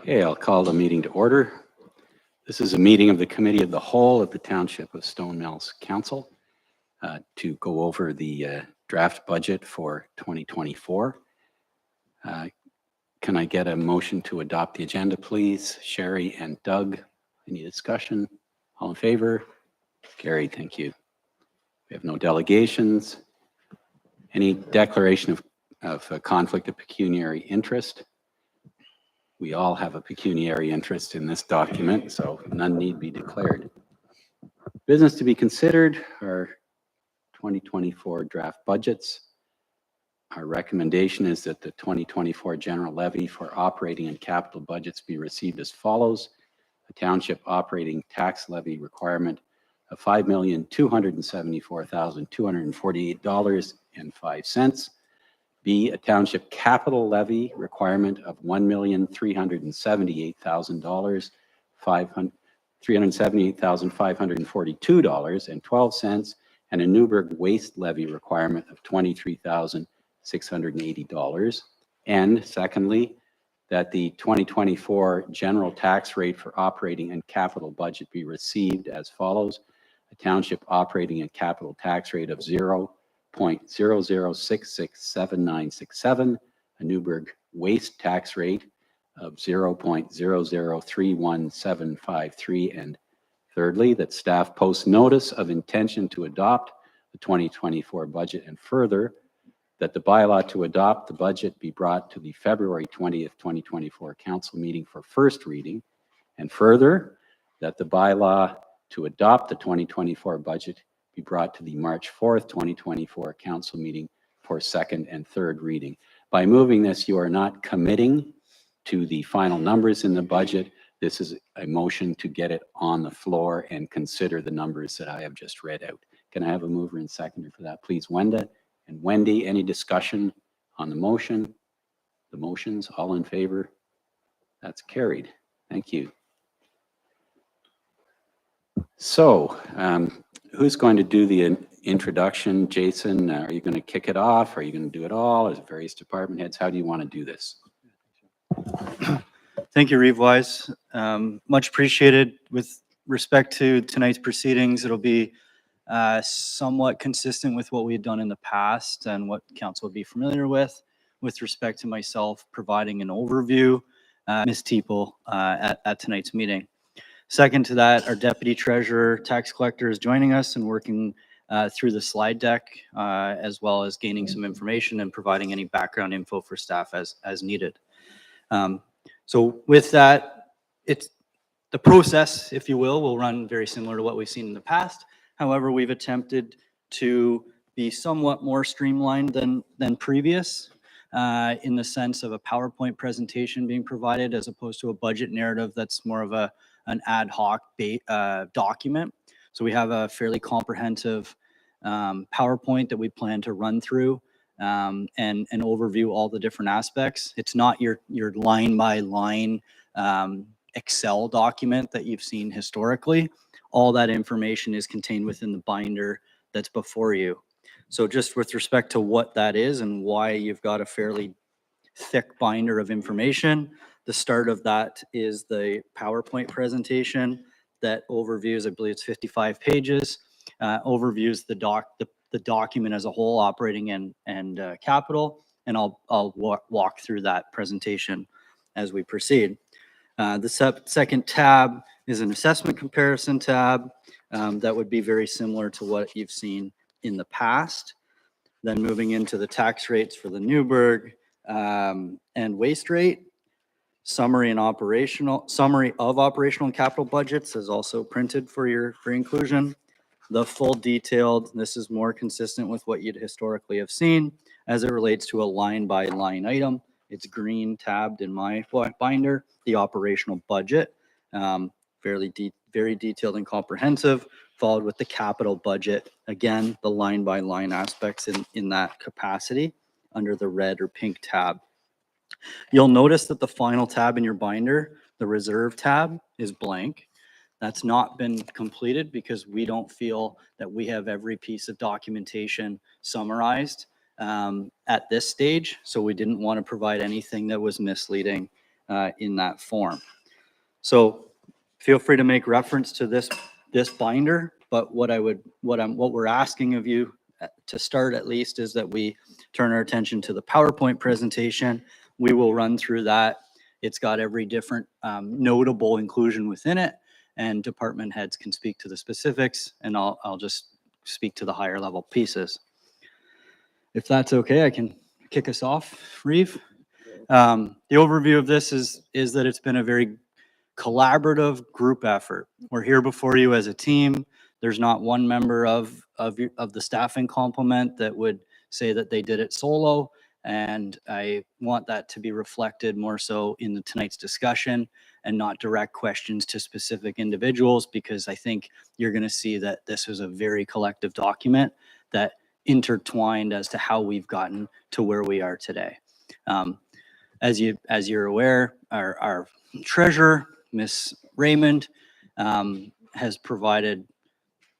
Okay, I'll call the meeting to order. This is a meeting of the Committee of the Whole of the Township of Stone Mills Council to go over the draft budget for 2024. Can I get a motion to adopt the agenda, please? Sherry and Doug, any discussion? All in favor? Carried, thank you. We have no delegations. Any declaration of a conflict of pecuniary interest? We all have a pecuniary interest in this document, so none need be declared. Business to be considered are 2024 draft budgets. Our recommendation is that the 2024 general levy for operating and capital budgets be received as follows. A township operating tax levy requirement of $5,274,248.05. B, a township capital levy requirement of $1,378,000, $378,542.12, and a Newburgh waste levy requirement of $23,680. And secondly, that the 2024 general tax rate for operating and capital budget be received as follows. A township operating and capital tax rate of 0.00667967, a Newburgh waste tax rate of 0.0031753, and thirdly, that staff post notice of intention to adopt the 2024 budget, and further, that the bylaw to adopt the budget be brought to the February 20th, 2024 council meeting for first reading, and further, that the bylaw to adopt the 2024 budget be brought to the March 4th, 2024 council meeting for second and third reading. By moving this, you are not committing to the final numbers in the budget. This is a motion to get it on the floor and consider the numbers that I have just read out. Can I have a mover and seconder for that, please? Wenda and Wendy, any discussion on the motion? The motions, all in favor? That's carried. Thank you. So, who's going to do the introduction? Jason, are you going to kick it off? Are you going to do it all? As various department heads, how do you want to do this? Thank you, Reeve Wise. Much appreciated. With respect to tonight's proceedings, it'll be somewhat consistent with what we had done in the past and what council would be familiar with respect to myself providing an overview, Ms. Teeple at tonight's meeting. Second to that, our Deputy Treasurer, Tax Collector is joining us and working through the slide deck, as well as gaining some information and providing any background info for staff as needed. So with that, it's the process, if you will run very similar to what we've seen in the past. However, we've attempted to be somewhat more streamlined than previous in the sense of a PowerPoint presentation being provided as opposed to a budget narrative that's more of an ad hoc document. So we have a fairly comprehensive PowerPoint that we plan to run through and overview all the different aspects. It's not your line by line Excel document that you've seen historically. All that information is contained within the binder that's before you. So just with respect to what that is and why you've got a fairly thick binder of information, the start of that is the PowerPoint presentation that overviews, I believe it's 55 pages, overviews the document as a whole, operating and capital, and I'll walk through that presentation as we proceed. The second tab is an assessment comparison tab that would be very similar to what you've seen in the past. Then moving into the tax rates for the Newburgh and waste rate. Summary of operational and capital budgets is also printed for your inclusion. The full detailed, this is more consistent with what you'd historically have seen as it relates to a line by line item. It's green tabbed in my binder, the operational budget, very detailed and comprehensive, followed with the capital budget. Again, the line by line aspects in that capacity under the red or pink tab. You'll notice that the final tab in your binder, the reserve tab, is blank. That's not been completed because we don't feel that we have every piece of documentation summarized at this stage. So we didn't want to provide anything that was misleading in that form. So feel free to make reference to this binder, but what we're asking of you to start at least is that we turn our attention to the PowerPoint presentation. We will run through that. It's got every different notable inclusion within it, and department heads can speak to the specifics, and I'll just speak to the higher level pieces. If that's okay, I can kick us off, Reeve. The overview of this is that it's been a very collaborative group effort. We're here before you as a team. There's not one member of the staffing complement that would say that they did it solo. And I want that to be reflected more so in tonight's discussion and not direct questions to specific individuals, because I think you're going to see that this was a very collective document that intertwined as to how we've gotten to where we are today. As you're aware, our treasurer, Ms. Raymond, has provided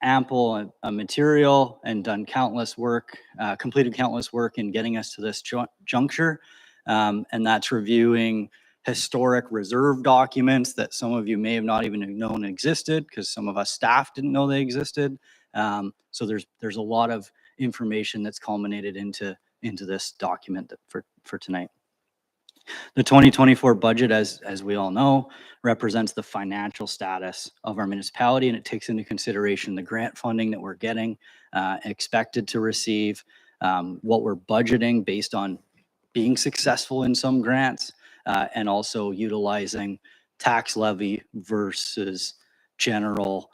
ample material and done countless work, completed countless work in getting us to this juncture. And that's reviewing historic reserve documents that some of you may have not even known existed, because some of us staff didn't know they existed. So there's a lot of information that's culminated into this document for tonight. The 2024 budget, as we all know, represents the financial status of our municipality, and it takes into consideration the grant funding that we're getting, expected to receive, what we're budgeting based on being successful in some grants, and also utilizing tax levy versus general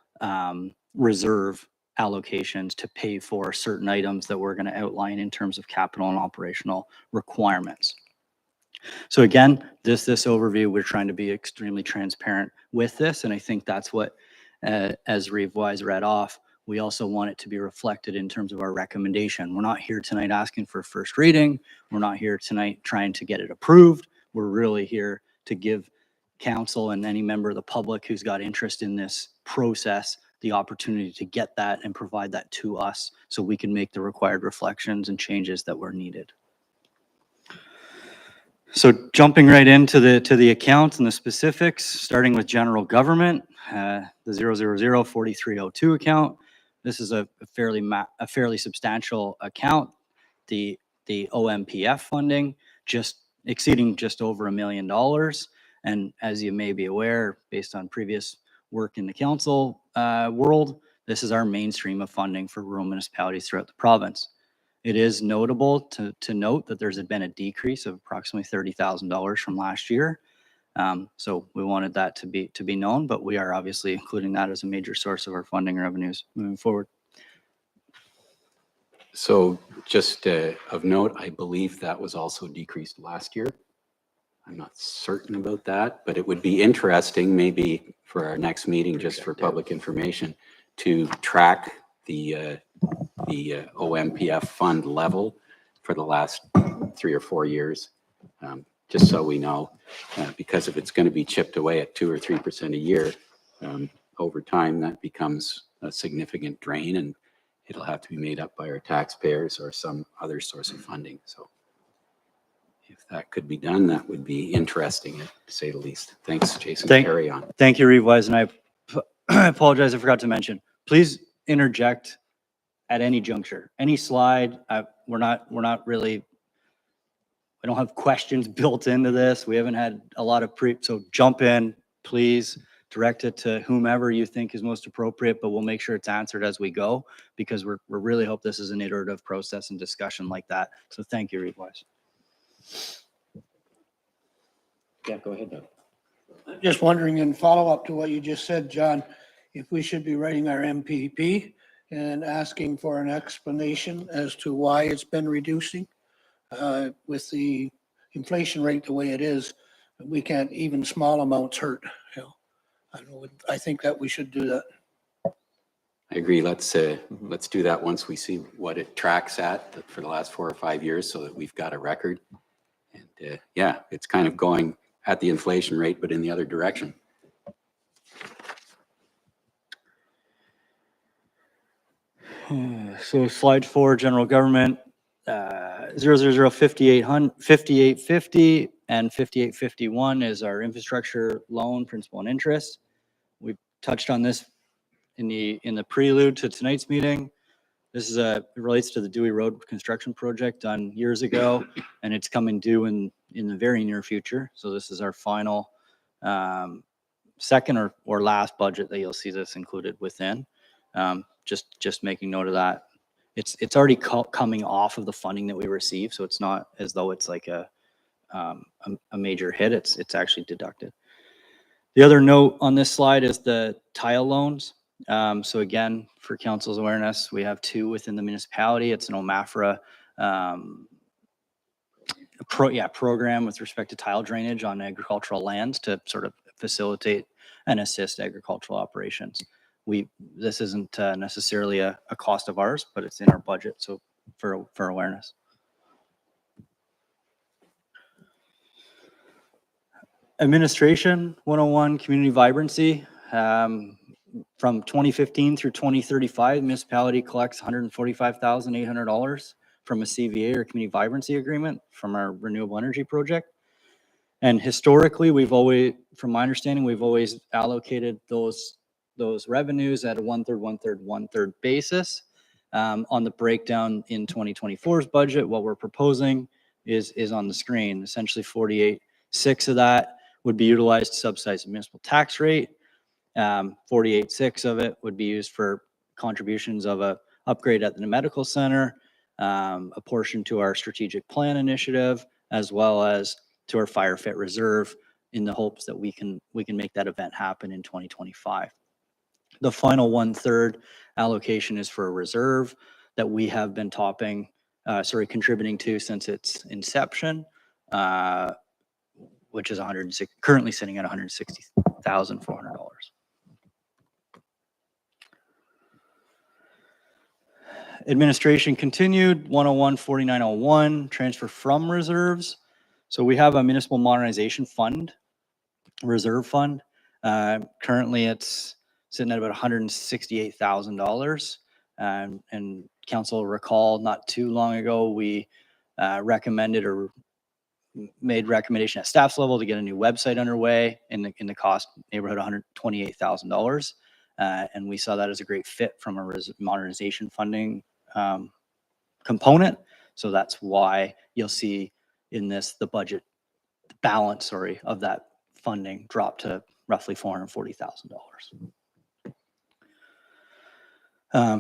reserve allocations to pay for certain items that we're going to outline in terms of capital and operational requirements. So again, this overview, we're trying to be extremely transparent with this, and I think that's what, as Reeve Wise read off, we also want it to be reflected in terms of our recommendation. We're not here tonight asking for first reading. We're not here tonight trying to get it approved. We're really here to give council and any member of the public who's got interest in this process the opportunity to get that and provide that to us so we can make the required reflections and changes that were needed. So jumping right into the accounts and the specifics, starting with general government, the 0004302 account. This is a fairly substantial account. The OMPF funding just exceeding just over $1 million. And as you may be aware, based on previous work in the council world, this is our mainstream of funding for rural municipalities throughout the province. It is notable to note that there's been a decrease of approximately $30,000 from last year. So we wanted that to be known, but we are obviously including that as a major source of our funding revenues moving forward. So just of note, I believe that was also decreased last year. I'm not certain about that, but it would be interesting maybe for our next meeting, just for public information, to track the OMPF fund level for the last 3 or 4 years, just so we know, because if it's going to be chipped away at 2 or 3% a year, over time that becomes a significant drain, and it'll have to be made up by our taxpayers or some other source of funding. So if that could be done, that would be interesting, to say the least. Thanks, Jason. Carry on. Thank you, Reeve Wise, and I apologize, I forgot to mention. Please interject at any juncture, any slide. We're not really, we don't have questions built into this. We haven't had a lot of so jump in, please. Direct it to whomever you think is most appropriate, but we'll make sure it's answered as we go, because we're really hope this is an iterative process and discussion like that. So thank you, Reeve Wise. Yeah, go ahead, Doug. Just wondering, in follow-up to what you just said, John, if we should be writing our MPP and asking for an explanation as to why it's been reducing with the inflation rate the way it is. We can't, even small amounts hurt. You know, I think that we should do that. I agree. Let's do that once we see what it tracks at for the last 4 or 5 years, so that we've got a record. And yeah, it's kind of going at the inflation rate, but in the other direction. So slide 4, general government, 0005850, And 5851 is our infrastructure loan, principal and interest. We touched on this in the prelude to tonight's meeting. This is it relates to the Dewey Road construction project done years ago, and it's coming due in the very near future. So this is our final second or last budget that you'll see this included within. Just making note of that. It's already coming off of the funding that we received, so it's not as though it's like a major hit. It's actually deducted. The other note on this slide is the tile loans. So again, for council's awareness, we have 2 within the municipality. It's an OMAFRA program with respect to tile drainage on agricultural lands to sort of facilitate and assist agricultural operations. This isn't necessarily a cost of ours, but it's in our budget, so for awareness. Administration 101, community vibrancy. From 2015 through 2035, municipality collects $145,800 from a CVA or community vibrancy agreement from our renewable energy project. And historically, from my understanding, we've always allocated those revenues at a 1/3, 1/3, 1/3 basis. On the breakdown in 2024's budget, what we're proposing is on the screen. Essentially 48.6 of that would be utilized to subsidize the municipal tax rate. 48.6 of it would be used for contributions of a upgrade at the medical center, a portion to our strategic plan initiative, as well as to our fire fit reserve, in the hopes that we can make that event happen in 2025. The final 1/3 allocation is for a reserve that we have been contributing to since its inception, which is currently sitting at $160,400. Administration continued, 101-4901, transfer from reserves. So we have a municipal modernization fund, reserve fund. Currently it's sitting at about $168,000. And council will recall not too long ago, we recommended or made recommendation at staff's level to get a new website underway in the cost neighborhood $128,000. And we saw that as a great fit from a modernization funding component. So that's why you'll see in this, the budget balance, of that funding drop to roughly $440,000.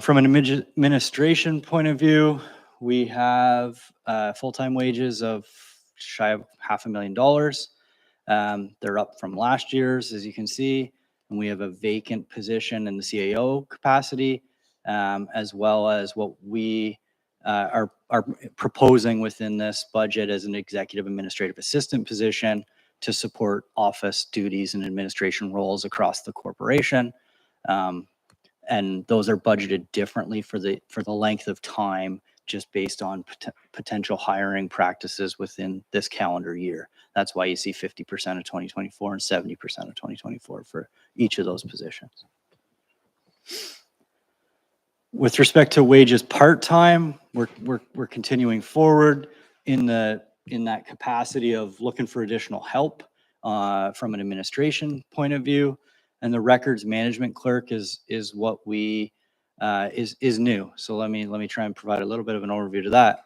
From an administration point of view, we have full-time wages of shy of $500,000. They're up from last year's, as you can see, and we have a vacant position in the CAO capacity, as well as what we are proposing within this budget as an executive administrative assistant position to support office duties and administration roles across the corporation. And those are budgeted differently for the length of time, just based on potential hiring practices within this calendar year. That's why you see 50% of 2024 and 70% of 2024 for each of those positions. With respect to wages part-time, we're continuing forward in that capacity of looking for additional help from an administration point of view. And the records management clerk is what we is new. So let me try and provide a little bit of an overview to that.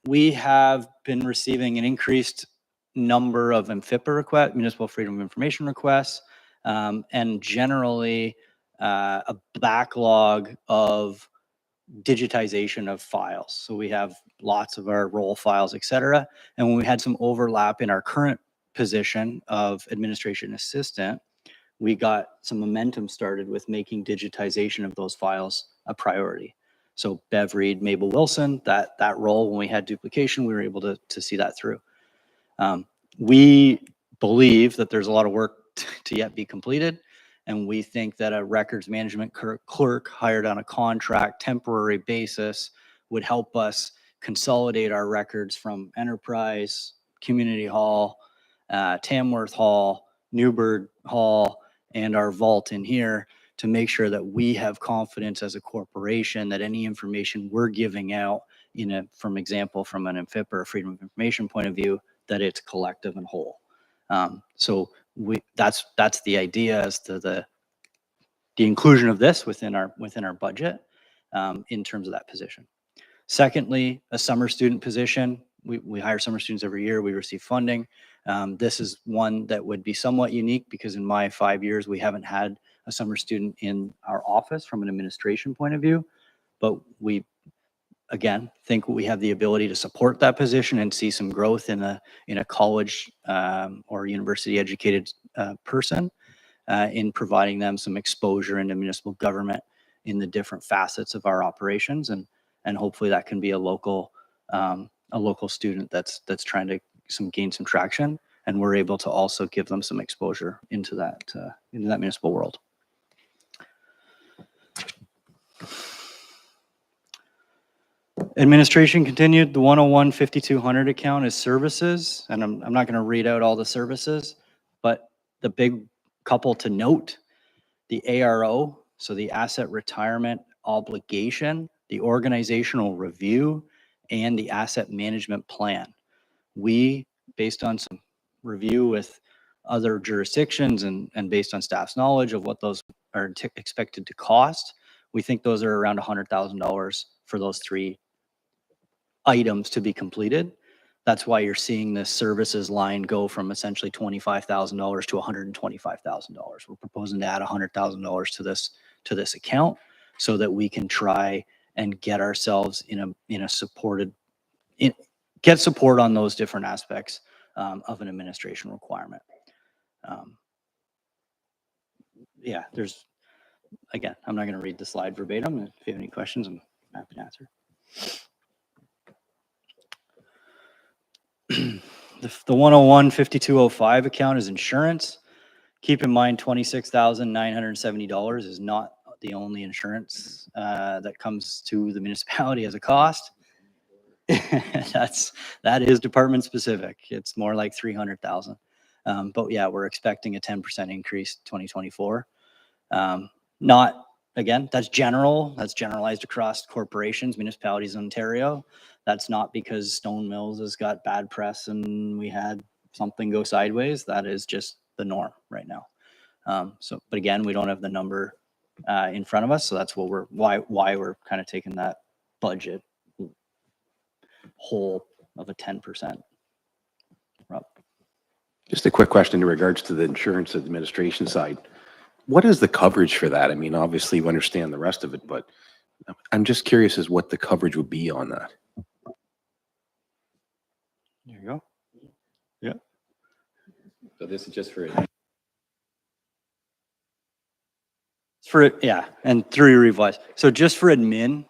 We have been receiving an increased number of MFIPA requests, Municipal Freedom of Information requests, and generally a backlog of digitization of files. So we have lots of our roll files, et cetera. And when we had some overlap in our current position of administration assistant, we got some momentum started with making digitization of those files a priority. So Bev Reed, Mabel Wilson, that role, when we had duplication, we were able to see that through. We believe that there's a lot of work to yet be completed. And we think that a records management clerk hired on a contract temporary basis would help us consolidate our records from Enterprise, Community Hall, Tamworth Hall, Newburgh Hall, and our vault in here, to make sure that we have confidence as a corporation that any information we're giving out from an MFIP or a freedom of information point of view, that it's collective and whole. So that's the idea as to the inclusion of this within our budget in terms of that position. Secondly, a summer student position. We hire summer students every year. We receive funding. This is one that would be somewhat unique because in my 5 years, we haven't had a summer student in our office from an administration point of view. But we, again, think we have the ability to support that position and see some growth in a college or university educated person in providing them some exposure into municipal government in the different facets of our operations. And hopefully that can be a local student that's trying to gain some traction, and we're able to also give them some exposure into that municipal world. Administration continued. The 101-5200 account is services, and I'm not going to read out all the services, but the big couple to note: the ARO, so the asset retirement obligation, the organizational review, and the asset management plan. We, based on some review with other jurisdictions and based on staff's knowledge of what those are expected to cost, we think those are around $100,000 for those 3 items to be completed. That's why you're seeing this services line go from essentially $25,000 to $125,000. We're proposing to add $100,000 to this account so that we can try and get ourselves get support on those different aspects of an administration requirement. Again, I'm not going to read the slide verbatim. If you have any questions, I'm happy to answer. The 101-5205 account is insurance. Keep in mind, $26,970 is not the only insurance that comes to the municipality as a cost. That is department specific. It's more like 300,000. But yeah, we're expecting a 10% increase 2024. That's general. That's generalized across corporations, municipalities in Ontario. That's not because Stone Mills has got bad press and we had something go sideways. That is just the norm right now. But again, we don't have the number in front of us, so that's what why we're kind of taking that budget whole of a 10%. Rob. Just a quick question in regards to the insurance administration side. What is the coverage for that? I mean, obviously we understand the rest of it, but I'm just curious as what the coverage would be on that. There you go. Yeah. So this is just for and through revise. So just for admin,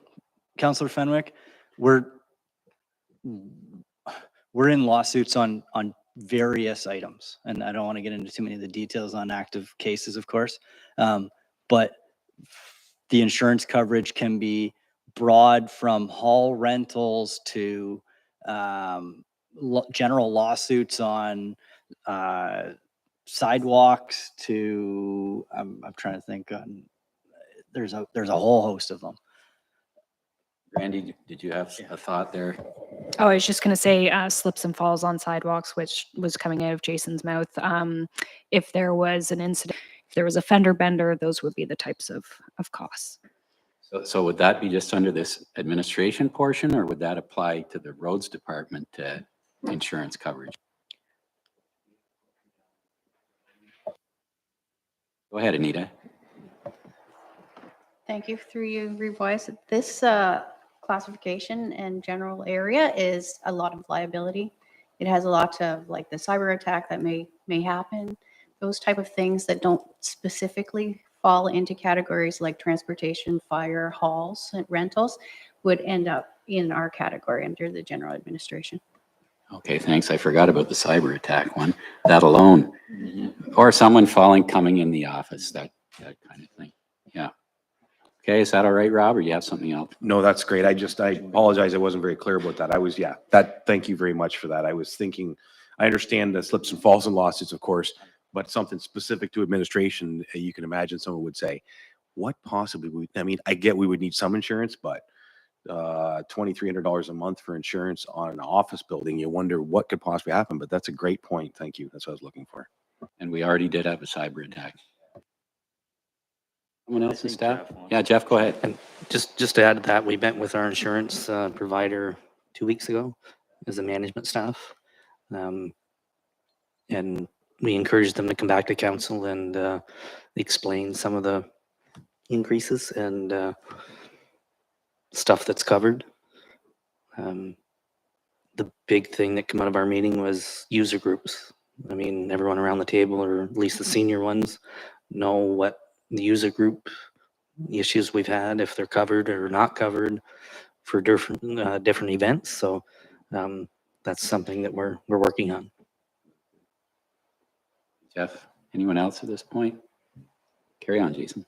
Councillor Fenwick, we're in lawsuits on various items, and I don't want to get into too many of the details on active cases, of course, but the insurance coverage can be broad, from hall rentals to general lawsuits on sidewalks to I'm trying to think. There's a whole host of them. Randy, did you have a thought there? Oh, I was just going to say slips and falls on sidewalks, which was coming out of Jason's mouth. If there was an incident, if there was a fender bender, those would be the types of costs. So would that be just under this administration portion, or would that apply to the roads department insurance coverage? Go ahead, Anita. Thank you. Through you, revise. This classification and general area is a lot of liability. It has a lot of, like, the cyber attack that may happen, those type of things that don't specifically fall into categories like transportation, fire, halls, and rentals would end up in our category under the general administration. Okay, thanks. I forgot about the cyber attack one. That alone, or someone coming in the office, that kind of thing. Yeah. Okay, is that all right, Rob, or you have something else? No, that's great. I apologize. I wasn't very clear about that. Thank you very much for that. I was thinking, I understand the slips and falls and lawsuits, of course, but something specific to administration, you can imagine someone would say, what possibly I get we would need some insurance, but $2,300 a month for insurance on an office building, you wonder what could possibly happen, but that's a great point. Thank you. That's what I was looking for. And we already did have a cyber attack. Someone else in think staff? Jeff wants Yeah, Jeff, go ahead. And just to add to that, we met with our insurance provider 2 weeks ago as a management staff. And we encouraged them to come back to council and explain some of the increases and stuff that's covered. The big thing that came out of our meeting was user groups. I mean, everyone around the table, or at least the senior ones, know what the user group issues we've had, if they're covered or not covered for different events. So that's something that we're working on. Jeff, anyone else at this point? Carry on, Jason.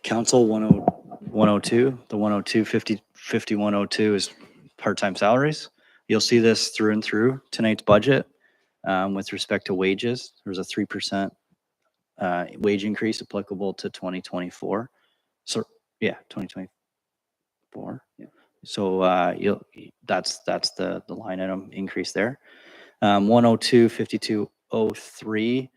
Council 102, the 102, 5102 is part-time salaries. You'll see this through and through tonight's budget. With respect to wages, there's a 3% wage increase applicable to 2024. So, yeah, 2024. Yeah. So that's the line item increase there. 102, 5203.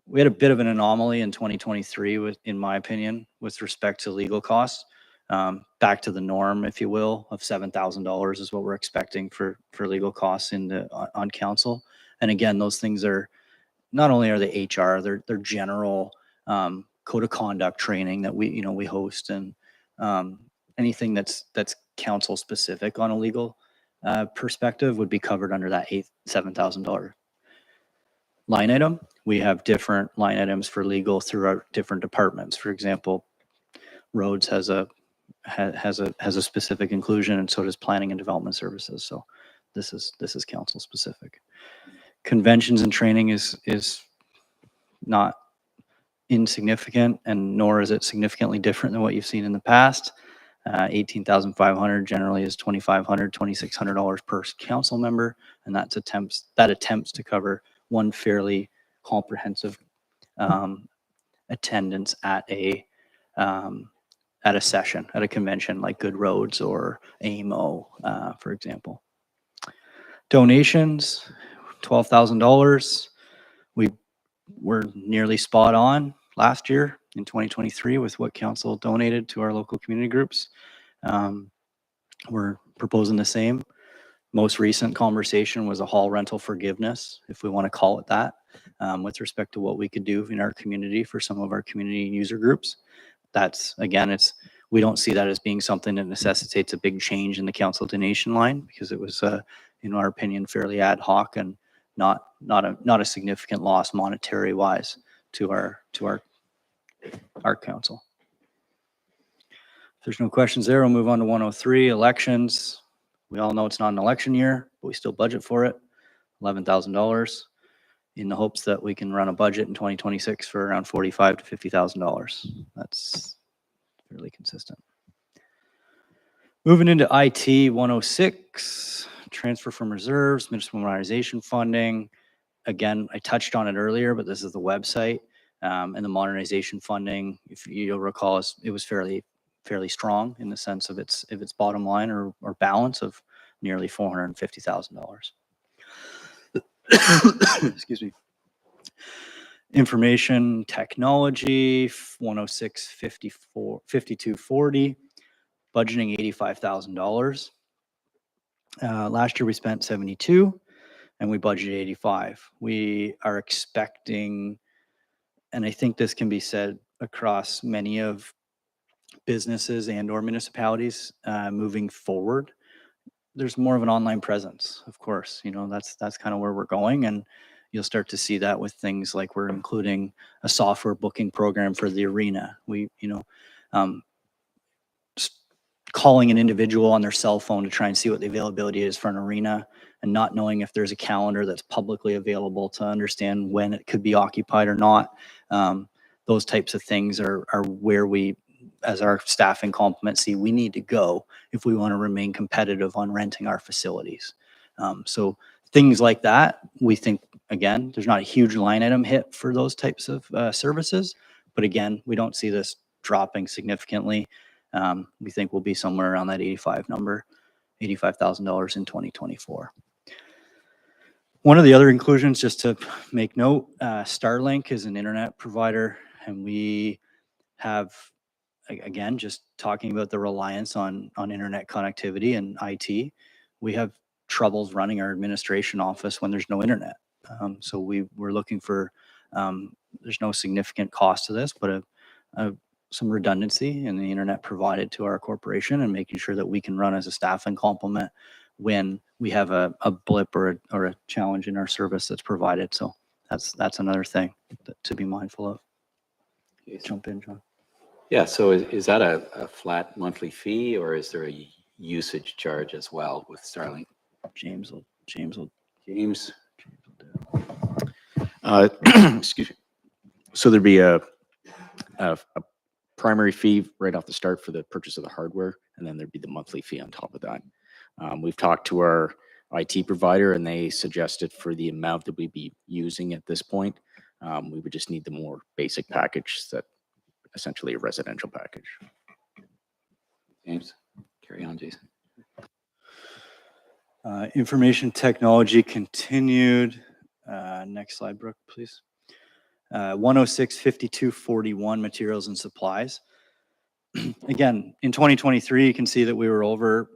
We had a bit of an anomaly in 2023, in my opinion, with respect to legal costs. Back to the norm, if you will, of $7,000 is what we're expecting for legal costs on council. And again, those things are not only are they HR, they're general code of conduct training that we host, and anything that's council specific on a legal perspective would be covered under that $7,000 line item. We have different line items for legal throughout different departments. For example, roads has a specific inclusion, and so does planning and development services. So this is council specific. Conventions and training is not insignificant, and nor is it significantly different than what you've seen in the past. 18,500 generally is $2,500, $2,600 per council member, and that attempts to cover one fairly comprehensive attendance at a session, at a convention like Good Roads or AMO, for example. Donations, $12,000. We were nearly spot on last year in 2023 with what council donated to our local community groups. We're proposing the same. Most recent conversation was a hall rental forgiveness, if we want to call it that, with respect to what we could do in our community for some of our community user groups. That's, again, we don't see that as being something that necessitates a big change in the council donation line, because it was, in our opinion, fairly ad hoc and not a significant loss monetary wise to our council. If there's no questions there, we'll move on to 103, elections. We all know it's not an election year, but we still budget for it, $11,000, in the hopes that we can run a budget in 2026 for around $45,000 to $50,000. That's fairly consistent. Moving into IT 106, transfer from reserves, municipal modernization funding. Again, I touched on it earlier, but this is the website, and the modernization funding, if you'll recall, it was fairly strong in the sense of its bottom line or balance of nearly $450,000. Excuse me. Information technology 106 5240, budgeting $85,000. Last year we spent 72 and we budgeted 85. We are expecting, and I think this can be said across many of businesses and or municipalities moving forward, there's more of an online presence, of course. That's kind of where we're going, and you'll start to see that with things like we're including a software booking program for the arena. We calling an individual on their cell phone to try and see what the availability is for an arena, and not knowing if there's a calendar that's publicly available to understand when it could be occupied or not. Those types of things are where we, as our staffing complement, see we need to go if we want to remain competitive on renting our facilities. So things like that, we think, again, there's not a huge line item hit for those types of services, But again, we don't see this dropping significantly. We think we'll be somewhere around that 85 number, $85,000 in 2024. One of the other inclusions, just to make note, Starlink is an internet provider, and we have, again, just talking about the reliance on internet connectivity and IT, we have troubles running our administration office when there's no internet. So we're looking for, there's no significant cost to this, but some redundancy in the internet provided to our corporation, and making sure that we can run as a staff and complement when we have a blip or a challenge in our service that's provided. So that's another thing to be mindful of. Jump in, John. Yeah, so is that a flat monthly fee, or is there a usage charge as well with Starlink? James will James? Excuse me. So there'd be a primary fee right off the start for the purchase of the hardware, and then there'd be the monthly fee on top of that. We've talked to our IT provider, and they suggested for the amount that we'd be using at this point, we would just need the more basic package, that essentially a residential package. James, carry on, Jason. Information technology continued. Next slide, Brooke, please. 106-5241 materials and supplies. Again, in 2023, you can see that we were over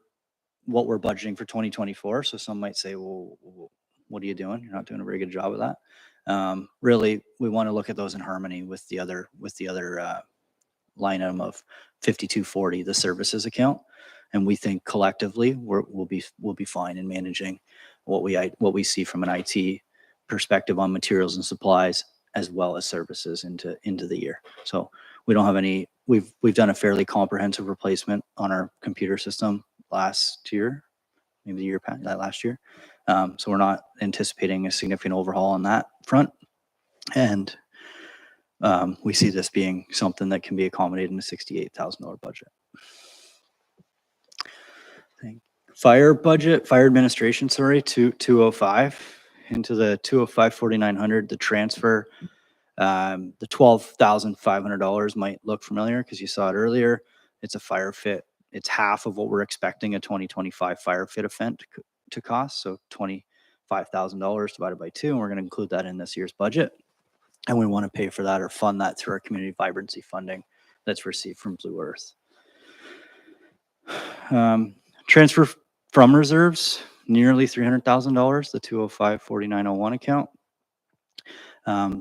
what we're budgeting for 2024. So some might say, well, what are you doing? You're not doing a very good job of that. Really, we want to look at those in harmony with the other line item of 5240, the services account. And we think collectively we'll be fine in managing what we see from an IT perspective on materials and supplies, as well as services into the year. So we don't have any. We've done a fairly comprehensive replacement on our computer system last year, maybe the year past that last year. So we're not anticipating a significant overhaul on that front, and we see this being something that can be accommodated in a $68,000 budget. Fire administration, sorry, 205 into the 205-4900, the transfer. The $12,500 might look familiar because you saw it earlier. It's a fire fit. It's half of what we're expecting a 2025 fire fit event to cost. So $25,000 divided by 2, and we're going to include that in this year's budget. And we want to pay for that or fund that through our community vibrancy funding that's received from Blue Earth. Transfer from reserves, nearly $300,000, the 205-4901 account.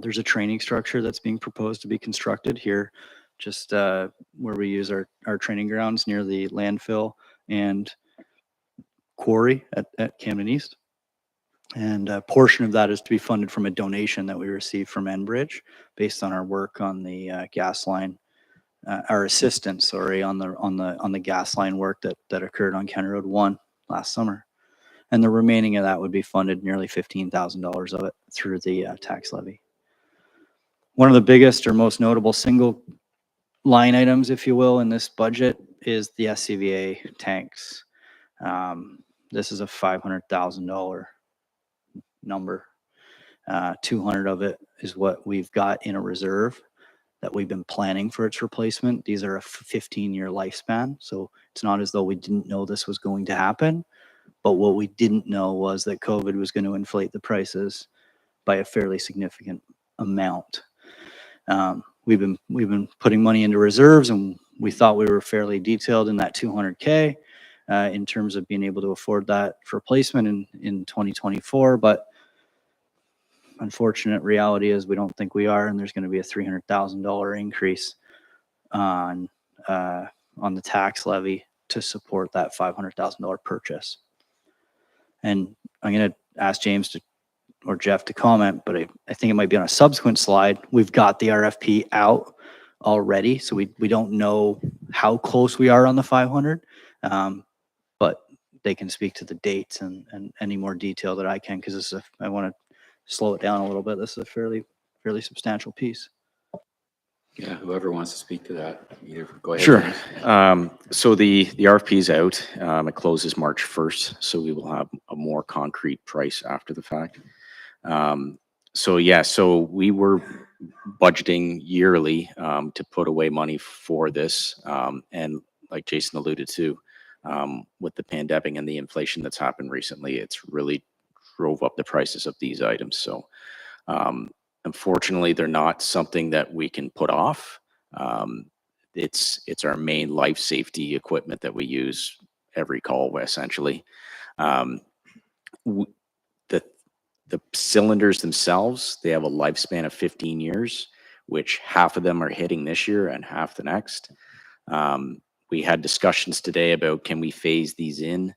There's a training structure that's being proposed to be constructed here, just where we use our training grounds near the landfill and quarry at Camden East. And a portion of that is to be funded from a donation that we received from Enbridge based on our work on the gas line, our assistance, sorry, on the gas line work that occurred on County Road 1 last summer. And the remaining of that would be funded, nearly $15,000 of it, through the tax levy. One of the biggest or most notable single line items, if you will, in this budget is the SCBA tanks. This is a $500,000 number. 200 of it is what we've got in a reserve that we've been planning for its replacement. These are a 15-year lifespan, so it's not as though we didn't know this was going to happen. But what we didn't know was that COVID was going to inflate the prices by a fairly significant amount. We've been putting money into reserves, and we thought we were fairly detailed in that 200K in terms of being able to afford that for replacement in 2024. But unfortunate reality is we don't think we are, and there's going to be a $300,000 increase on the tax levy to support that $500,000 purchase. And I'm going to ask James or Jeff to comment, but I think it might be on a subsequent slide. We've got the RFP out already, so we don't know how close we are on the 500, but they can speak to the dates and any more detail that I can, because I want to slow it down a little bit. This is a fairly substantial piece. Yeah, whoever wants to speak to that, either go ahead. Sure. James. So the RFP is out. It closes March 1st, so we will have a more concrete price after the fact. So yeah, so we were budgeting yearly to put away money for this. And like Jason alluded to, with the pandemic and the inflation that's happened recently, it's really drove up the prices of these items. So unfortunately, they're not something that we can put off. Um, it's our main life safety equipment that we use every call essentially. Um, w- the the cylinders themselves, they have a lifespan of 15 years, which half of them are hitting this year and half the next. We had discussions today about can we phase these in?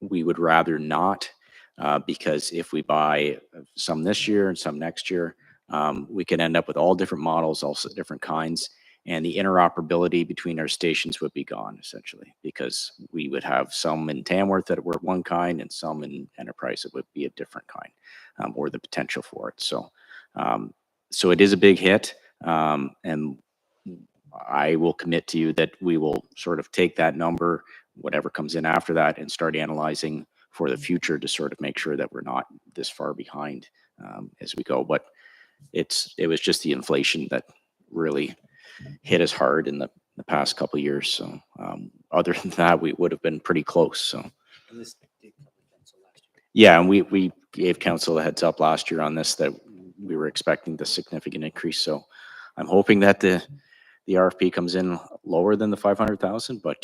We would rather not, because if we buy some this year and some next year, we could end up with all different models, also different kinds, and the interoperability between our stations would be gone essentially, because we would have some in Tamworth that were one kind and some in Enterprise that would be a different kind, or the potential for it. So it is a big hit, and I will commit to you that we will sort of take that number, whatever comes in after that, and start analyzing for the future to sort of make sure that we're not this far behind as we go. But it was just the inflation that really hit us hard in the past couple of years. So other than that, we would have been pretty close. So yeah, and we gave council a heads up last year on this, that we were expecting the significant increase. So I'm hoping that the RFP comes in lower than the 500,000, but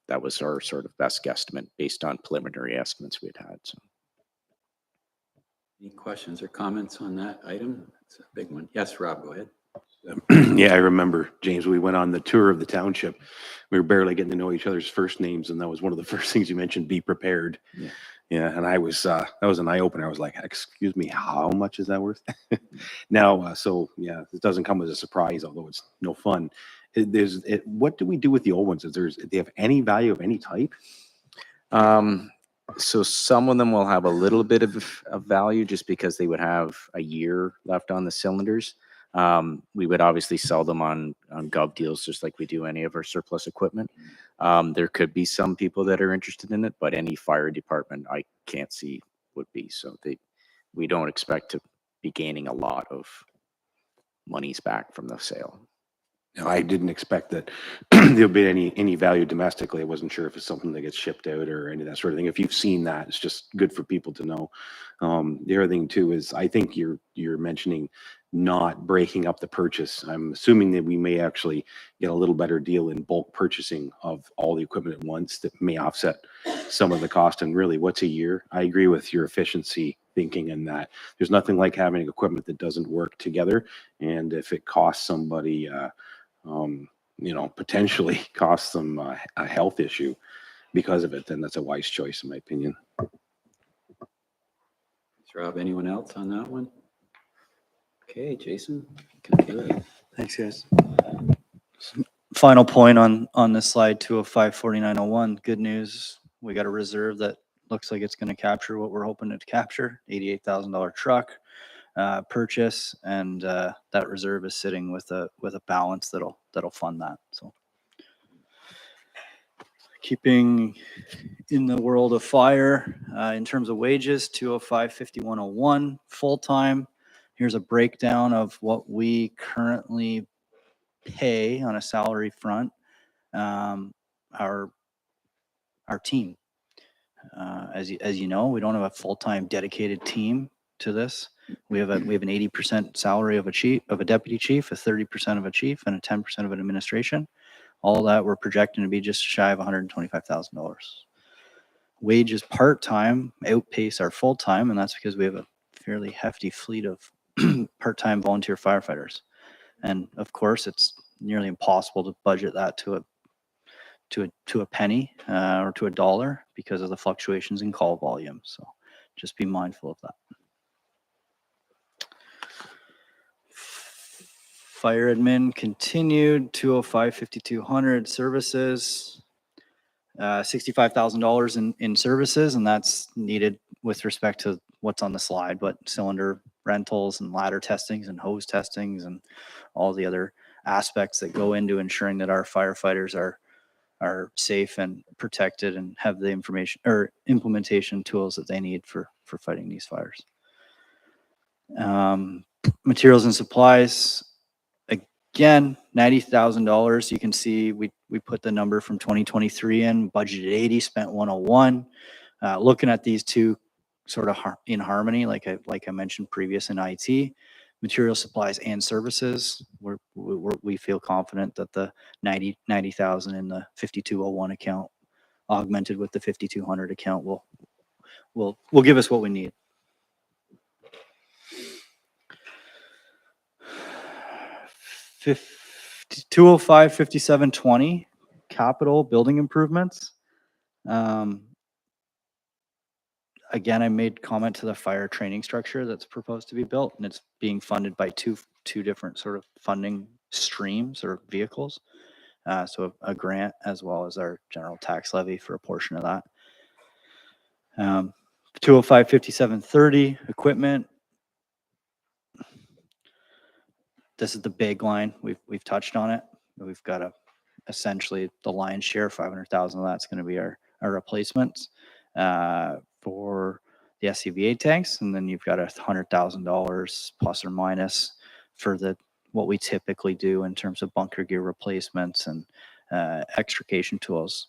that was our sort of best guesstimate based on preliminary estimates we had had. So. Any questions or comments on that item? It's a big one. Yes, Rob, go ahead. Yeah, I remember, James, we went on the tour of the township. We were barely getting to know each other's first names, and that was one of the first things you mentioned, be prepared. Yeah. Yeah, and I was, that was an eye opener. I was like, excuse me, how much is that worth? Now, so yeah, it doesn't come as a surprise, although it's no fun. What do we do with the old ones? Do they have any value of any type? So some of them will have a little bit of value just because they would have a year left on the cylinders. We would obviously sell them on gov deals, just like we do any of our surplus equipment. There could be some people that are interested in it, but any fire department I can't see would be. So we don't expect to be gaining a lot of monies back from the sale. No, I didn't expect that there'll be any value domestically. I wasn't sure if it's something that gets shipped out or any of that sort of thing. If you've seen that, it's just good for people to know. The other thing too is I think you're mentioning not breaking up the purchase. I'm assuming that we may actually get a little better deal in bulk purchasing of all the equipment at once that may offset some of the cost. And really, what's a year? I agree with your efficiency thinking in that there's nothing like having equipment that doesn't work together. And if it costs somebody, potentially costs them a health issue because of it, then that's a wise choice, in my opinion. Thanks, Rob. Anyone else on that one? Okay, Jason, can do it. Thanks, guys. Final point on this slide, 205-4901. Good news. We got a reserve that looks like it's going to capture what we're hoping it to capture. $88,000 truck purchase, and that reserve is sitting with a balance that'll fund that. So keeping in the world of fire, in terms of wages, 205-5101 full-time. Here's a breakdown of what we currently pay on a salary front, our team. As you know, we don't have a full-time dedicated team to this. We have an 80% salary of a deputy chief, a 30% of a chief, and a 10% of an administration. All that we're projecting to be just shy of $125,000. Wages part-time outpace our full-time, and that's because we have a fairly hefty fleet of part-time volunteer firefighters. And of course, it's nearly impossible to budget that to a penny or to a dollar because of the fluctuations in call volume. So just be mindful of that. Fire admin continued, 205-5200 services, $65,000 in services, and that's needed with respect to what's on the slide, but cylinder rentals and ladder testings and hose testings and all the other aspects that go into ensuring that our firefighters are safe and protected and have the information or implementation tools that they need for fighting these fires. Materials and supplies, again, $90,000. You can see we put the number from 2023 in, budgeted 80, spent 101. Looking at these two sort of in harmony, like I mentioned previous in IT, material supplies and services, we feel confident that the 90,000 in the 5201 account augmented with the 5200 account will give us what we need. Fif- 205 5720 capital building improvements. Again, I made comment to the fire training structure that's proposed to be built, and it's being funded by two different sort of funding streams or vehicles. So a grant as well as our general tax levy for a portion of that. 205 5730 equipment. This is the big line. We've touched on it. We've got essentially the lion's share, 500,000 of that's going to be our replacements for the SCBA tanks, and then you've got $100,000 plus or minus for what we typically do in terms of bunker gear replacements and extrication tools.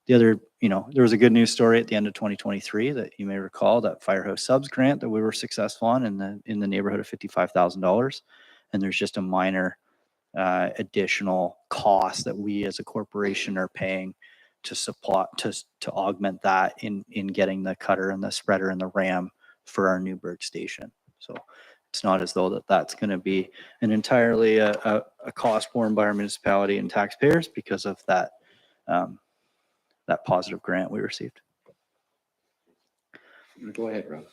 The other, there was a good news story at the end of 2023 that you may recall, that Firehouse Subs grant that we were successful on in the neighborhood of $55,000. And there's just a minor additional cost that we as a corporation are paying to supply to augment that in getting the cutter and the spreader and the ram for our Newburgh station. So it's not as though that's going to be an entirely a cost borne by our municipality and taxpayers because of that that positive grant we received. Go ahead, Rob.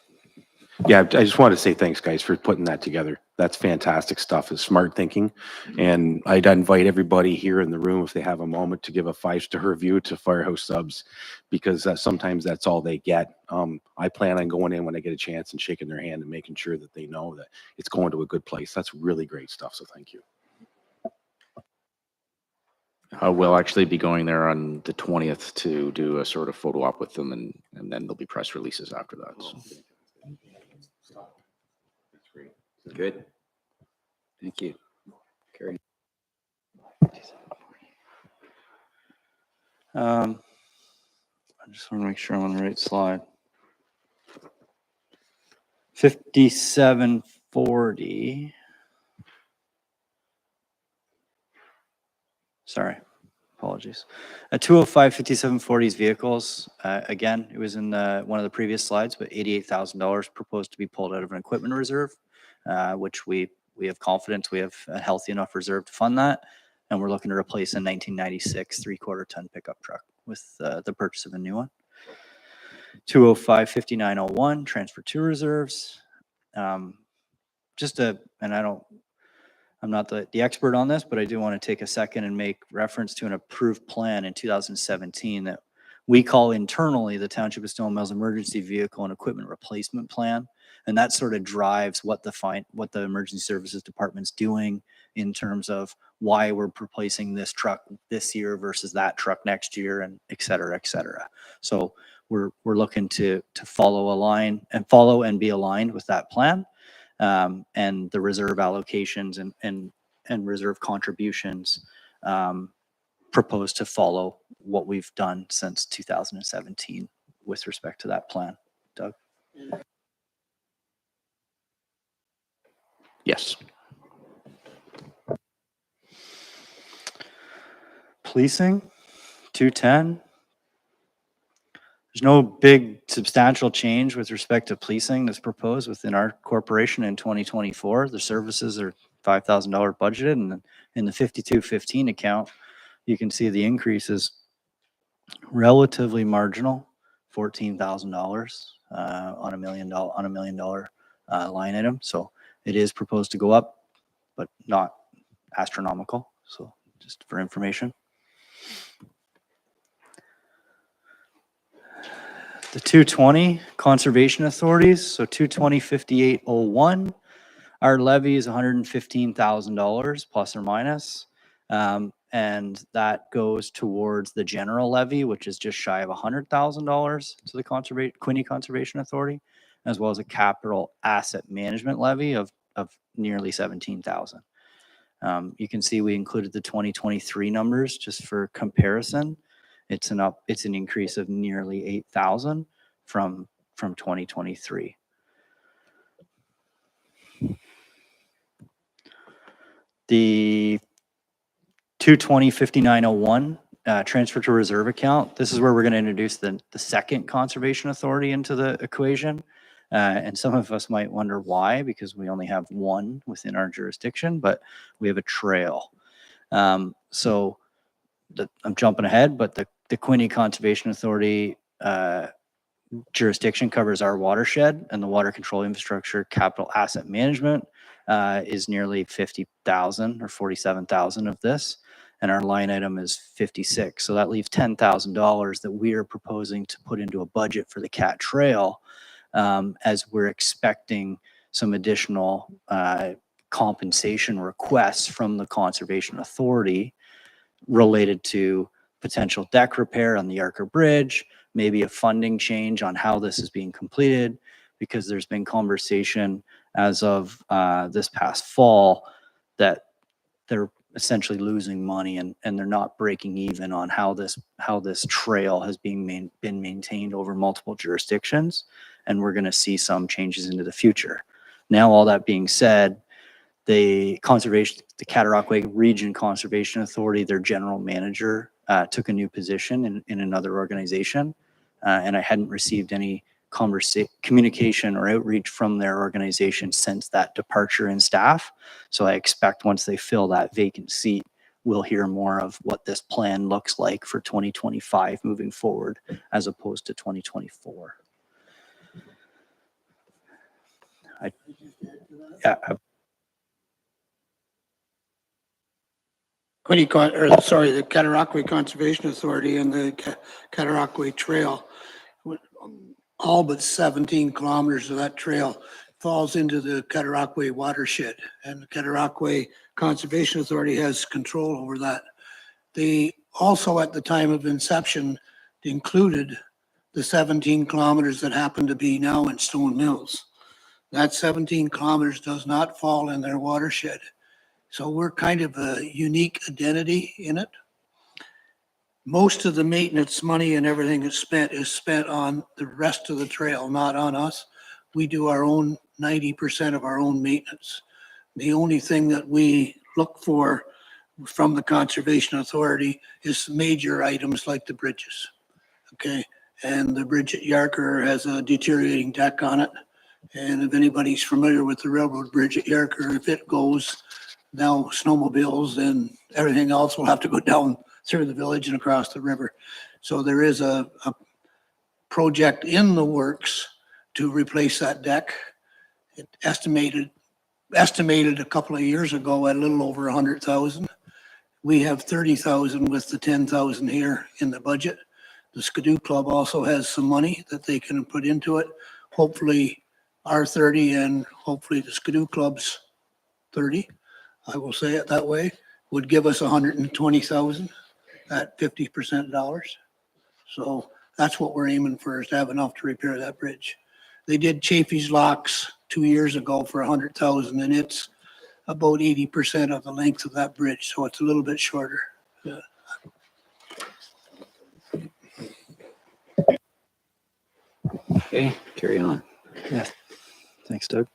Yeah, I just wanted to say thanks, guys, for putting that together. That's fantastic stuff. It's smart thinking. And I'd invite everybody here in the room, if they have a moment, to give a 5-star review to Firehouse Subs, because sometimes that's all they get. I plan on going in when I get a chance and shaking their hand and making sure that they know that it's going to a good place. That's really great stuff. So thank you. We'll actually be going there on the 20th to do a sort of photo op with them, and then there'll be press releases after that. So. Good. Thank you. Carrie. I just want to make sure I'm on the right slide. 5740. Sorry, apologies. 205 5740's vehicles. Again, it was in one of the previous slides, but $88,000 proposed to be pulled out of an equipment reserve, which we have confidence we have a healthy enough reserve to fund that. And we're looking to replace a 1996 3/4 ton pickup truck with the purchase of a new one. 205 5901 transfer to reserves. I'm not the expert on this, but I do want to take a second and make reference to an approved plan in 2017 that we call internally the Township of Stone Mills Emergency Vehicle and Equipment Replacement Plan. And that sort of drives what the Emergency Services Department's doing in terms of why we're replacing this truck this year versus that truck next year, and et cetera, et cetera. So we're looking to follow and be aligned with that plan. And the reserve allocations and reserve contributions proposed to follow what we've done since 2017 with respect to that plan. Doug? Yes. Policing, 210. There's no big substantial change with respect to policing that's proposed within our corporation in 2024. The services are $5,000 budgeted, and in the 5215 account, you can see the increase is relatively marginal, $14,000 on $1 million line item. So it is proposed to go up, but not astronomical. So just for information. The 220 conservation authorities, so 220-5801, our levy is $115,000 plus or minus, and that goes towards the general levy, which is just shy of $100,000 to the Quinte Conservation Authority, as well as a capital asset management levy of nearly 17,000. You can see we included the 2023 numbers just for comparison. It's an increase of nearly 8,000 from 2023. The 220-5901 transfer to reserve account. This is where we're going to introduce the second conservation authority into the equation. And some of us might wonder why, because we only have one within our jurisdiction, but we have a trail. So I'm jumping ahead, but the Quinte Conservation Authority jurisdiction covers our watershed, and the water control infrastructure capital asset management is nearly 50,000 or 47,000 of this, and our line item is 56. So that leaves $10,000 that we are proposing to put into a budget for the Cat Trail, as we're expecting some additional compensation requests from the Conservation Authority related to potential deck repair on the Yarker Bridge, maybe a funding change on how this is being completed, because there's been conversation as of this past fall that they're essentially losing money and they're not breaking even on how this trail has been maintained over multiple jurisdictions. And we're going to see some changes into the future. Now, all that being said, the Cataraqui Region Conservation Authority, their general manager, took a new position in another organization, and I hadn't received any communication or outreach from their organization since that departure in staff. So I expect once they fill that vacant seat, we'll hear more of what this plan looks like for 2025 moving forward, as opposed to 2024. The Cataraqui Conservation Authority and the Cataraqui Trail, all but 17 kilometers of that trail falls into the Cataraqui watershed, and the Cataraqui Conservation Authority has control over that. They also, at the time of inception, included the 17 kilometers that happen to be now in Stone Mills. That 17 kilometers does not fall in their watershed. So we're kind of a unique identity in it. Most of the maintenance money and everything is spent on the rest of the trail, not on us. We do our own 90% of our own maintenance. The only thing that we look for from the Conservation Authority is major items like the bridges. Okay, and the bridge at Yarker has a deteriorating deck on it. And if anybody's familiar with the railroad bridge at Yarker, if it goes, now snowmobiles and everything else will have to go down through the village and across the river. So there is a project in the works to replace that deck. It estimated a couple of years ago at a little over 100,000. We have 30,000 with the 10,000 here in the budget. The Skidoo Club also has some money that they can put into it. Hopefully our 30 and hopefully the Skidoo Club's 30, I will say it that way, would give us 120,000 at 50% dollars. So that's what we're aiming for, is to have enough to repair that bridge. They did Chafee's Locks 2 years ago for 100,000, and it's about 80% of the length of that bridge, so it's a little bit shorter. Yeah. Okay, carry on. Thanks, Doug.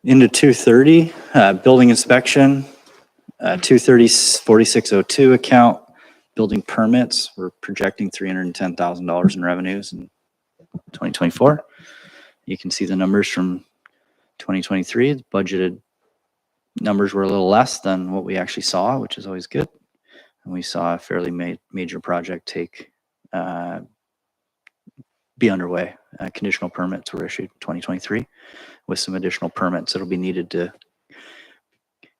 Into 230, building inspection, 230-4602 account, building permits. We're projecting $310,000 in revenues in 2024. You can see the numbers from 2023. The budgeted numbers were a little less than what we actually saw, which is always good. And we saw a fairly major project be underway. Conditional permits were issued in 2023 with some additional permits that'll be needed to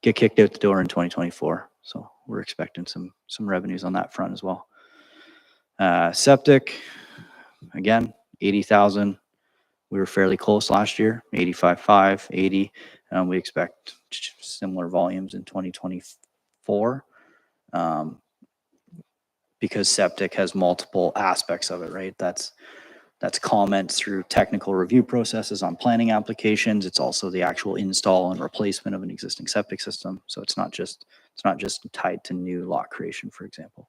get kicked out the door in 2024. So we're expecting some revenues on that front as well. Septic, again, 80,000. We were fairly close last year, 85.5, 80. We expect similar volumes in 2024 because septic has multiple aspects of it, right? That's That's comments through technical review processes on planning applications. It's also the actual install and replacement of an existing septic system. So it's not just tied to new lot creation, for example.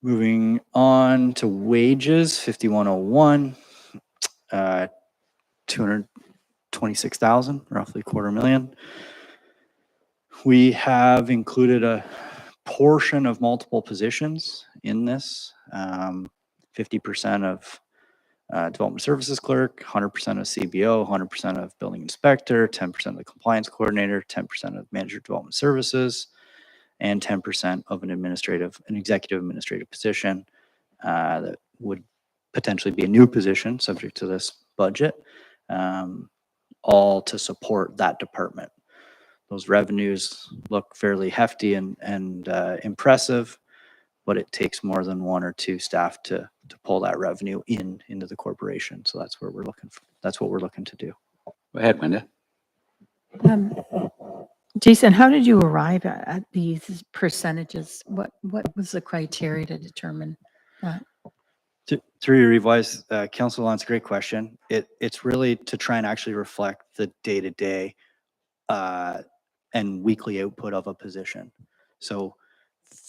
Moving on to wages, 5101, 226,000, roughly $250,000. We have included a portion of multiple positions in this. 50% of development services clerk, 100% of CBO, 100% of building inspector, 10% of the compliance coordinator, 10% of manager development services, and 10% of an executive administrative position that would potentially be a new position subject to this budget, all to support that department. Those revenues look fairly hefty and impressive, but it takes more than one or two staff to pull that revenue into the corporation. So that's where we're looking for. That's what we're looking to do. Go ahead, Linda. Jason, how did you arrive at these percentages? What was the criteria to determine that? Through your revise, Council Lance, great question. It's really to try and actually reflect the day-to-day and weekly output of a position. So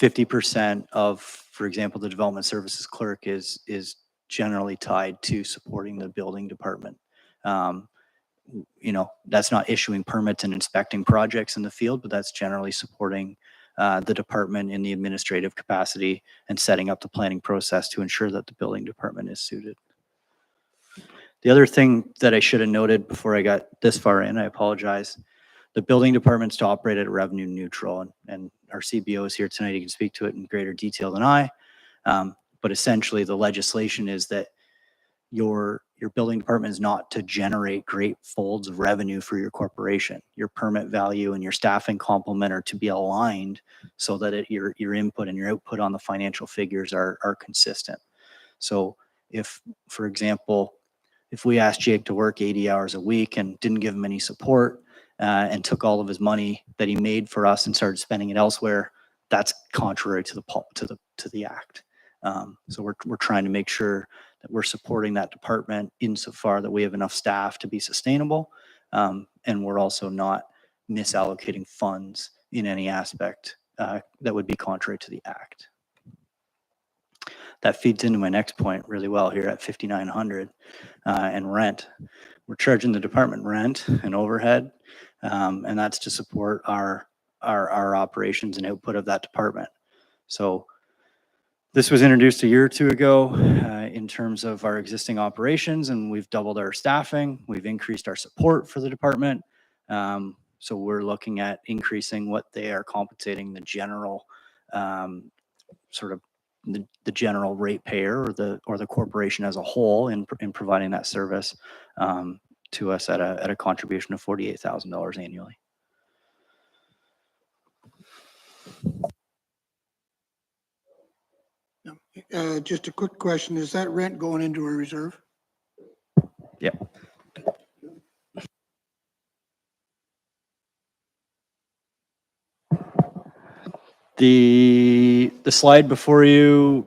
50% of, for example, the development services clerk is generally tied to supporting the building department. That's not issuing permits and inspecting projects in the field, but that's generally supporting the department in the administrative capacity and setting up the planning process to ensure that the building department is suited. The other thing that I should have noted before I got this far in, I apologize. The building department's to operate at a revenue neutral, and our CBO is here tonight. He can speak to it in greater detail than I. But essentially, the legislation is that your building department is not to generate great folds of revenue for your corporation. Your permit value and your staffing complement are to be aligned so that your input and your output on the financial figures are consistent. So if, for example, if we asked Jake to work 80 hours a week and didn't give him any support and took all of his money that he made for us and started spending it elsewhere, that's contrary to the act. So we're trying to make sure that we're supporting that department insofar that we have enough staff to be sustainable, and we're also not misallocating funds in any aspect that would be contrary to the act. That feeds into my next point really well here at 5,900 and rent. We're charging the department rent and overhead, and that's to support our operations and output of that department. So this was introduced a year or two ago in terms of our existing operations, and we've doubled our staffing. We've increased our support for the department. So we're looking at increasing what they are compensating the general the general ratepayer or the corporation as a whole in providing that service to us at a contribution of $48,000 annually. Just a quick question. Is that rent going into a reserve? Yep. The slide before you,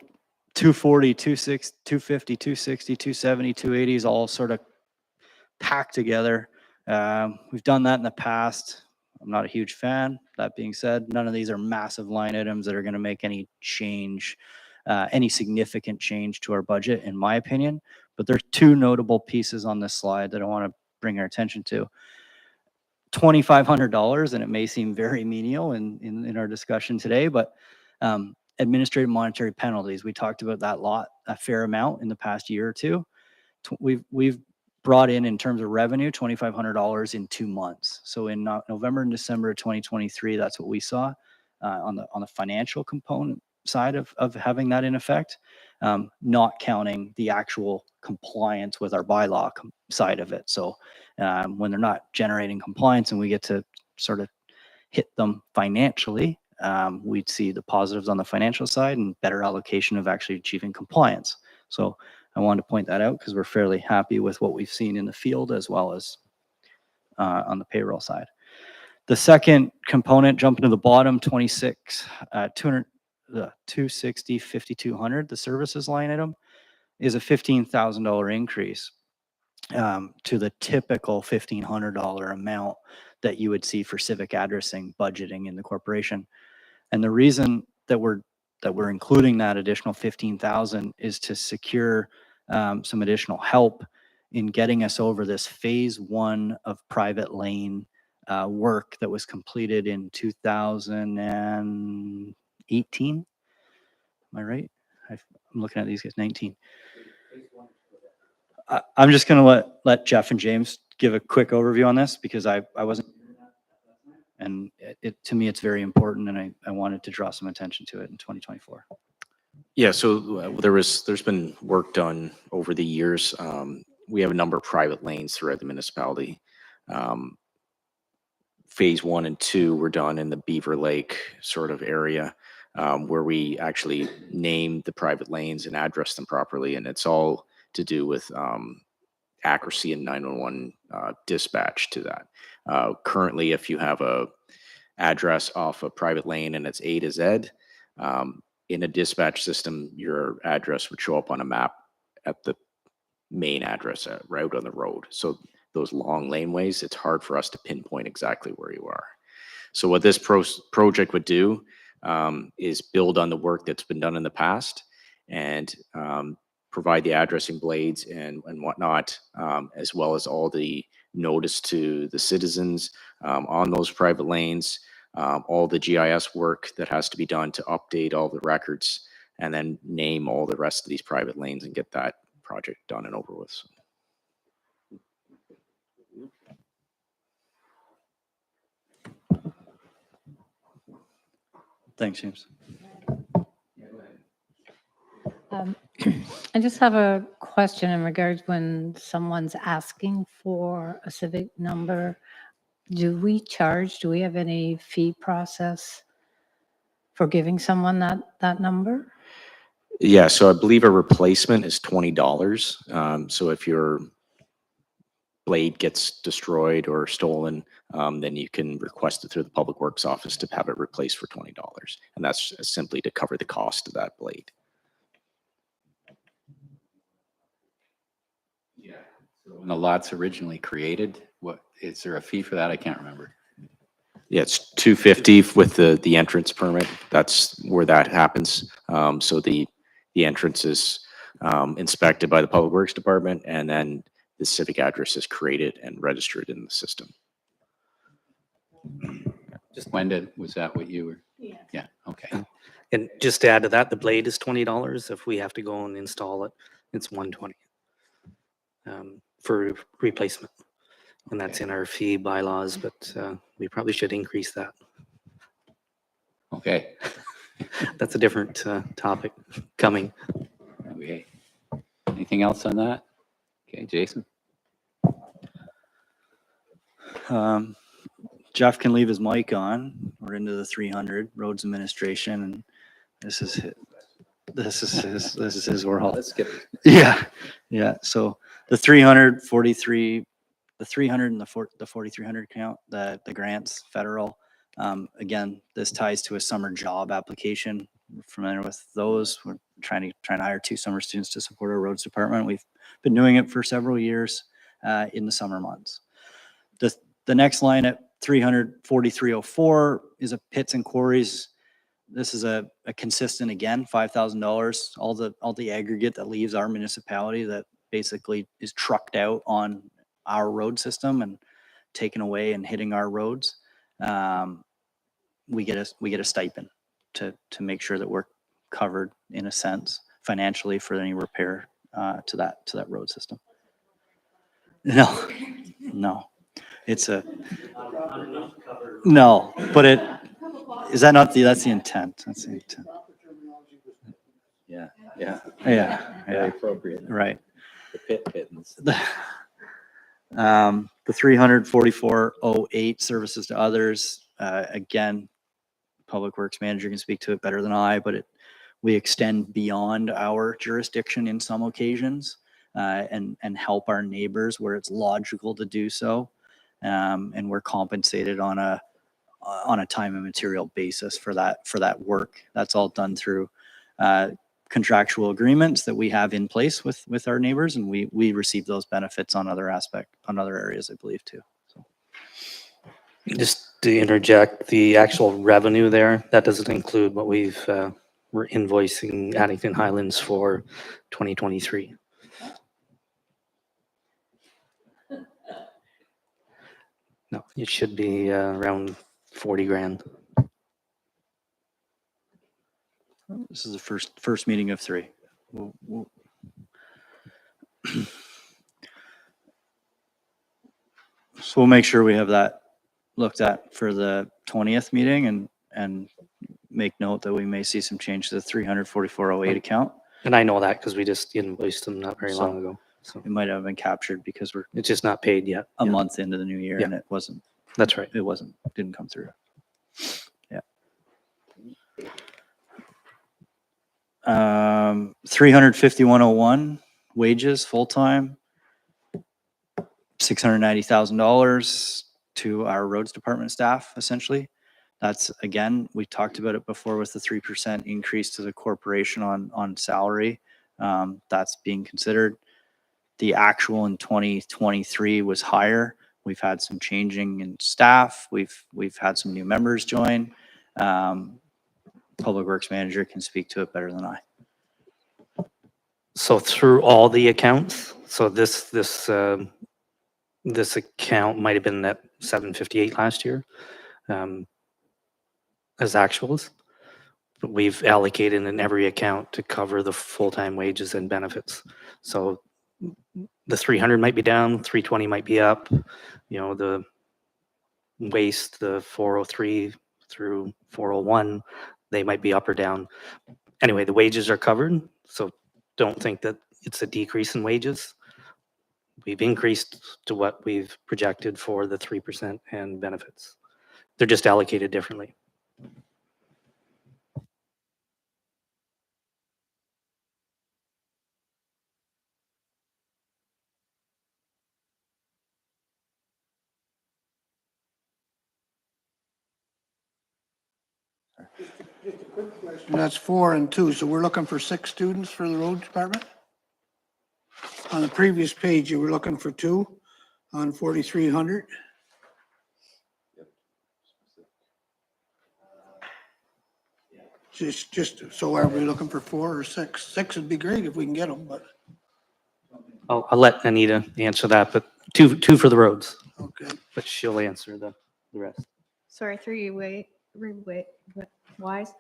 240, 260, 250, 260, 270, 280 is all sort of packed together. We've done that in the past. I'm not a huge fan. That being said, none of these are massive line items that are going to make any change, any significant change to our budget, in my opinion. But there are two notable pieces on this slide that I want to bring our attention to. $2,500, and it may seem very menial in our discussion today, but administrative monetary penalties. We talked about that a fair amount in the past year or two. We've brought in terms of revenue, $2,500 in 2 months. So in November and December of 2023, that's what we saw on the financial component side of having that in effect, not counting the actual compliance with our bylaw side of it. So when they're not generating compliance and we get to sort of hit them financially, we'd see the positives on the financial side and better allocation of actually achieving compliance. So I wanted to point that out because we're fairly happy with what we've seen in the field as well as on the payroll side. The second component, jumping to the bottom, 260, 5,200, the services line item. is a $15,000 increase to the typical $1,500 amount that you would see for civic addressing budgeting in the corporation. And the reason that we're including that additional 15,000 is to secure some additional help in getting us over this phase 1 of private lane work that was completed in 2018. Am I right? I'm looking at these guys, 19. I'm just going to let Jeff and James give a quick overview on this because I wasn't, and to me, it's very important, and I wanted to draw some attention to it in 2024. Yeah, so there's been work done over the years. We have a number of private lanes throughout the municipality. Phase 1 and 2 were done in the Beaver Lake sort of area, where we actually named the private lanes and addressed them properly, and it's all to do with accuracy in 911 dispatch to that. Currently, if you have a address off a private lane and it's A to Z, in a dispatch system, your address would show up on a map at the main address route on the road. So those long laneways, it's hard for us to pinpoint exactly where you are. So what this project would do is build on the work that's been done in the past and provide the addressing blades and whatnot, as well as all the notice to the citizens on those private lanes, all the GIS work that has to be done to update all the records, and then name all the rest of these private lanes and get that project done and over with. Thanks, James. I just have a question in regards when someone's asking for a civic number. Do we have any fee process for giving someone that number? Yeah, so I believe a replacement is $20. So if your blade gets destroyed or stolen, then you can request it through the Public Works Office to have it replaced for $20. And that's simply to cover the cost of that blade. Yeah. So when the lot's originally created, what, is there a fee for that? I can't remember. Yeah, it's $250 with the entrance permit. That's where that happens. So the entrance is inspected by the Public Works Department, and then the civic address is created and registered in the system. Was that what you were? Yeah. Yeah, okay. And just to add to that, the blade is $20. If we have to go and install it, it's $120 for replacement. And that's Okay. in our fee bylaws, but we probably should increase that. Okay. That's a different topic coming. Okay. Anything else on that? Okay, Jason? Jeff can leave his mic on. We're into the 300 roads administration, and this is his world. Let's skip. Yeah. So the 343, the 300 and the 4,300 count, the grants, federal. Again, this ties to a summer job application. We're familiar with those. We're trying to hire 2 summer students to support our roads department. We've been doing it for several years in the summer months. The next line at 343.04 is a pits and quarries. This is a consistent, again, $5,000. All the aggregate that leaves our municipality that basically is trucked out on our road system and taken away and hitting our roads. We get a stipend to make sure that we're covered in a sense financially for any repair to that road system. No, it's no, but is that not that's the intent. That's the intent. Yeah. Yeah. Appropriate. Right. The pit pittance. The 344.08 services to others. Again, Public Works Manager can speak to it better than I, but we extend beyond our jurisdiction in some occasions and help our neighbors where it's logical to do so. And we're compensated on a time and material basis for that work. That's all done through contractual agreements that we have in place with our neighbors, and we receive those benefits on other areas, I believe, too. So Just to interject, the actual revenue there, that doesn't include what we're invoicing Addington Highlands for 2023. No, it should be around 40 grand. this is the first meeting of 3. So we'll make sure we have that looked at for the 20th meeting and make note that we may see some change to the 34408 account. And I know that because we just invoiced them not very long ago. So It might have been captured because we're it's just not paid yet. a Yeah, month into the new year Yeah. and that's right. didn't come through. Yeah. 35101 wages, full-time, $690,000 to our roads department staff, essentially. That's, again, we talked about it before with the 3% increase to the corporation on salary. That's being considered. The actual in 2023 was higher. We've had some changing in staff. We've had some new members join. Public Works Manager can speak to it better than I. So through all the accounts, so this account might have been at 758 last year as actuals. But we've allocated in every account to cover the full-time wages and benefits. So the 300 might be down, 320 might be up. The waste, the 403 through 401, they might be up or down. Anyway, the wages are covered, so don't think that it's a decrease in wages. We've increased to what we've projected for the 3% and benefits. They're just allocated differently. And that's 4 and 2, so we're looking for 6 students for the road department? On the previous page, you were looking for 2 on 4,300? Just, so are we looking for 4 or 6? 6 would be great if we can get them, but, I'll let Anita answer that, but two for the roads, okay. but she'll answer the rest. Sorry, wise.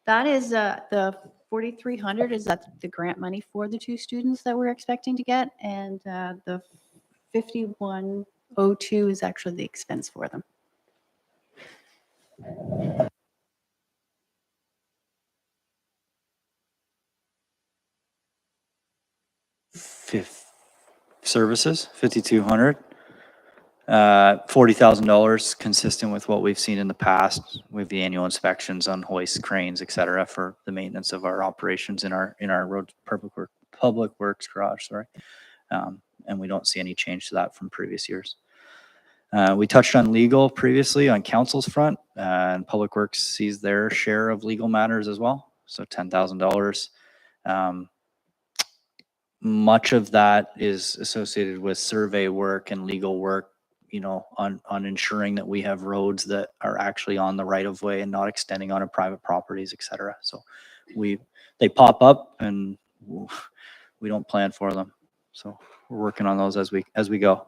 That is the 4,300 is that the grant money for the 2 students that we're expecting to get, and the 5102 is actually the expense for them. Services, 5,200. $40,000 consistent with what we've seen in the past with the annual inspections on hoists, cranes, et cetera, for the maintenance of our operations in our road public works garage, sorry. And we don't see any change to that from previous years. We touched on legal previously on council's front, and Public Works sees their share of legal matters as well. So $10,000. Much of that is associated with survey work and legal work, on ensuring that we have roads that are actually on the right of way and not extending onto private properties, et cetera. So they pop up and we don't plan for them. So we're working on those as we go.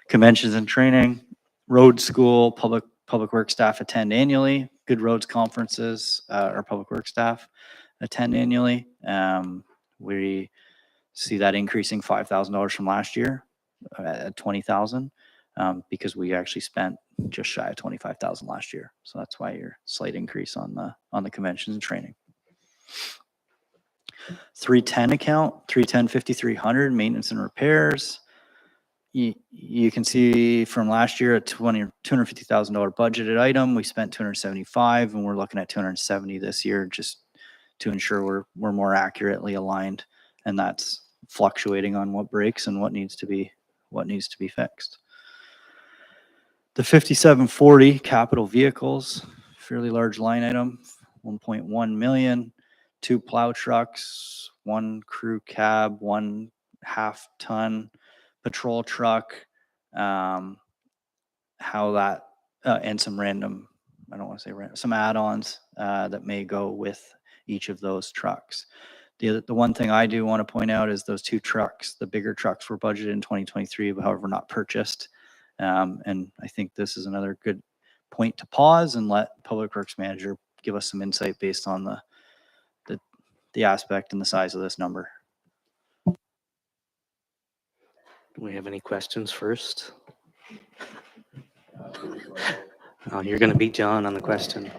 Conventions and training, road school, public works staff attend annually. Good roads conferences, our public works staff attend annually. We see that increasing $5,000 from last year at 20,000. Because we actually spent just shy of 25,000 last year. So that's why your slight increase on the conventions and training. 310 account, 5,300 maintenance and repairs. You can see from last year a $250,000 budgeted item. We spent 275 and we're looking at 270 this year just to ensure we're more accurately aligned. And that's fluctuating on what breaks and what needs to be fixed. The 5740 capital vehicles, fairly large line item, 1.1 million. 2 plow trucks, 1 crew cab, 1 half-ton patrol truck, how that, and some random, I don't want to say random, some add-ons that may go with each of those trucks. The one thing I do want to point out is those 2 trucks, the bigger trucks were budgeted in 2023, but however not purchased. And I think this is another good point to pause and let Public Works Manager give us some insight based on the aspect and the size of this number. Do we have any questions first? Oh, you're going to beat John on the question.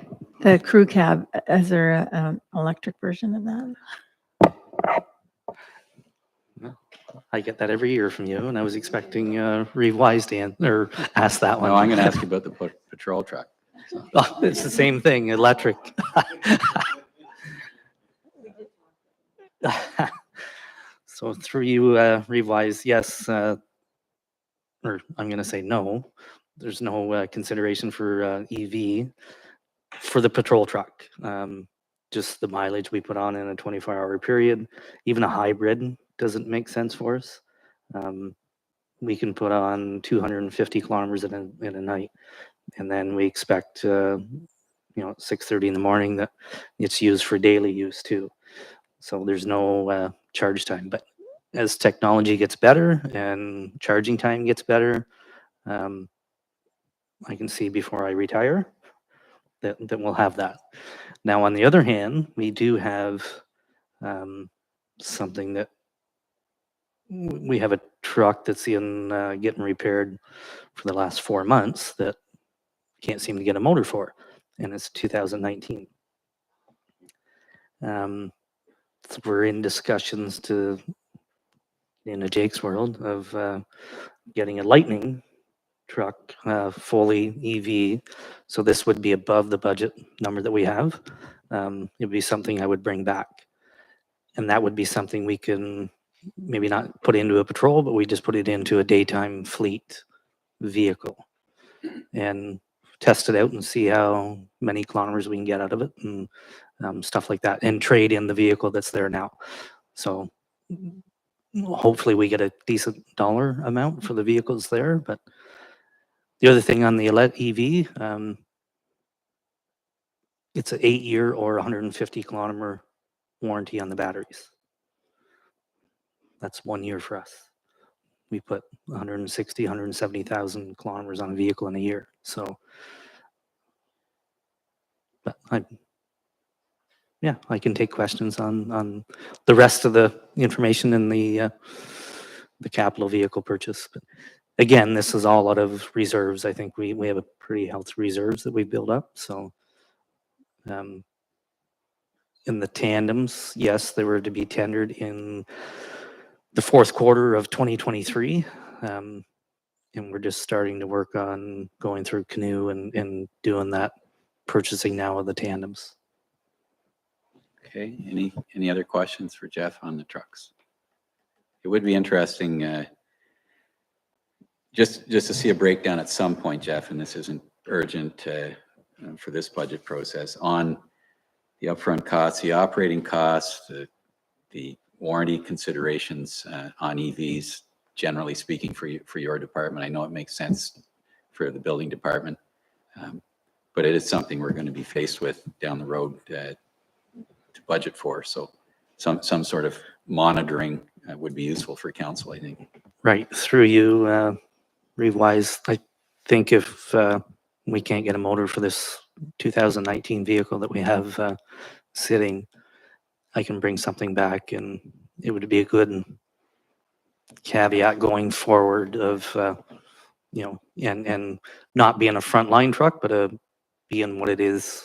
The crew cab, is there an electric version of that? I get that every year from you, and I was expecting Reeve Wise to ask that one. No, I'm going to ask you about the patrol truck. Oh, it's the same thing, electric. So through you, Reeve Wise, yes, or I'm going to say no. There's no consideration for EV for the patrol truck. Just the mileage we put on in a 24-hour period. Even a hybrid doesn't make sense for us. We can put on 250 kilometers in a night, and then we expect, 6:30 in the morning that it's used for daily use too. So there's no charge time. But as technology gets better and charging time gets better, I can see before I retire that we'll have that. Now, on the other hand, we do have something that we have a truck that's in getting repaired for the last 4 months that can't seem to get a motor for, and it's 2019. So we're in discussions in a Jake's world of getting a Lightning truck, fully EV. So this would be above the budget number that we have. It'd be something I would bring back, and that would be something we can maybe not put into a patrol, but we just put it into a daytime fleet vehicle and test it out and see how many kilometers we can get out of it and stuff like that, and trade in the vehicle that's there now. So hopefully we get a decent dollar amount for the vehicles there. But the other thing on the EV, it's an 8-year or 150 kilometer warranty on the batteries. That's 1 year for us. We put 160, 170,000 kilometers on a vehicle in a year. So, but I can take questions on the rest of the information in the capital vehicle purchase. But again, this is all out of reserves. I think we have a pretty healthy reserves that we build up. So, in the tandems, yes, they were to be tendered in the fourth quarter of 2023. And we're just starting to work on going through Canoe and doing that purchasing now of the tandems. Okay, any other questions for Jeff on the trucks? It would be interesting just to see a breakdown at some point, Jeff, and this isn't urgent for this budget process, on the upfront costs, the operating costs, the warranty considerations on EVs, generally speaking, for your department. I know it makes sense for the building department, but it is something we're going to be faced with down the road to budget for. So some sort of monitoring would be useful for council, I think. Right, through you, Reeve Wise, I think if we can't get a motor for this 2019 vehicle that we have sitting, I can bring something back, and it would be a good caveat going forward of, and not being a frontline truck, but being what it is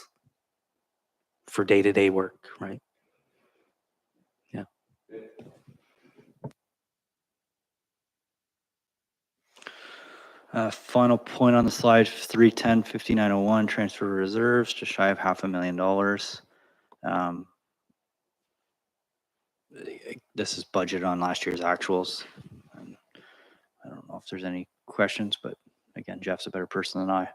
for day-to-day work, right? Yeah. Final point on the slide, 310-5901, transfer reserves, just shy of $500,000. This is budgeted on last year's actuals. And I don't know if there's any questions, but again, Jeff's a better person than I.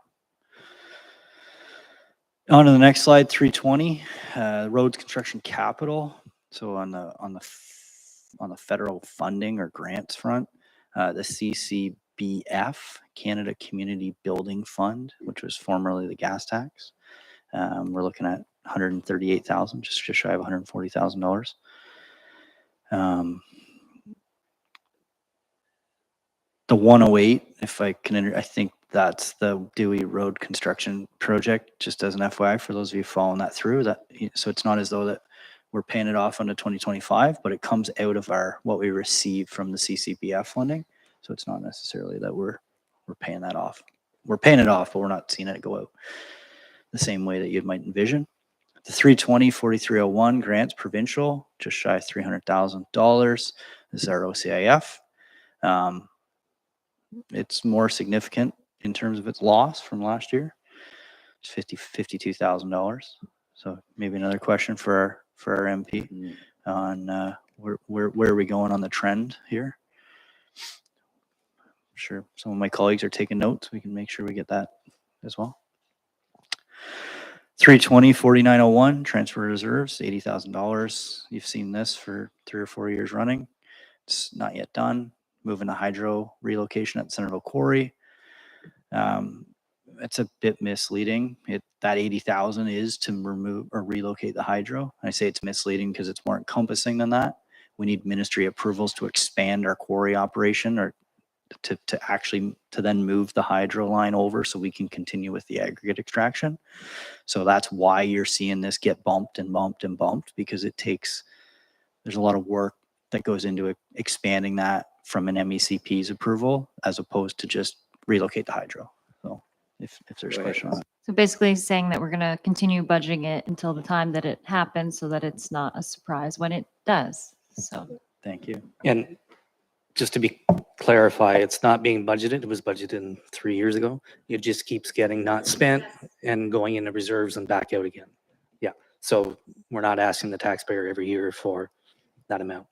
On to the next slide, 320, roads construction capital. So on the federal funding or grants front, the CCBF, Canada Community Building Fund, which was formerly the gas tax. We're looking at 138,000, just shy of $140,000. The 108, if I can, I think that's the Dewey Road construction project, just as an FYI for those of you following that through. So it's not as though that we're paying it off into 2025, but it comes out of what we receive from the CCBF funding. So it's not necessarily that we're paying that off. We're paying it off, but we're not seeing it go out the same way that you might envision. The 320 4301 grants provincial, just shy of $300,000. This is our OCIF. It's more significant in terms of its loss from last year. It's $52,000. So maybe another question for our MP on where are we going on the trend here? I'm sure some of my colleagues are taking notes. We can make sure we get that as well. 320 4901 transfer reserves, $80,000. You've seen this for 3 or 4 years running. It's not yet done. Moving to hydro relocation at Centerville Quarry. It's a bit misleading. That 80,000 is to remove or relocate the hydro. I say it's misleading because it's more encompassing than that. We need ministry approvals to expand our quarry operation or to then move the hydro line over so we can continue with the aggregate extraction. So that's why you're seeing this get bumped and bumped and bumped, because there's a lot of work that goes into expanding that from an MECP's approval as opposed to just relocate the hydro. So if there's a question on that. So basically saying that we're going to continue budgeting it until the time that it happens so that it's not a surprise when it does. So Thank you. And just to be clarify, it's not being budgeted. It was budgeted 3 years ago. It just keeps getting not spent and going into reserves and back out again. Yeah. So we're not asking the taxpayer every year for that amount.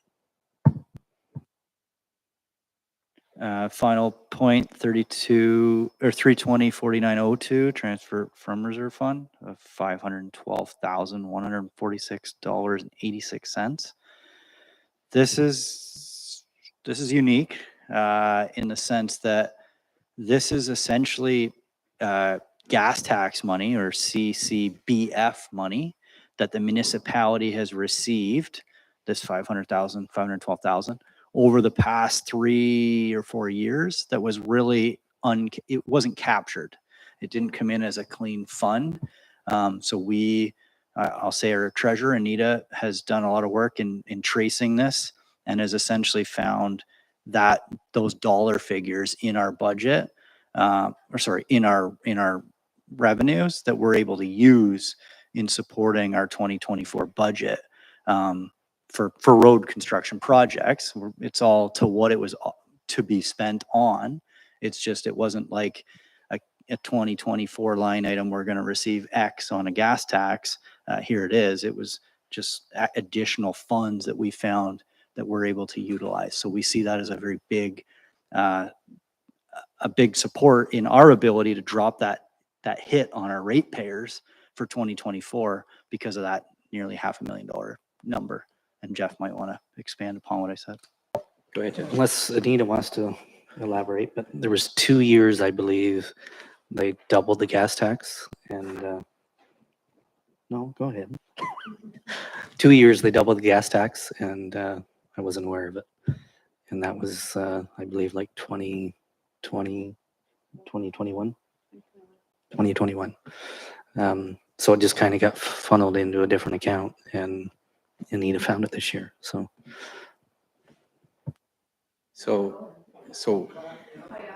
Final point, 32 or 320 4902 transfer from reserve fund of $512,146.86. This is unique in the sense that this is essentially gas tax money or CCBF money that the municipality has received, this $512,000 over the past 3 or 4 years. That was really it wasn't captured. It didn't come in as a clean fund. So I'll say our treasurer, Anita, has done a lot of work in tracing this and has essentially found that those dollar figures in our budget, in our revenues that we're able to use in supporting our 2024 budget for road construction projects. It's all to what it was to be spent on. It's just, it wasn't like a 2024 line item, we're going to receive X on a gas tax. Here it is. It was just additional funds that we found that we're able to utilize. So we see that as a very big, a big support in our ability to drop that hit on our ratepayers for 2024 because of that nearly $500,000 number. And Jeff might want to expand upon what I said. Go ahead, Jeff. Unless Anita wants to elaborate, but there was 2 years, I believe, they doubled the gas tax and no, go ahead. 2 years they doubled the gas tax and I wasn't aware of it. And that was, I believe, like 2021. So it just kind of got funneled into a different account and Anita found it this year. So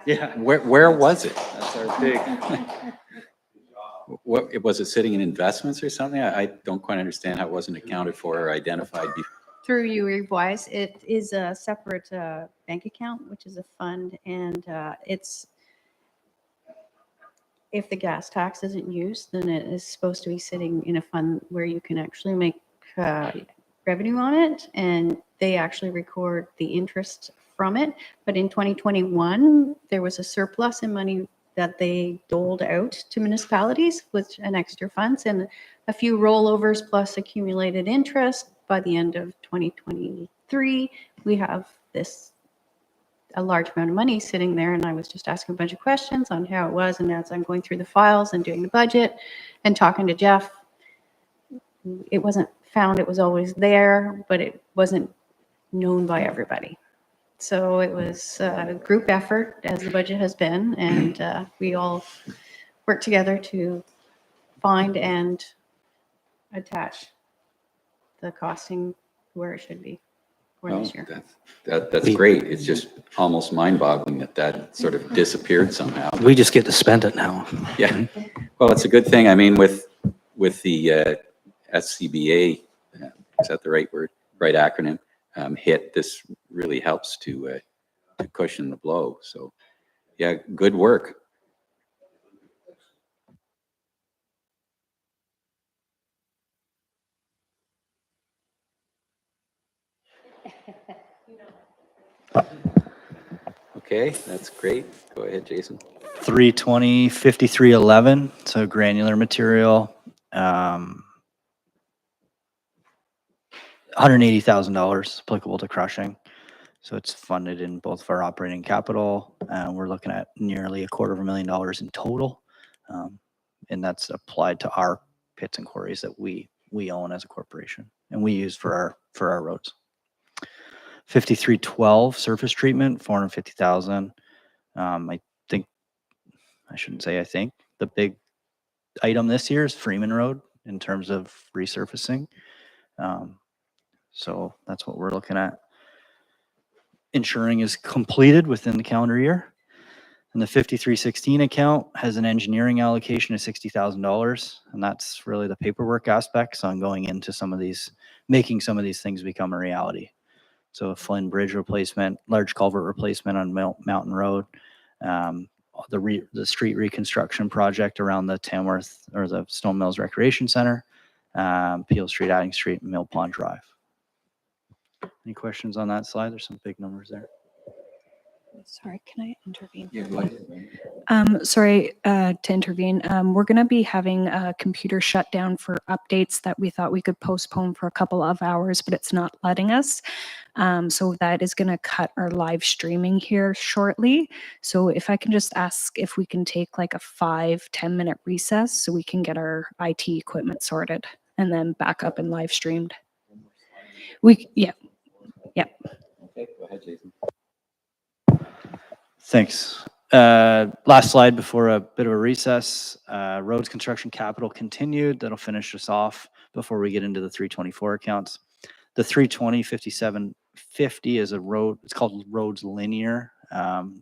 Yeah. where was it? That's our big. What, was it sitting in investments or something? I don't quite understand how it wasn't accounted for or identified before. Through you, Wise, it is a separate bank account, which is a fund, and if the gas tax isn't used, then it is supposed to be sitting in a fund where you can actually make revenue on it, and they actually record the interest from it. But in 2021, there was a surplus in money that they doled out to municipalities with an extra funds and a few rollovers plus accumulated interest. By the end of 2023, we have a large amount of money sitting there, and I was just asking a bunch of questions on how it was, and as I'm going through the files and doing the budget and talking to Jeff, it wasn't found, it was always there, but it wasn't known by everybody. So it was a group effort, as the budget has been, and we all worked together to find and attach the costing where it should be for Well, this year. that's great. It's just almost mind-boggling that sort of disappeared somehow. We just get to spend it now. Yeah, well, it's a good thing. I mean, with the SCBA, is that the right word, right acronym, hit, this really helps to cushion the blow. So, yeah, good work. Okay, that's great. Go ahead, Jason. 320, 5311, so granular material. $180,000 applicable to crushing. So it's funded in both of our operating capital. We're looking at nearly $250,000 in total. And that's applied to our pits and quarries that we own as a corporation and we use for our roads. 5312 surface treatment, 450,000. I think, I shouldn't say I think, the big item this year is Freeman Road in terms of resurfacing. So that's what we're looking at. Ensuring is completed within the calendar year. And the 5316 account has an engineering allocation of $60,000. And that's really the paperwork aspects on going into some of these, making some of these things become a reality. So a Flynn Bridge replacement, large culvert replacement on Mountain Road, the street reconstruction project around the Tamworth or the Stone Mills Recreation Center, Peel Street, Adding Street, and Mill Pond Drive. Any questions on that slide? There's some big numbers there. Sorry, can I intervene? Yeah, go ahead. Sorry to intervene. We're going to be having a computer shutdown for updates that we thought we could postpone for a couple of hours, but it's not letting us. So that is going to cut our live streaming here shortly. So if I can just ask if we can take like a 5-10 minute recess so we can get our IT equipment sorted and then back up and live streamed. Yeah. Okay, go ahead, Jason. Thanks. Last slide before a bit of a recess. Roads construction capital continued. That'll finish us off before we get into the 324 accounts. The 320 5750 is a road. It's called Roads Linear,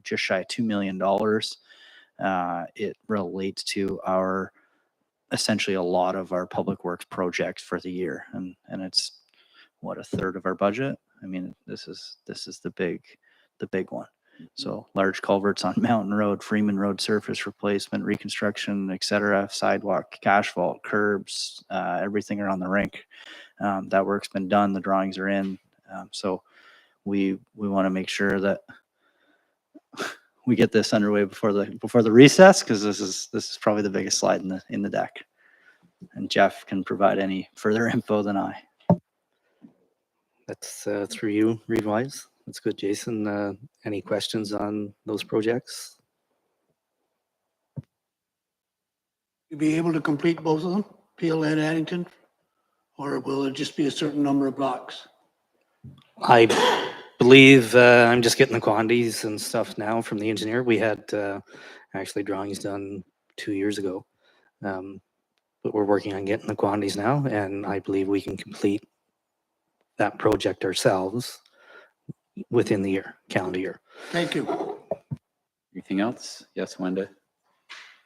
just shy of $2 million. It relates to our essentially a lot of our public works projects for the year, and it's what, a third of our budget. I mean, this is the big one. So large culverts on Mountain Road, Freeman Road surface replacement, reconstruction, et cetera, sidewalk, cash vault, curbs, everything around the rink. That work's been done. The drawings are in. So we want to make sure that we get this underway before the recess, because this is probably the biggest slide in the deck. And Jeff can provide any further info than I. That's through you, Reed-Wise. That's good, Jason. Any questions on those projects? You be able to complete both of them, Peel and Addington? Or will it just be a certain number of blocks? I believe I'm just getting the quantities and stuff now from the engineer. We had actually drawings done 2 years ago. But we're working on getting the quantities now, and I believe we can complete that project ourselves within the year, calendar year. Thank you. Anything else? Yes, Wenda?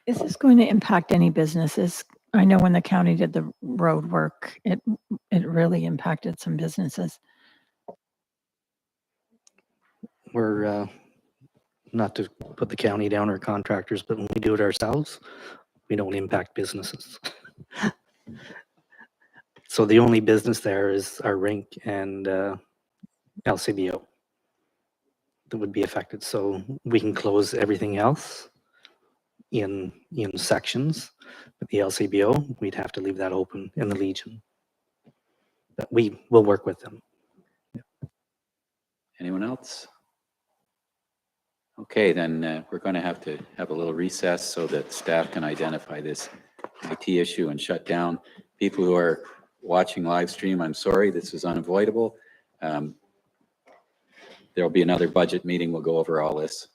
Is this going to impact any businesses? I know when the county did the road work, it really impacted some businesses. We're not to put the county down or contractors, but when we do it ourselves, we don't impact businesses. So the only business there is our rink and LCBO that would be affected. So we can close everything else, in sections. But the LCBO, we'd have to leave that open in the Legion. But we will work with them. Anyone else? Okay, then we're going to have a little recess so that staff can identify this IT issue and shut down. People who are watching live stream, I'm sorry, this is unavoidable. There'll be another budget meeting. We'll go over all this.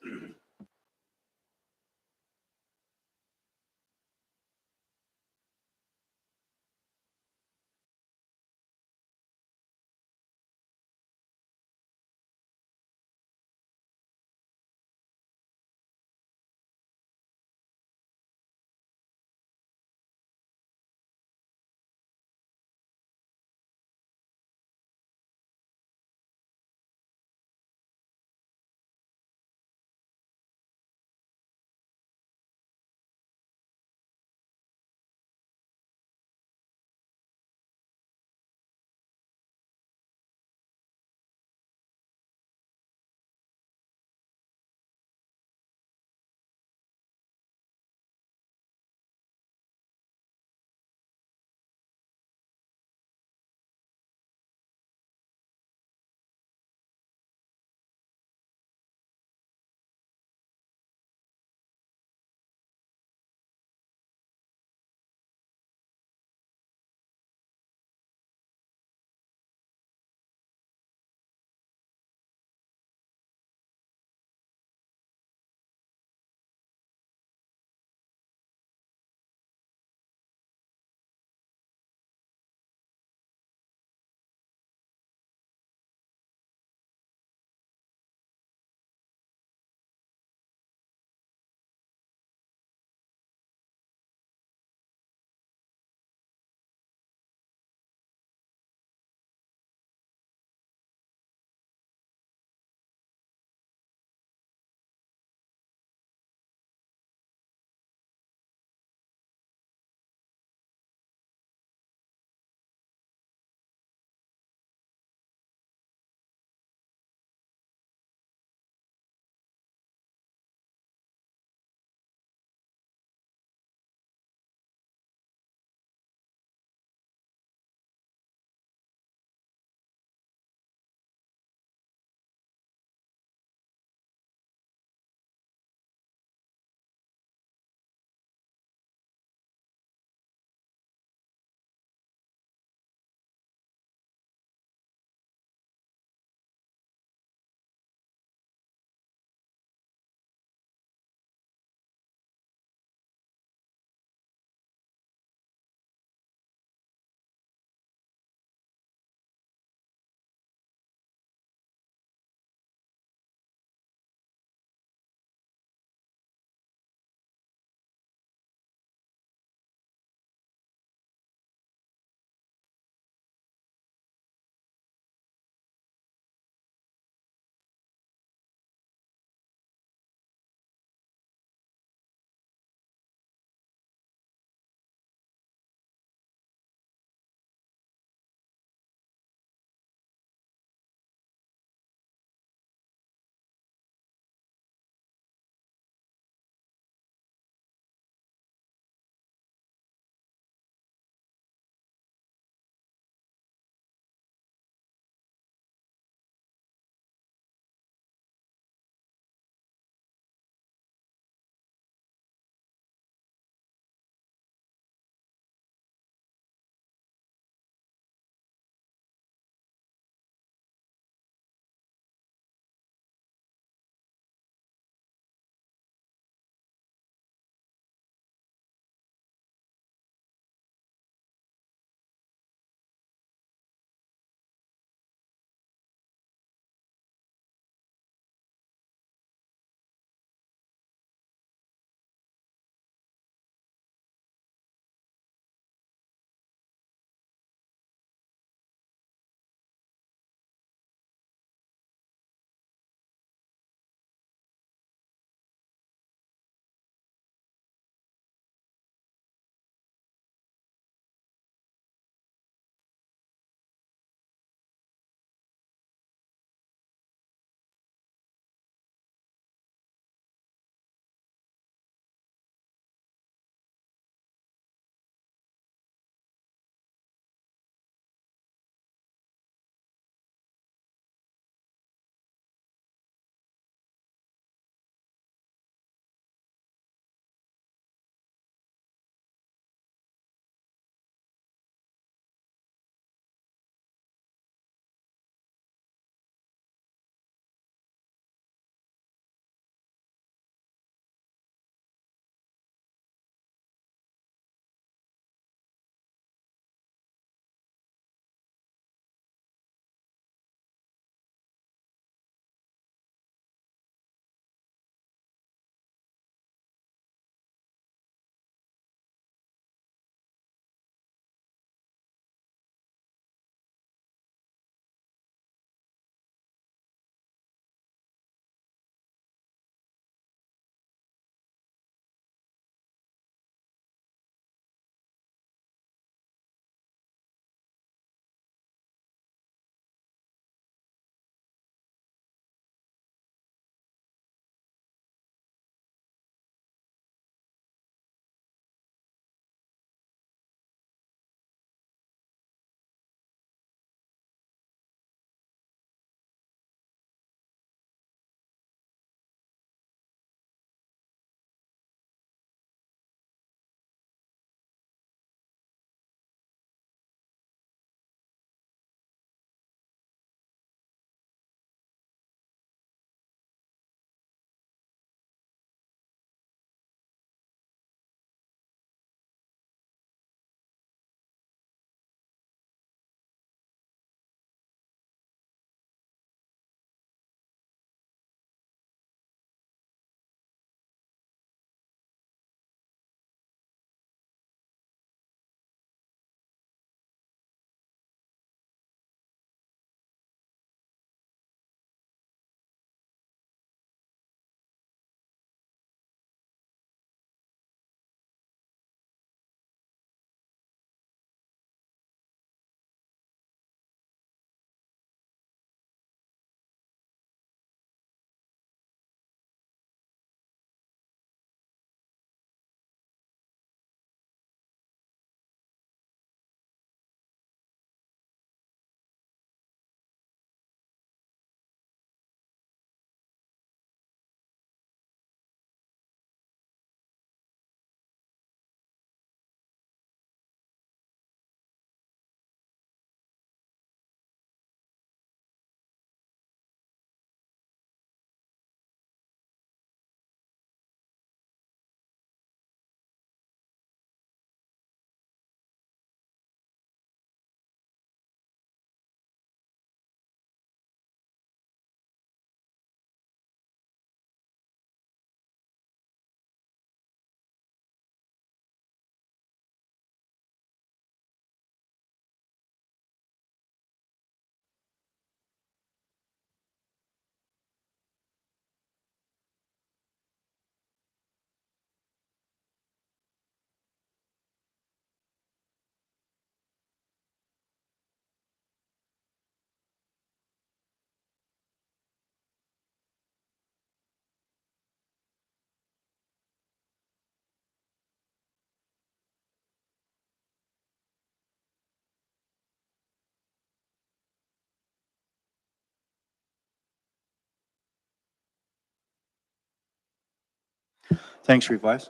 Thanks, Revise.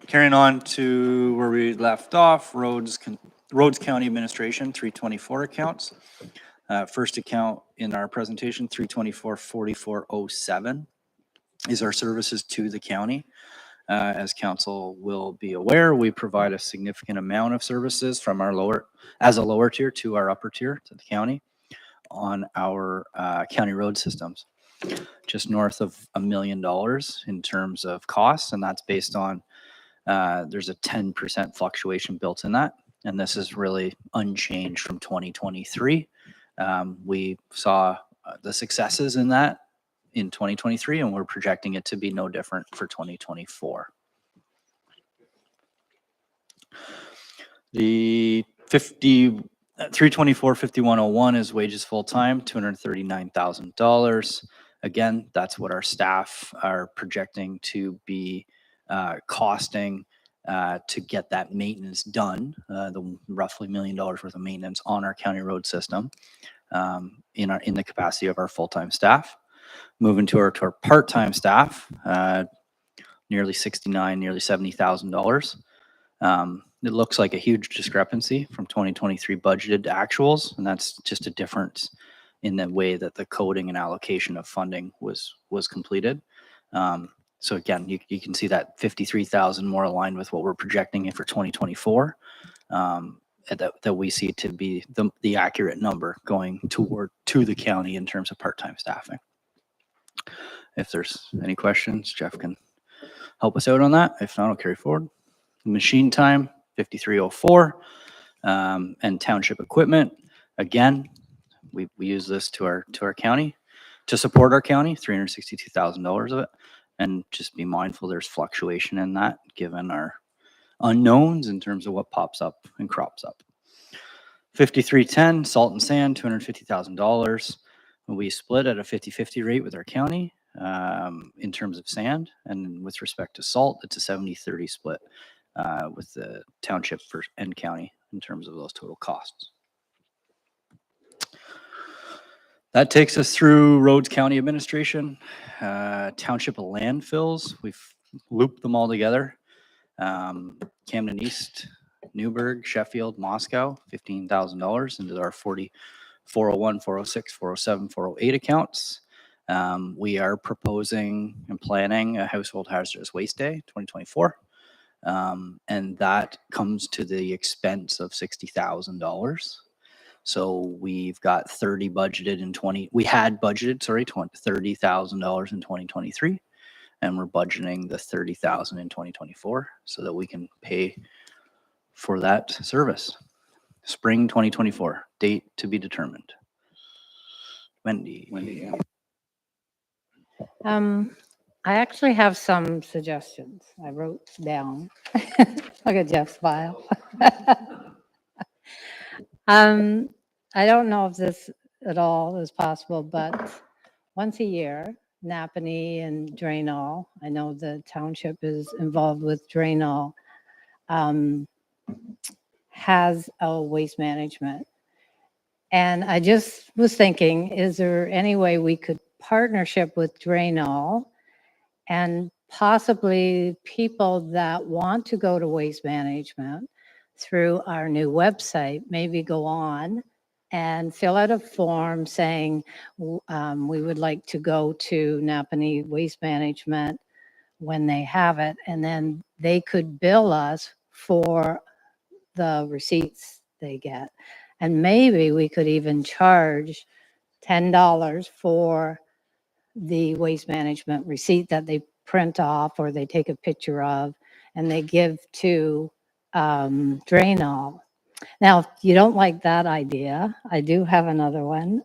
Carrying on to where we left off, Roads County Administration, 324 accounts. First account in our presentation, 324-4407, is our services to the county. As council will be aware, we provide a significant amount of services from our lower tier to our upper tier to the county on our county road systems. Just north of $1 million in terms of costs, and that's based on there's a 10% fluctuation built in that, and this is really unchanged from 2023. We saw the successes in that in 2023, and we're projecting it to be no different for 2024. The 324-5101 is wages full-time, $239,000. Again, that's what our staff are projecting to be costing to get that maintenance done, the roughly $1 million worth of maintenance on our county road system in the capacity of our full-time staff. Moving to our part-time staff, nearly $70,000. It looks like a huge discrepancy from 2023 budgeted to actuals, and that's just a difference in the way that the coding and allocation of funding was completed. So again, you can see that 53,000 more aligned with what we're projecting for 2024, that we see to be the accurate number going to the county in terms of part-time staffing. If there's any questions, Jeff can help us out on that. If not, I'll carry forward. Machine time, 5304, and township equipment. Again, we use this to our county to support our county, $362,000 of it. And just be mindful there's fluctuation in that given our unknowns in terms of what pops up and crops up. 5310, salt and sand, $250,000. We split at a 50-50 rate with our county in terms of sand. And with respect to salt, it's a 70-30 split with the township and county in terms of those total costs. That takes us through Roads County Administration, township landfills. We've looped them all together. Camden East, Newburgh, Sheffield, Moscow, $15,000 into our 401, 406, 407, 408 accounts. We are proposing and planning a Household Hazardous Waste Day 2024. And that comes to the expense of $60,000. So we've got 30 budgeted in 20. We had budgeted, sorry, $30,000 in 2023, and we're budgeting the $30,000 in 2024 so that we can pay for that service. Spring 2024, date to be determined. Wendy. I actually have some suggestions. I wrote down. Look at Jeff's file. I don't know if this at all is possible, but once a year, Napanee and Drainall, I know the township is involved with Drainall, has a waste management. And I just was thinking, is there any way we could partnership with Drainall and possibly people that want to go to waste management through our new website, maybe go on and fill out a form saying, we would like to go to Napanee Waste Management when they have it, and then they could bill us for the receipts they get. And maybe we could even charge $10 for the waste management receipt that they print off or they take a picture of and they give to Drainall. Now, if you don't like that idea, I do have another one.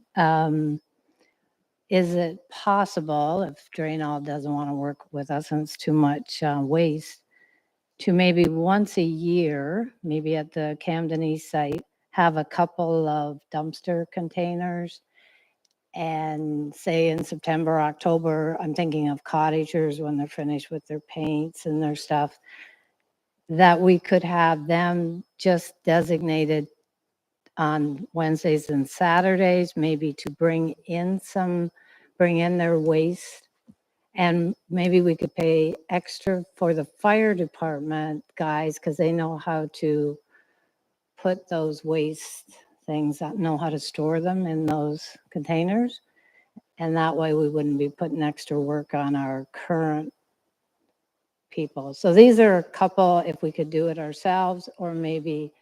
Is it possible, if Drainall doesn't want to work with us and it's too much waste, to maybe once a year, maybe at the Camden East site, have a couple of dumpster containers, and say in September, October, I'm thinking of cottagers when they're finished with their paints and their stuff, that we could have them just designated on Wednesdays and Saturdays, maybe to bring in their waste And maybe we could pay extra for the fire department guys because they know how to put those waste things, that know how to store them in those containers. And that way we wouldn't be putting extra work on our current people. So these are a couple, if we could do it ourselves or maybe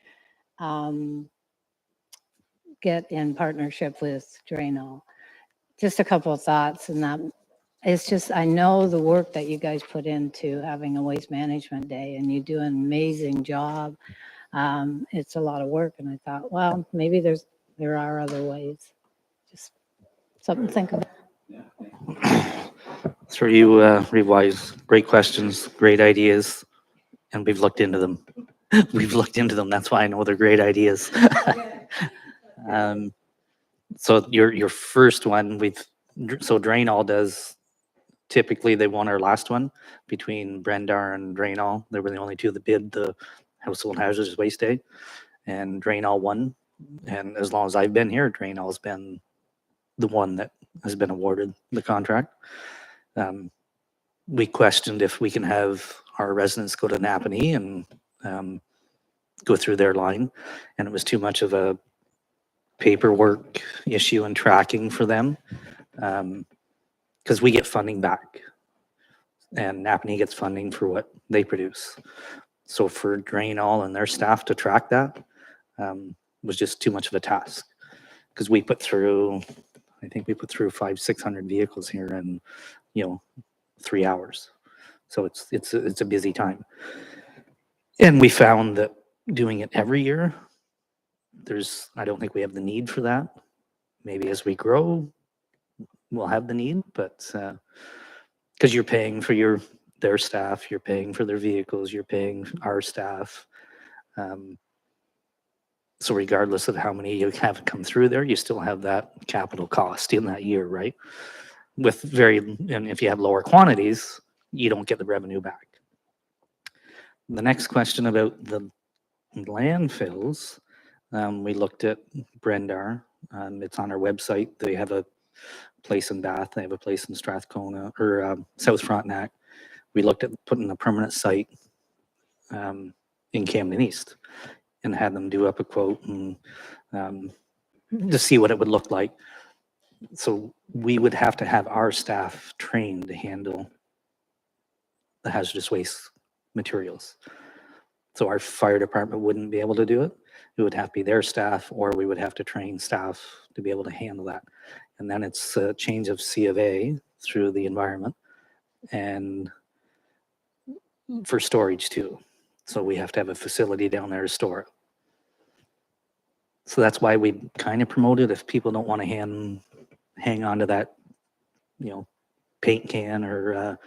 get in partnership with Drano. Just a couple of thoughts, and that it's just, I know the work that you guys put into having a waste management day, and you do an amazing job. It's a lot of work, and I thought, well, maybe there are other ways. Just something to think about. Through you, Revise, great questions, great ideas, and we've looked into them. We've looked into them. That's why I know they're great ideas. So your first one, so Drainall does, typically they won our last one between Brendar and Drainall. They were the only two that bid the Household Hazardous Waste Day, and Drainall won. And as long as I've been here, Drainall has been the one that has been awarded the contract. We questioned if we can have our residents go to Napanee and go through their line, and it was too much of a paperwork issue and tracking for them, because we get funding back and Napanee gets funding for what they produce. So for Drainall and their staff to track that was just too much of a task, because we put through, I think we put through 500-600 vehicles here in 3 hours. So it's a busy time. And we found that doing it every year, I don't think we have the need for that. Maybe as we grow, we'll have the need, but because you're paying for their staff, you're paying for their vehicles, you're paying our staff. So regardless of how many you have come through there, you still have that capital cost in that year, right? And if you have lower quantities, you don't get the revenue back. The next question about the landfills, we looked at Brendar. It's on our website. They have a place in Bath. They have a place in Strathcona or South Frontenac. We looked at putting a permanent site in Camden East and had them do up a quote and to see what it would look like. So we would have to have our staff trained to handle the hazardous waste materials. So our fire department wouldn't be able to do it. It would have to be their staff, or we would have to train staff to be able to handle that. And then it's a change of C of A through the environment and for storage too. So we have to have a facility down there to store it. So that's why we kind of promote it. If people don't want to hang on to that, paint can or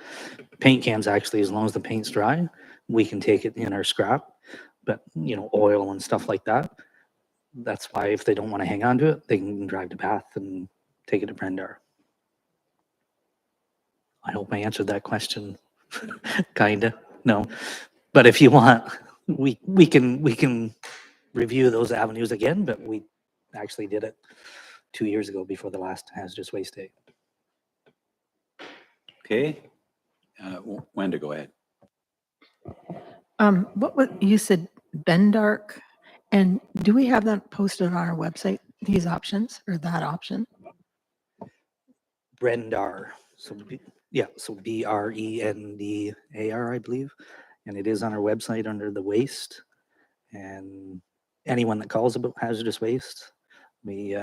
paint cans, actually, as long as the paint's dry, we can take it in our scrap. But, oil and stuff like that, that's why if they don't want to hang on to it, they can drive to Bath and take it to Brendar. I hope I answered that question. Kinda. No. But if you want, we can review those avenues again, but we actually did it 2 years ago before the last hazardous waste day. Okay. Wenda, go ahead. You said Bendark, and do we have that posted on our website, these options or that option? Brendar. So Brendar, I believe. And it is on our website under the waste. And anyone that calls about hazardous waste, we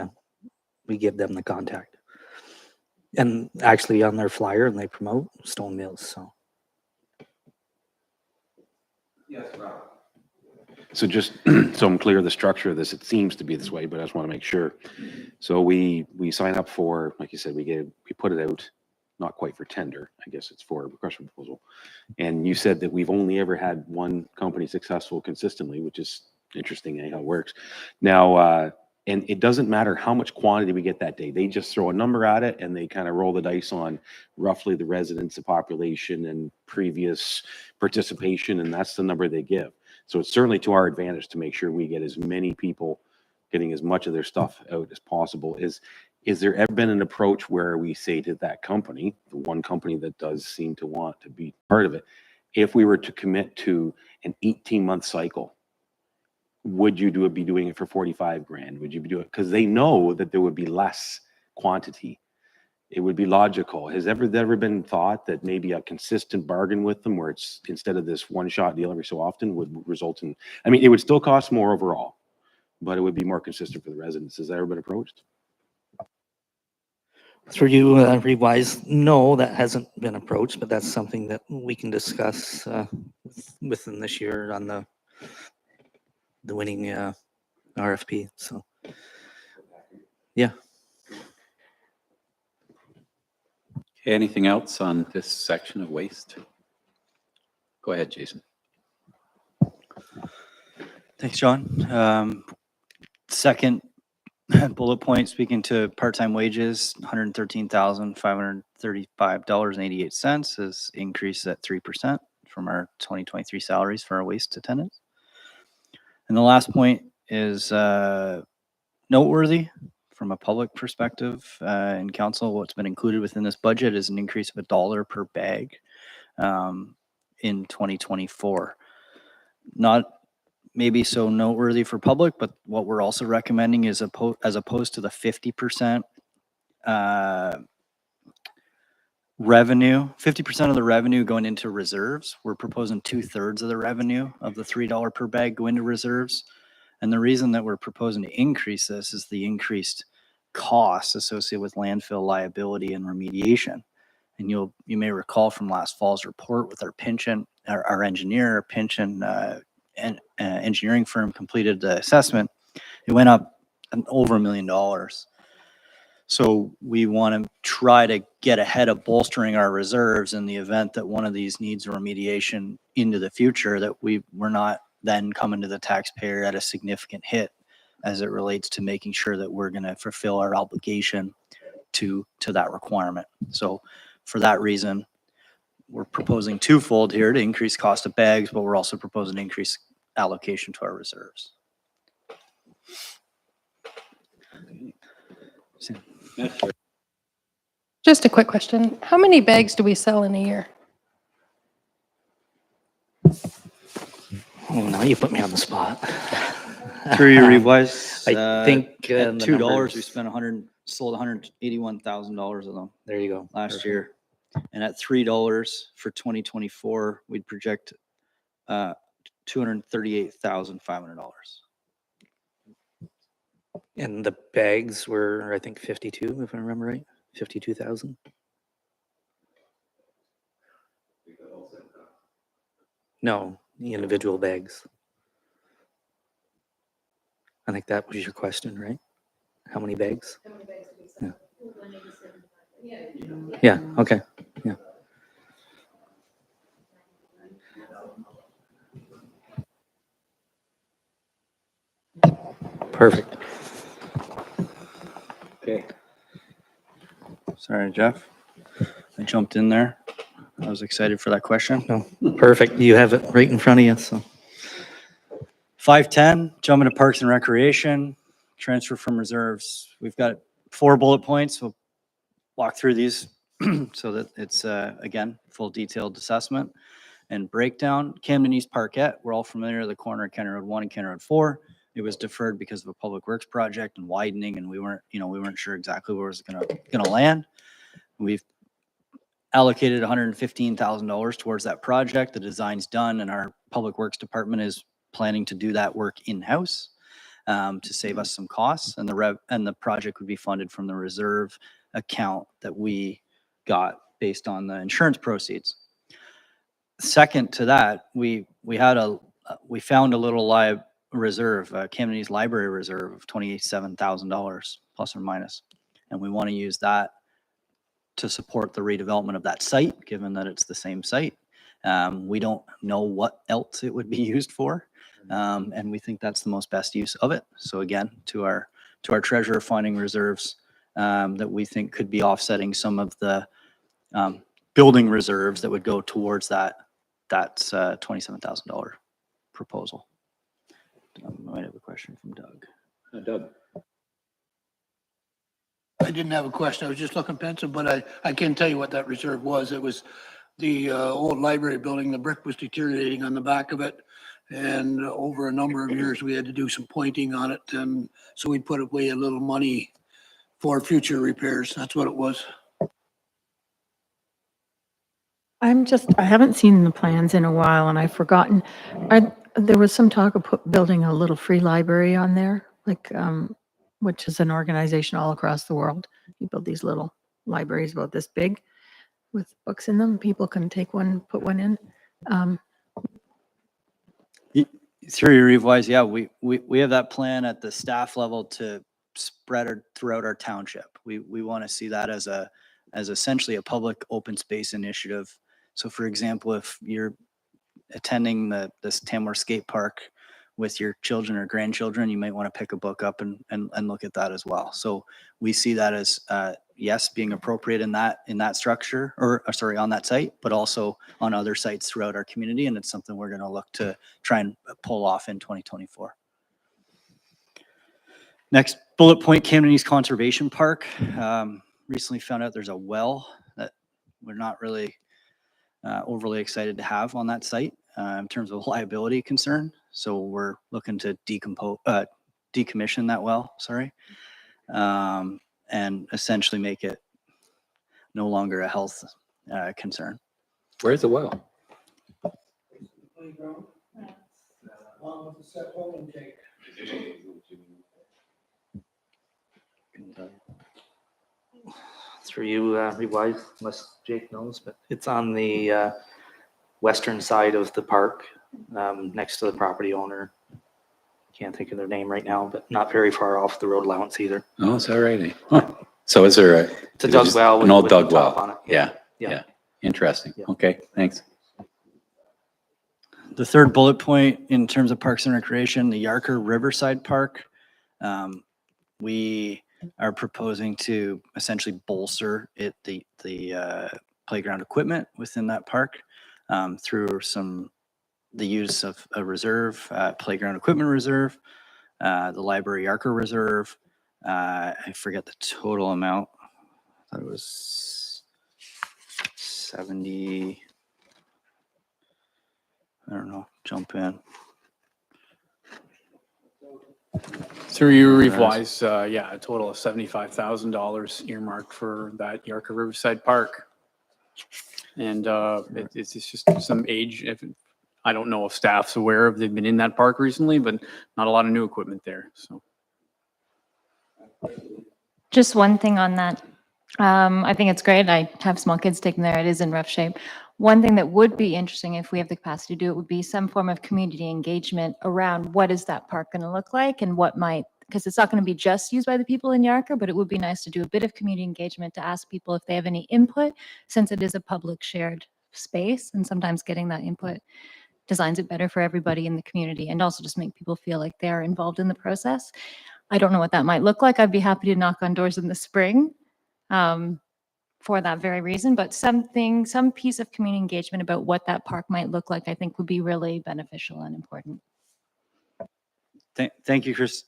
give them the contact. And actually on their flyer, and they promote Stone Mills. So. Yes, Rob. So just so I'm clear of the structure of this, it seems to be this way, but I just want to make sure. So we sign up for, like you said, we put it out, not quite for tender. I guess it's for a request for proposal. And you said that we've only ever had one company successful consistently, which is interesting how it works. Now, and it doesn't matter how much quantity we get that day. They just throw a number at it and they kind of roll the dice on roughly the residents, the population, and previous participation, and that's the number they give. So it's certainly to our advantage to make sure we get as many people getting as much of their stuff out as possible. Is there ever been an approach where we say to that company, the one company that does seem to want to be part of it, if we were to commit to an 18-month cycle, would you be doing it for 45 grand? Would you be doing it? Because they know that there would be less quantity. It would be logical. Has ever been thought that maybe a consistent bargain with them where it's instead of this one-shot deal every so often would result in, I mean, it would still cost more overall, but it would be more consistent for the residents. Has that ever been approached? Through you, Revise, no, that hasn't been approached, but that's something that we can discuss within this year on the winning RFP. So, yeah. Anything else on this section of waste? Go ahead, Jason. Thanks, John. Second bullet point, speaking to part-time wages, $113,535.88 is increased at 3% from our 2023 salaries for our waste attendants. And the last point is noteworthy from a public perspective in council. What's been included within this budget is an increase of $1 per bag in 2024. Not maybe so noteworthy for public, but what we're also recommending is as opposed to the 50% revenue, 50% of the revenue going into reserves, we're proposing 2/3 of the revenue of the $3 per bag go into reserves. And the reason that we're proposing to increase this is the increased costs associated with landfill liability and remediation. And you may recall from last fall's report with our pension, our engineer, pension engineering firm completed the assessment. It went up over $1 million. So we want to try to get ahead of bolstering our reserves in the event that one of these needs remediation into the future, that we're not then coming to the taxpayer at a significant hit as it relates to making sure that we're going to fulfill our obligation to that requirement. So for that reason, we're proposing twofold here to increase cost of bags, but we're also proposing to increase allocation to our reserves. Just a quick question. How many bags do we sell in a year? Oh, now you put me on the spot. Through your revise, I think at the $2 we numbers- spent sold $181,000 of them There you go. last year. And at $3 for 2024, we'd project $238,500. And the bags were, I think, 52, if I remember right, 52,000. No, the individual bags. I think that was your question, right? How many bags? Yeah. Yeah, okay, yeah. Perfect. Okay. Sorry, Jeff. I jumped in there. I was excited for that question. No, perfect. You have it right in front of you, so. 510, jump into Parks and Recreation, transfer from reserves. We've got 4 bullet points. We'll walk through these so that it's, again, full detailed assessment and breakdown. Camden East Parkette, we're all familiar with the corner of County Road 1 and County Road 4. It was deferred because of a public works project and widening, and we weren't sure exactly where it was gonna land. We've allocated $115,000 towards that project. The design's done, and our public works department is planning to do that work in-house to save us some costs, and the project would be funded from the reserve account that we got based on the insurance proceeds. Second to that, we found a little reserve, Camden East Library Reserve of $27,000 plus or minus, and we want to use that to support the redevelopment of that site, given that it's the same site. We don't know what else it would be used for, and we think that's the most best use of it. So again, to our treasurer finding reserves that we think could be offsetting some of the building reserves that would go towards that $27,000 proposal. I might have a question from Doug. Doug. I didn't have a question. I was just looking pensive, but I can tell you what that reserve was. It was the old library building. The brick was deteriorating on the back of it. And over a number of years, we had to do some pointing on it. And so we put away a little money for future repairs. That's what it was. I haven't seen the plans in a while and I've forgotten. There was some talk of building a little free library on there, like, which is an organization all across the world. You build these little libraries about this big with books in them. People can take one, put one in. Through your revise, yeah, we have that plan at the staff level to spread it throughout our township. We want to see that as essentially a public open space initiative. So for example, if you're attending this Tamworth Skate Park with your children or grandchildren, you might want to pick a book up and look at that as well. So we see that as, yes, being appropriate in that structure, or sorry, on that site, but also on other sites throughout our community. And it's something we're going to look to try and pull off in 2024. Next bullet point, Camden East Conservation Park. Recently found out there's a well that we're not really overly excited to have on that site in terms of liability concern. So we're looking to decommission that well, and essentially make it no longer a health concern. Where's the well? Through you, revise, unless Jake knows, but it's on the western side of the park, next to the property owner. Can't think of their name right now, but not very far off the road allowance either. Oh, is that right? Huh. So is there It's a dug well. an old with the dug top well? on it. Yeah. Yeah. Interesting. Yeah. Okay, thanks. The third bullet point in terms of Parks and Recreation, the Yarker Riverside Park. We are proposing to essentially bolster the playground equipment within that park through the use of a reserve, playground equipment reserve, the library Yarker reserve. I forget the total amount. I thought it was 70. I don't know, jump in. Through you revise, yeah, a total of $75,000 earmarked for that Yarker Riverside Park. And it's just some age. I don't know if staff's aware of, they've been in that park recently, but not a lot of new equipment there, so. Just one thing on that. I think it's great. I have small kids taken there. It is in rough shape. One thing that would be interesting if we have the capacity to do it would be some form of community engagement around what is that park going to look like and what might, because it's not going to be just used by the people in Yarker, but it would be nice to do a bit of community engagement to ask people if they have any input, since it is a public shared space, and sometimes getting that input designs it better for everybody in the community and also just make people feel like they're involved in the process. I don't know what that might look like. I'd be happy to knock on doors in the spring for that very reason, but some piece of community engagement about what that park might look like, I think would be really beneficial and important. Thank you, Chris,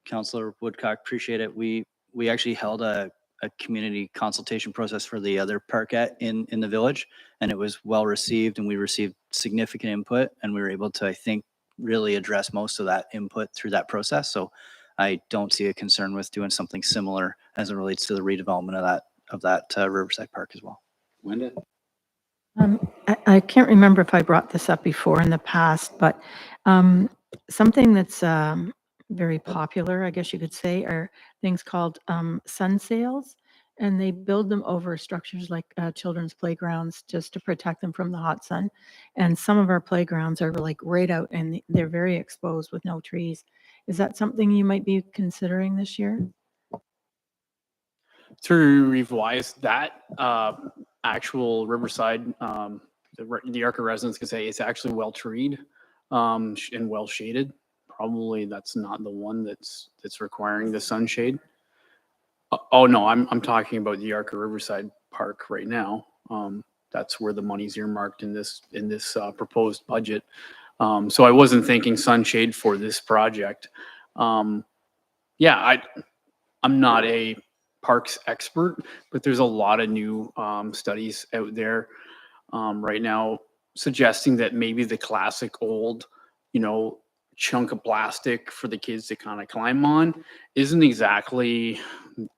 Councillor Woodcock. Appreciate it. We actually held a community consultation process for the other parkette in the village, and it was well received, and we received significant input, and we were able to, I think, really address most of that input through that process. So I don't see a concern with doing something similar as it relates to the redevelopment of that Riverside Park as well. Wendy? I can't remember if I brought this up before in the past, but something that's very popular, I guess you could say, are things called sun sails. And they build them over structures like children's playgrounds just to protect them from the hot sun. And some of our playgrounds are like right out and they're very exposed with no trees. Is that something you might be considering this year? To revise that actual Riverside, the Yarker residents can say it's actually well treed and well shaded. Probably that's not the one that's requiring the sunshade. Oh no, I'm talking about the Yarker Riverside Park right now. That's where the money's earmarked in this proposed budget. So I wasn't thinking sunshade for this project. Yeah, I'm not a parks expert, but there's a lot of new studies out there right now suggesting that maybe the classic old, chunk of plastic for the kids to kind of climb on isn't exactly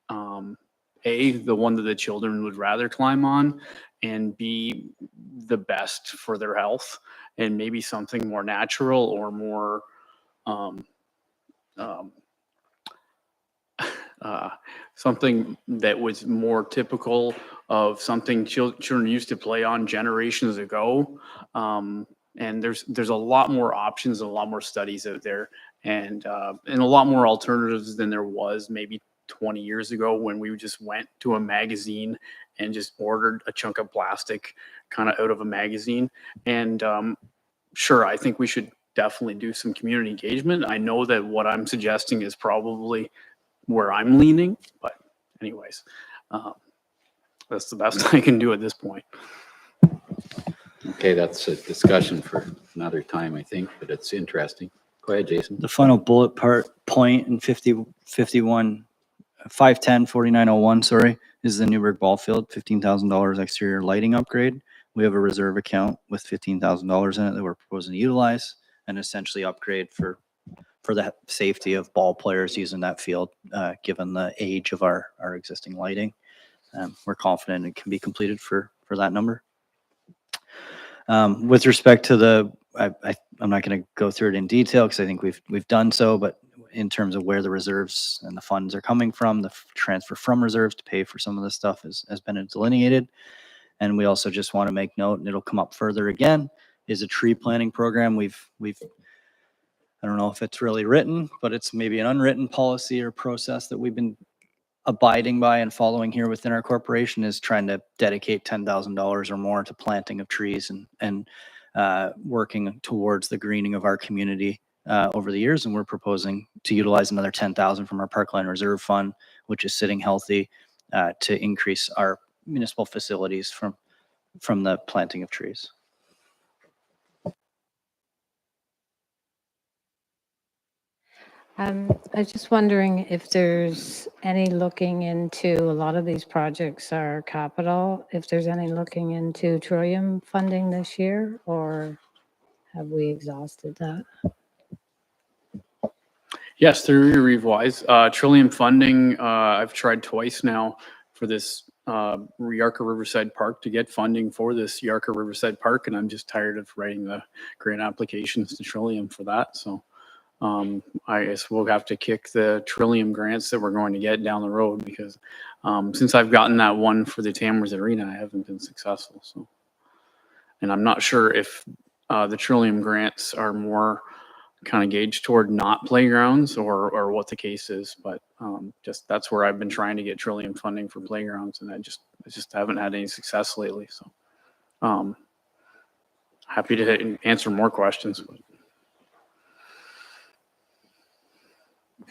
the one that the children would rather climb on, and B, the best for their health, and maybe something more natural or more something that was more typical of something children used to play on generations ago. And there's a lot more options and a lot more studies out there, and a lot more alternatives than there was maybe 20 years ago when we just went to a magazine and just ordered a chunk of plastic kind of out of a magazine. And sure, I think we should definitely do some community engagement. I know that what I'm suggesting is probably where I'm leaning, but anyways, that's the best I can do at this point. Okay, that's a discussion for another time, I think, but it's interesting. Go ahead, Jason. The final bullet point in 510 4901, sorry, is the Newburgh Ball Field, $15,000 exterior lighting upgrade. We have a reserve account with $15,000 in it that we're proposing to utilize and essentially upgrade for the safety of ball players using that field, given the age of our existing lighting. We're confident it can be completed for that number. With respect to I'm not going to go through it in detail because I think we've done so, but in terms of where the reserves and the funds are coming from, the transfer from reserves to pay for some of this stuff has been delineated. And we also just want to make note, and it'll come up further again, is a tree planting program. I don't know if it's really written, but it's maybe an unwritten policy or process that we've been abiding by and following here within our corporation, is trying to dedicate $10,000 or more to planting of trees and working towards the greening of our community over the years. And we're proposing to utilize another $10,000 from our Parkland Reserve Fund, which is sitting healthy, to increase our municipal facilities from the planting of trees. I was just wondering if there's any looking into, a lot of these projects are capital, if there's any looking into Trillium funding this year, or have we exhausted that? Yes, through Revise. Trillium funding, I've tried twice now for this Yarka Riverside Park to get funding for this Yarka Riverside Park, and I'm just tired of writing the grant applications to Trillium for that. So I guess we'll have to kick the Trillium grants that we're going to get down the road, because since I've gotten that one for the Tamworth Arena, I haven't been successful. So, and I'm not sure if the Trillium grants are more kind of gauged toward not playgrounds or what the case is, but just that's where I've been trying to get Trillium funding for playgrounds, and I just haven't had any success lately. So happy to answer more questions. But.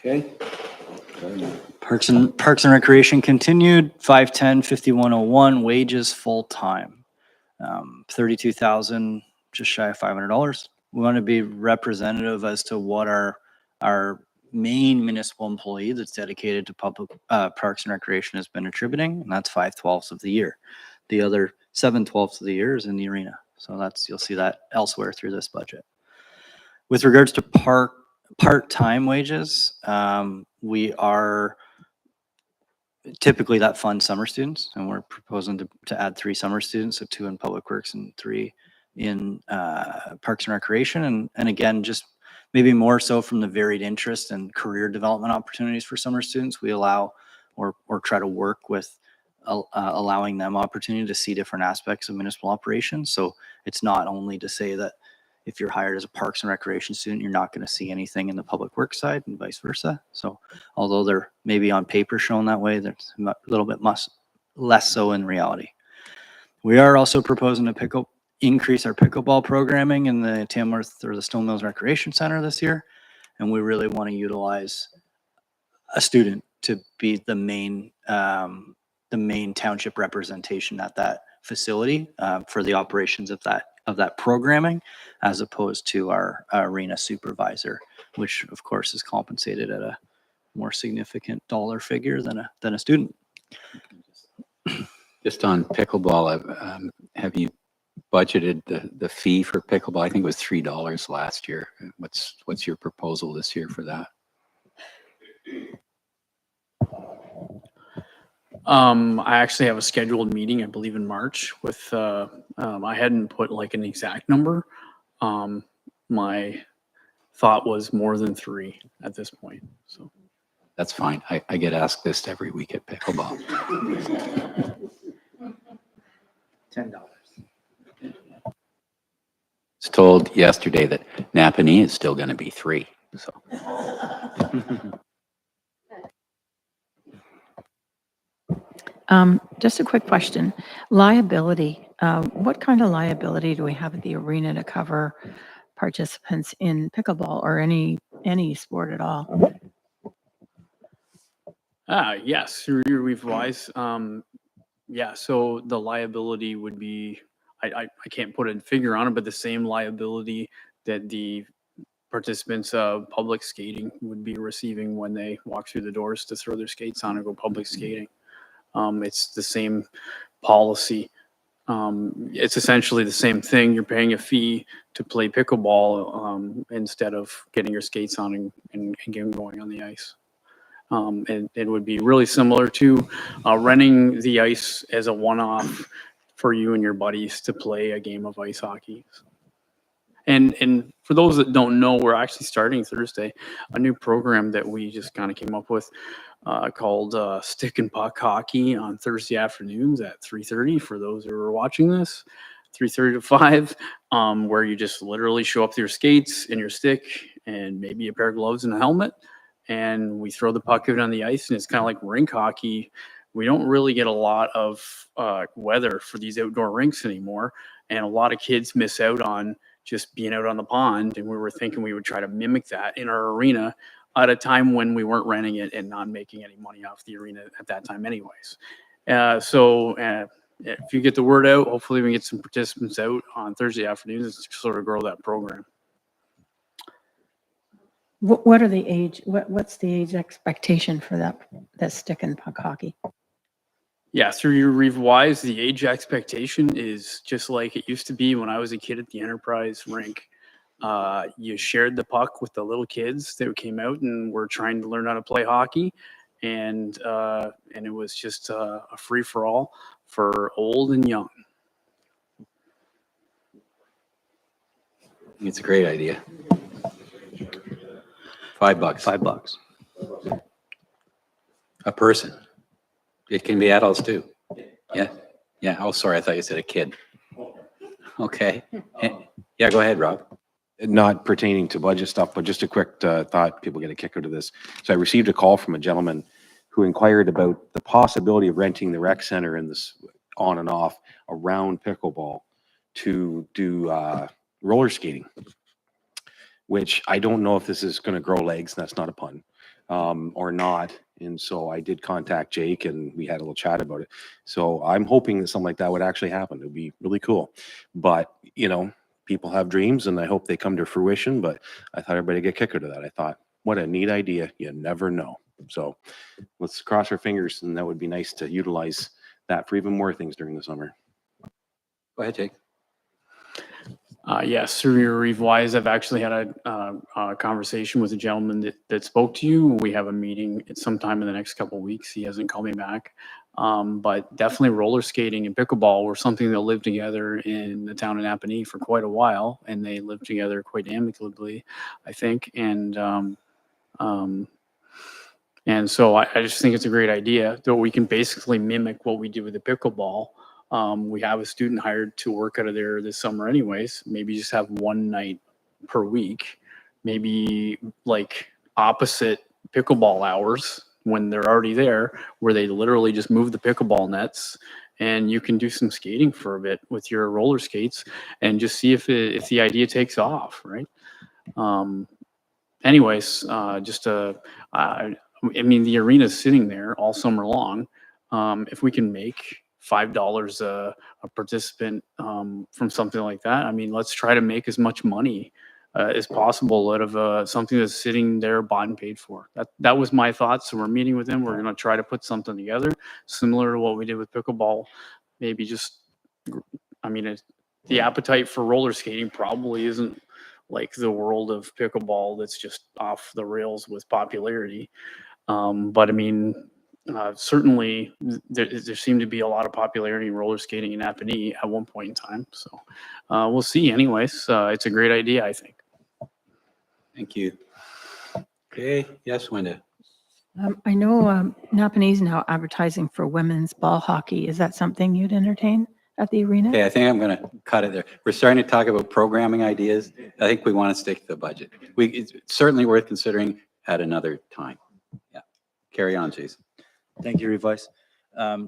Okay. Parks and Recreation continued, 510-5101, wages full-time. 32,000, just shy of $500. We want to be representative as to what our main municipal employee that's dedicated to public Parks and Recreation has been attributing, and that's 5/12 of the year. The other 7/12 of the year is in the arena. So you'll see that elsewhere through this budget. With regards to part-time wages, we are typically that funds summer students, and we're proposing to add 3 summer students, so 2 in Public Works and 3 in Parks and Recreation. And again, just maybe more so from the varied interest and career development opportunities for summer students, we allow or try to work with allowing them opportunity to see different aspects of municipal operations. So it's not only to say that if you're hired as a Parks and Recreation student, you're not going to see anything in the Public Works side, and vice versa. So although they're maybe on paper shown that way, they're a little bit less so in reality. We are also proposing to increase our pickleball programming in the Tamworth or the Stone Mills Recreation Center this year. And we really want to utilize a student to be the main township representation at that facility for the operations of that programming, as opposed to our arena supervisor, which of course is compensated at a more significant dollar figure than a student. Just on pickleball, have you budgeted the fee for pickleball? I think it was $3 last year. What's your proposal this year for that? I actually have a scheduled meeting, I believe in March with, I hadn't put like an exact number. My thought was more than 3 at this point, so. That's fine. I get asked this every week at pickleball. $10. Was told yesterday that Napanee is still going to be 3. So Just a quick question. Liability, what kind of liability do we have at the arena to cover participants in pickleball or any sport at all? Yes, through your revise. Yeah, so the liability would be, I can't put a figure on it, but the same liability that the participants of public skating would be receiving when they walk through the doors to throw their skates on and go public skating. It's the same policy. It's essentially the same thing. You're paying a fee to play pickleball instead of getting your skates on and getting going on the ice. And it would be really similar to renting the ice as a one-off for you and your buddies to play a game of ice hockey. And for those that don't know, we're actually starting Thursday a new program that we just kind of came up with called Stick and Puck Hockey on Thursday afternoons at 3:30 for those who are watching this, 3:30 to 5, where you just literally show up with your skates and your stick and maybe a pair of gloves and a helmet. And we throw the puck out on the ice, and it's kind of like rink hockey. We don't really get a lot of weather for these outdoor rinks anymore, and a lot of kids miss out on just being out on the pond. And we were thinking we would try to mimic that in our arena at a time when we weren't renting it and not making any money off the arena at that time anyways. So if you get the word out, hopefully we can get some participants out on Thursday afternoons to sort of grow that program. What are the age? What's the age expectation for that stick and puck hockey? Yeah, through your revise, the age expectation is just like it used to be when I was a kid at the Enterprise rink. You shared the puck with the little kids that came out and were trying to learn how to play hockey, and it was just a free for all for old and young. it's a great idea. $5. $5. A person. It can be adults too. Yeah. Yeah. Oh, sorry. I thought you said a kid. Okay. Yeah, go ahead, Rob. Not pertaining to budget stuff, but just a quick thought, people get a kick out of this. So I received a call from a gentleman who inquired about the possibility of renting the rec center and this on and off around pickleball to do roller skating, which I don't know if this is going to grow legs, that's not a pun, or not. And so I did contact Jake and we had a little chat about it. So I'm hoping that something like that would actually happen. It would be really cool. But, you know, people have dreams and I hope they come to fruition, but I thought everybody get a kick out of that. I thought, what a neat idea. You never know. So let's cross our fingers, and that would be nice to utilize that for even more things during the summer. Go ahead, Jake. Yes, through your revise, I've actually had a conversation with a gentleman that spoke to you. We have a meeting at sometime in the next couple of weeks. He hasn't called me back. But definitely roller skating and pickleball were something that lived together in the town of Napanee for quite a while, and they lived together quite amicably, I think. And so I just think it's a great idea that we can basically mimic what we do with the pickleball. We have a student hired to work out of there this summer anyways. Maybe just have one night per week, maybe like opposite pickleball hours when they're already there, where they literally just move the pickleball nets and you can do some skating for a bit with your roller skates and just see if the idea takes off, right? Anyways, I mean, the arena's sitting there all summer long. If we can make $5 a participant from something like that, I mean, let's try to make as much money is possible out of something that's sitting there bought and paid for. That was my thoughts. So we're meeting with them. We're going to try to put something together similar to what we did with pickleball. Maybe just, I mean, the appetite for roller skating probably isn't like the world of pickleball that's just off the rails with popularity. But I mean, certainly there seemed to be a lot of popularity in roller skating in Napanee at one point in time. So we'll see. Anyways, it's a great idea, I think. Thank you. Okay, yes, Wenda. I know Napanee's now advertising for women's ball hockey. Is that something you'd entertain at the arena? Okay, I think I'm going to cut it there. We're starting to talk about programming ideas. I think we want to stick to the budget. It's certainly worth considering at another time. Yeah. Carry on, Jason. Thank you, Revice.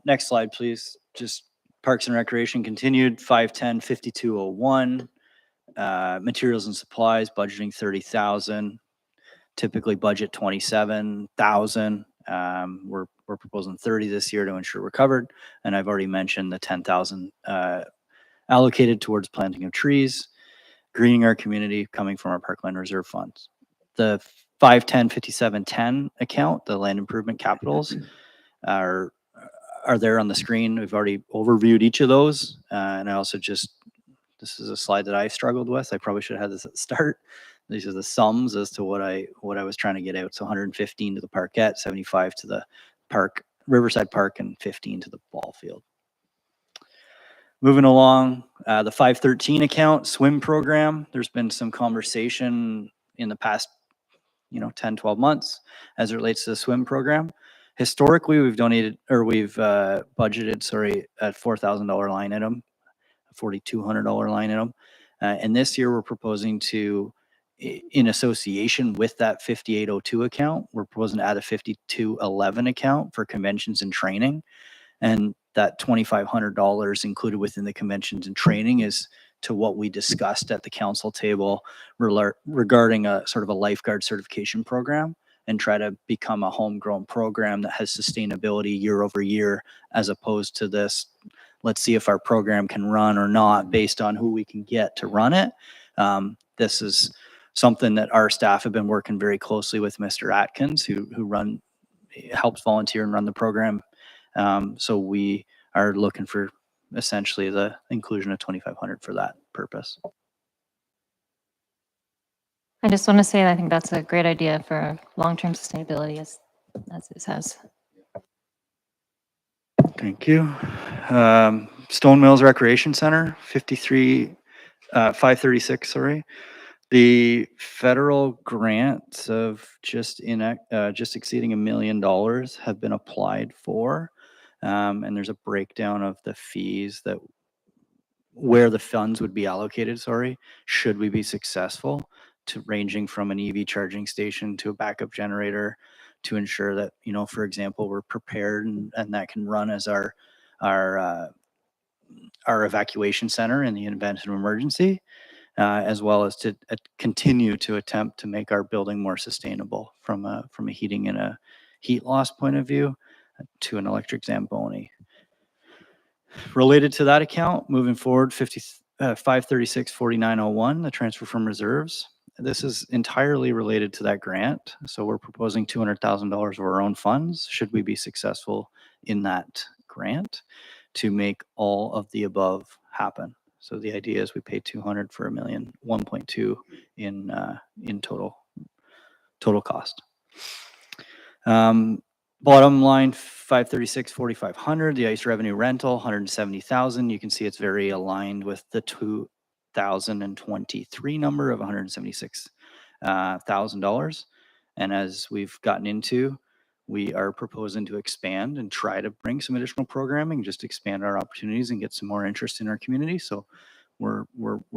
Next slide, please. Just Parks and Recreation continued, 510-5201. Materials and supplies, budgeting 30,000. Typically budget 27,000. We're proposing 30 this year to ensure we're covered. And I've already mentioned the 10,000 allocated towards planting of trees, greening our community coming from our Parkland Reserve funds. The 510-5710 account, the land improvement capitals, are there on the screen. We've already overviewed each of those. And I also this is a slide that I struggled with. I probably should have had this at the start. These are the sums as to what I was trying to get out. So 115 to the parkette, 75 to the park, Riverside Park, and 15 to the ball field. Moving along, the 513 account, swim program. There's been some conversation in the past 10, 12 months as it relates to the swim program. Historically, we've budgeted, a $4,000 line item, a $4,200 line item. And this year we're proposing to, in association with that 5802 account, we're proposing to add a 5211 account for conventions and training. And that $2,500 included within the conventions and training is to what we discussed at the council table regarding a sort of a lifeguard certification program, and try to become a homegrown program that has sustainability year over year, as opposed to this, let's see if our program can run or not based on who we can get to run it. This is something that our staff have been working very closely with Mr. Atkins, who helps volunteer and run the program. So we are looking for essentially the inclusion of 2,500 for that purpose. I just want to say that I think that's a great idea for long-term sustainability as this has. Thank you. Stone Mills Recreation Center, 536, sorry. The federal grants of just exceeding $1 million have been applied for. And there's a breakdown of the fees where the funds would be allocated, should we be successful, to ranging from an EV charging station to a backup generator, to ensure that, for example, we're prepared and that can run as our evacuation center in the event of an emergency, as well as to continue to attempt to make our building more sustainable from a heating and a heat loss point of view, to an electric Zamboni. Related to that account, moving forward, 536-4901, the transfer from reserves. This is entirely related to that grant. So we're proposing $200,000 of our own funds, should we be successful in that grant, to make all of the above happen. So the idea is we pay 200 for $1.2 million in total cost. Bottom line, 536-4500, the ice revenue rental, 170,000. You can see it's very aligned with the 2023 number of $176,000. And as we've gotten into, we are proposing to expand and try to bring some additional programming, just expand our opportunities and get some more interest in our community. So we're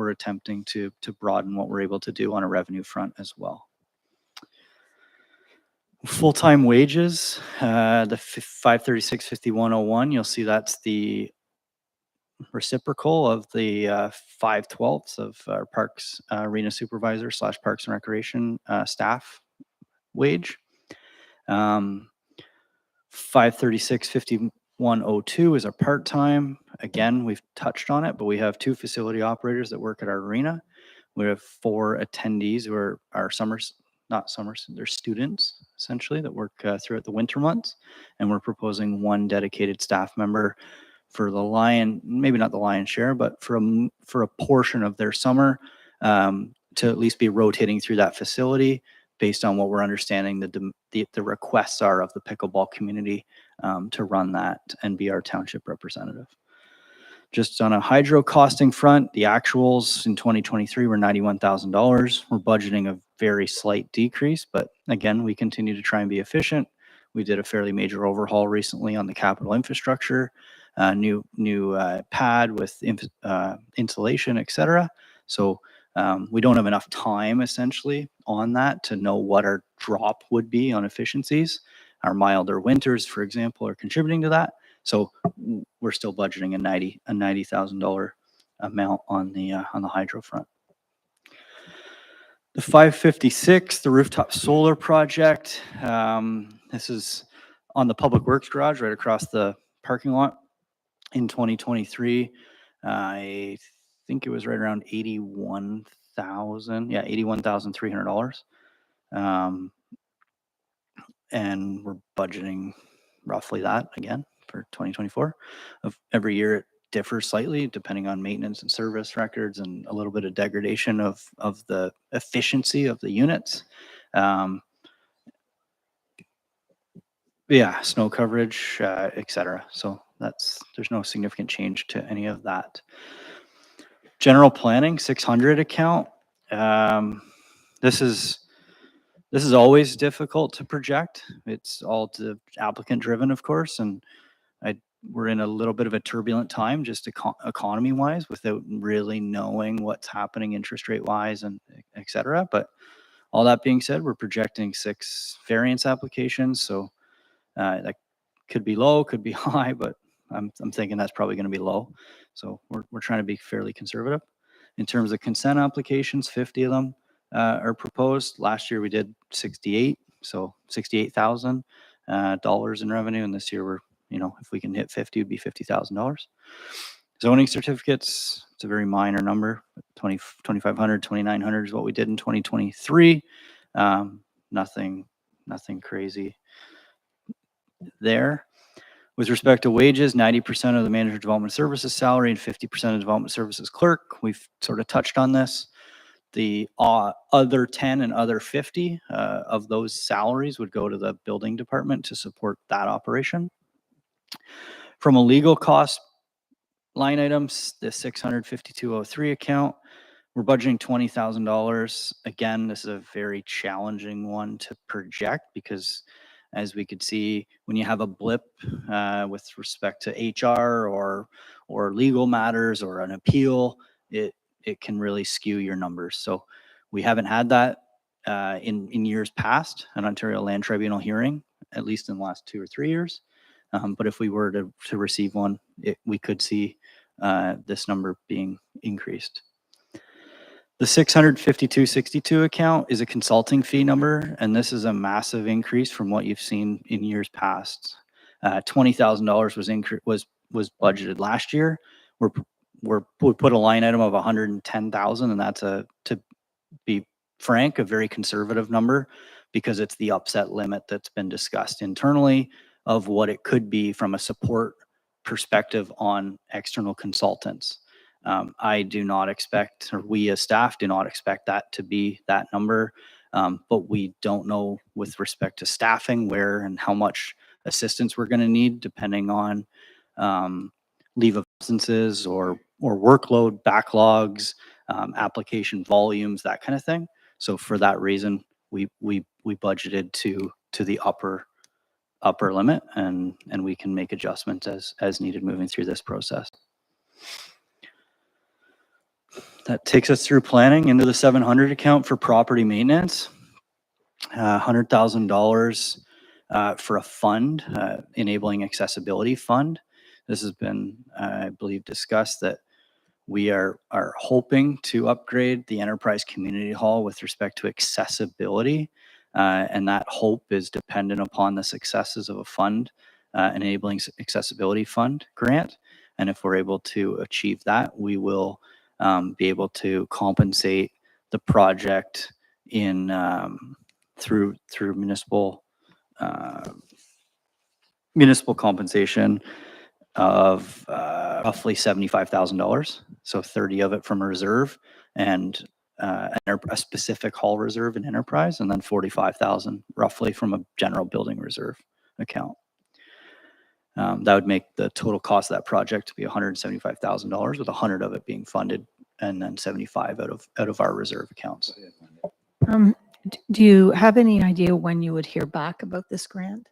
attempting to broaden what we're able to do on a revenue front as well. Full-time wages, the 536-5101, you'll see that's the reciprocal of the 5/12 of our parks arena supervisor / parks and recreation staff wage. 536-5102 is our part-time. Again, we've touched on it, but we have 2 facility operators that work at our arena. We have 4 attendees who are our not summers, they're students essentially that work throughout the winter months. And we're proposing 1 dedicated staff member for maybe not the lion's share, but for a portion of their summer, to at least be rotating through that facility based on what we're understanding the requests are of the pickleball community, to run that and be our township representative. Just on a hydro costing front, the actuals in 2023 were $91,000. We're budgeting a very slight decrease, but again, we continue to try and be efficient. We did a fairly major overhaul recently on the capital infrastructure, new pad with insulation, et cetera. So we don't have enough time essentially on that to know what our drop would be on efficiencies. Our milder winters, for example, are contributing to that. So we're still budgeting a $90,000 amount on the hydro front. The 556, the rooftop solar project. This is on the Public Works garage right across the parking lot in 2023. I think it was right around $81,000. Yeah, $81,300. And we're budgeting roughly that again for 2024. Every year it differs slightly depending on maintenance and service records and a little bit of degradation of the efficiency of the units. Yeah, snow coverage, et cetera. So there's no significant change to any of that. General planning 600 account. This is always difficult to project. It's all applicant driven, of course, and we're in a little bit of a turbulent time, just economy wise, without really knowing what's happening interest rate wise and et cetera. But all that being said, we're projecting 6 variance applications. So that could be low, could be high, but I'm thinking that's probably going to be low. So we're trying to be fairly conservative. In terms of consent applications, 50 of them are proposed. Last year we did 68, so $68,000 in revenue, and this year we're, if we can hit 50, it'd be $50,000. Zoning certificates, it's a very minor number. 2,500, 2,900 is what we did in 2023. Nothing crazy there. With respect to wages, 90% of the manager development services salary and 50% of development services clerk. We've sort of touched on this. The other 10 and other 50 of those salaries would go to the building department to support that operation. From a legal cost line items, the 65203 account, we're budgeting $20,000. Again, this is a very challenging one to project because as we could see, when you have a blip with respect to HR or legal matters or an appeal, it can really skew your numbers. So we haven't had that in years past, an Ontario Land Tribunal hearing, at least in the last 2 or 3 years. But if we were to receive one, we could see this number being increased. The 65262 account is a consulting fee number, and this is a massive increase from what you've seen in years past. $20,000 was budgeted last year. We put a line item of 110,000, and that's to be frank, a very conservative number because it's the upset limit that's been discussed internally of what it could be from a support perspective on external consultants. I do not expect, or we as staff do not expect that to be that number, but we don't know with respect to staffing where and how much assistance we're going to need depending on leave of absences or workload backlogs, application volumes, that kind of thing. So for that reason, we budgeted to the upper limit, and we can make adjustments as needed moving through this process. That takes us through planning into the 700 account for property maintenance. $100,000 for a fund, enabling accessibility fund. This has been, I believe, discussed that we are hoping to upgrade the Enterprise Community Hall with respect to accessibility. And that hope is dependent upon the successes of a fund, enabling accessibility fund grant. And if we're able to achieve that, we will be able to compensate the project in, through municipal, municipal compensation of roughly $75,000. So 30 of it from a reserve and a specific hall reserve and enterprise, and then 45,000 roughly from a general building reserve account. That would make the total cost of that project to be $175,000, with 100 of it being funded and then 75 out of our reserve accounts. Do you have any idea when you would hear back about this grant?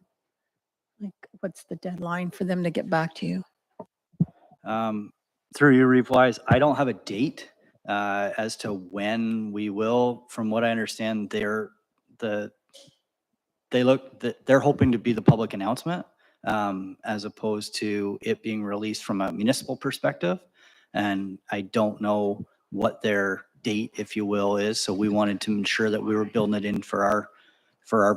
Like, what's the deadline for them to get back to you? Through you, Reeve-Wise, I don't have a date as to when we will. From what I understand, they're hoping to be the public announcement as opposed to it being released from a municipal perspective. And I don't know what their date, if you will, is. So we wanted to ensure that we were building it in for our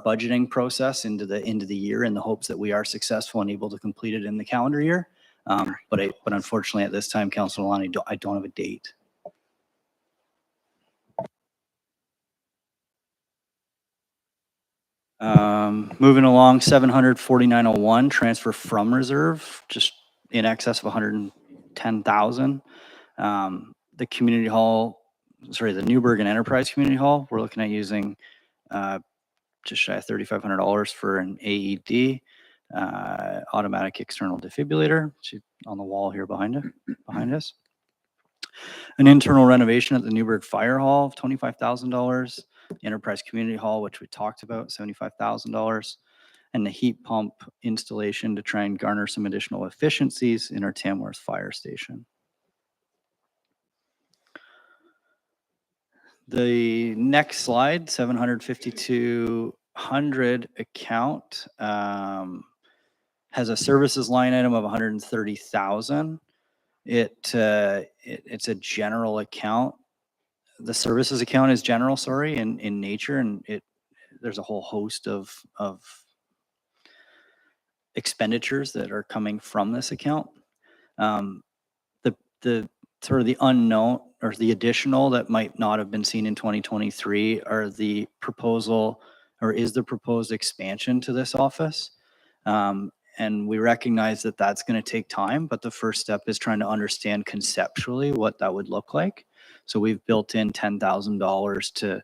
budgeting process into the year, in the hopes that we are successful and able to complete it in the calendar year. But unfortunately at this time, Councilor Lonnie, I don't have a date. Moving along, 74901 transfer from reserve, just in excess of 110,000. The community hall, sorry, the Newberg and Enterprise Community Hall, we're looking at using just shy of $3,500 for an AED, automatic external defibrillator, which is on the wall here behind us. An internal renovation at the Newberg Fire Hall of $25,000. The Enterprise Community Hall, which we talked about, $75,000. And the heat pump installation to try and garner some additional efficiencies in our Tamworth Fire Station. The next slide, 75200 account, has a services line item of 130,000. It's a general account. The services account is general, sorry, in nature, and there's a whole host of expenditures that are coming from this account. The sort of the unknown or the additional that might not have been seen in 2023 are the proposal, or is the proposed expansion to this office. And we recognize that that's going to take time, but the first step is trying to understand conceptually what that would look like. So we've built in $10,000 to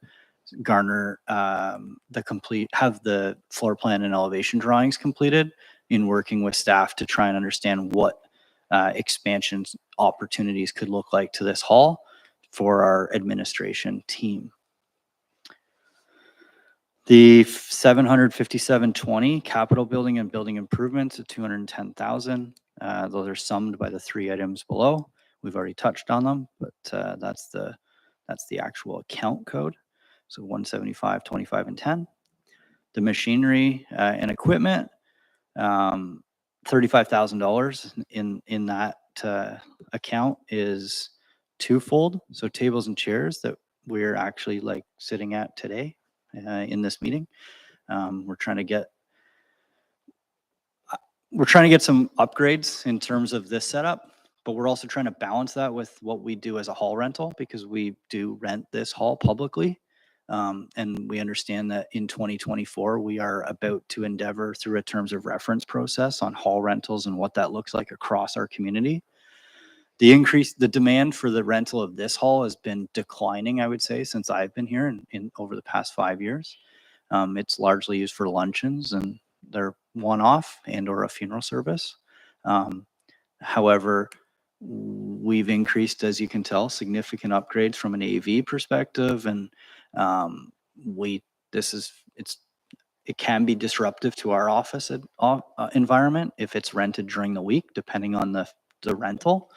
garner have the floor plan and elevation drawings completed, in working with staff to try and understand what expansion opportunities could look like to this hall for our administration team. The 75720 capital building and building improvements at 210,000. Those are summed by the three items below. We've already touched on them, but that's the actual account code. So 175, 25, and 10. The machinery and equipment, $35,000 in that account is twofold. So tables and chairs that we're actually like sitting at today in this meeting. We're trying to get some upgrades in terms of this setup, but we're also trying to balance that with what we do as a hall rental, because we do rent this hall publicly. And we understand that in 2024, we are about to endeavor through a terms of reference process on hall rentals and what that looks like across our community. The demand for the rental of this hall has been declining, I would say, since I've been here in over the past 5 years. It's largely used for luncheons, and they're one-off and or a funeral service. However, we've increased, as you can tell, significant upgrades from an AV perspective, and it can be disruptive to our office environment if it's rented during the week, depending on the rental.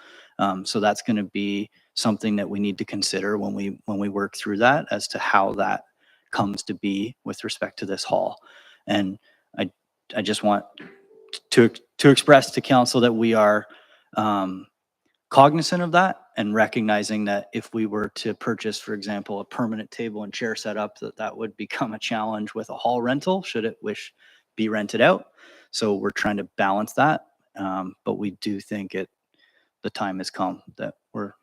So that's going to be something that we need to consider when we work through that, as to how that comes to be with respect to this hall. And I just want to express to council that we are cognizant of that, and recognizing that if we were to purchase, for example, a permanent table and chair setup, that would become a challenge with a hall rental should it be rented out. So we're trying to balance that, but we do think the time has come that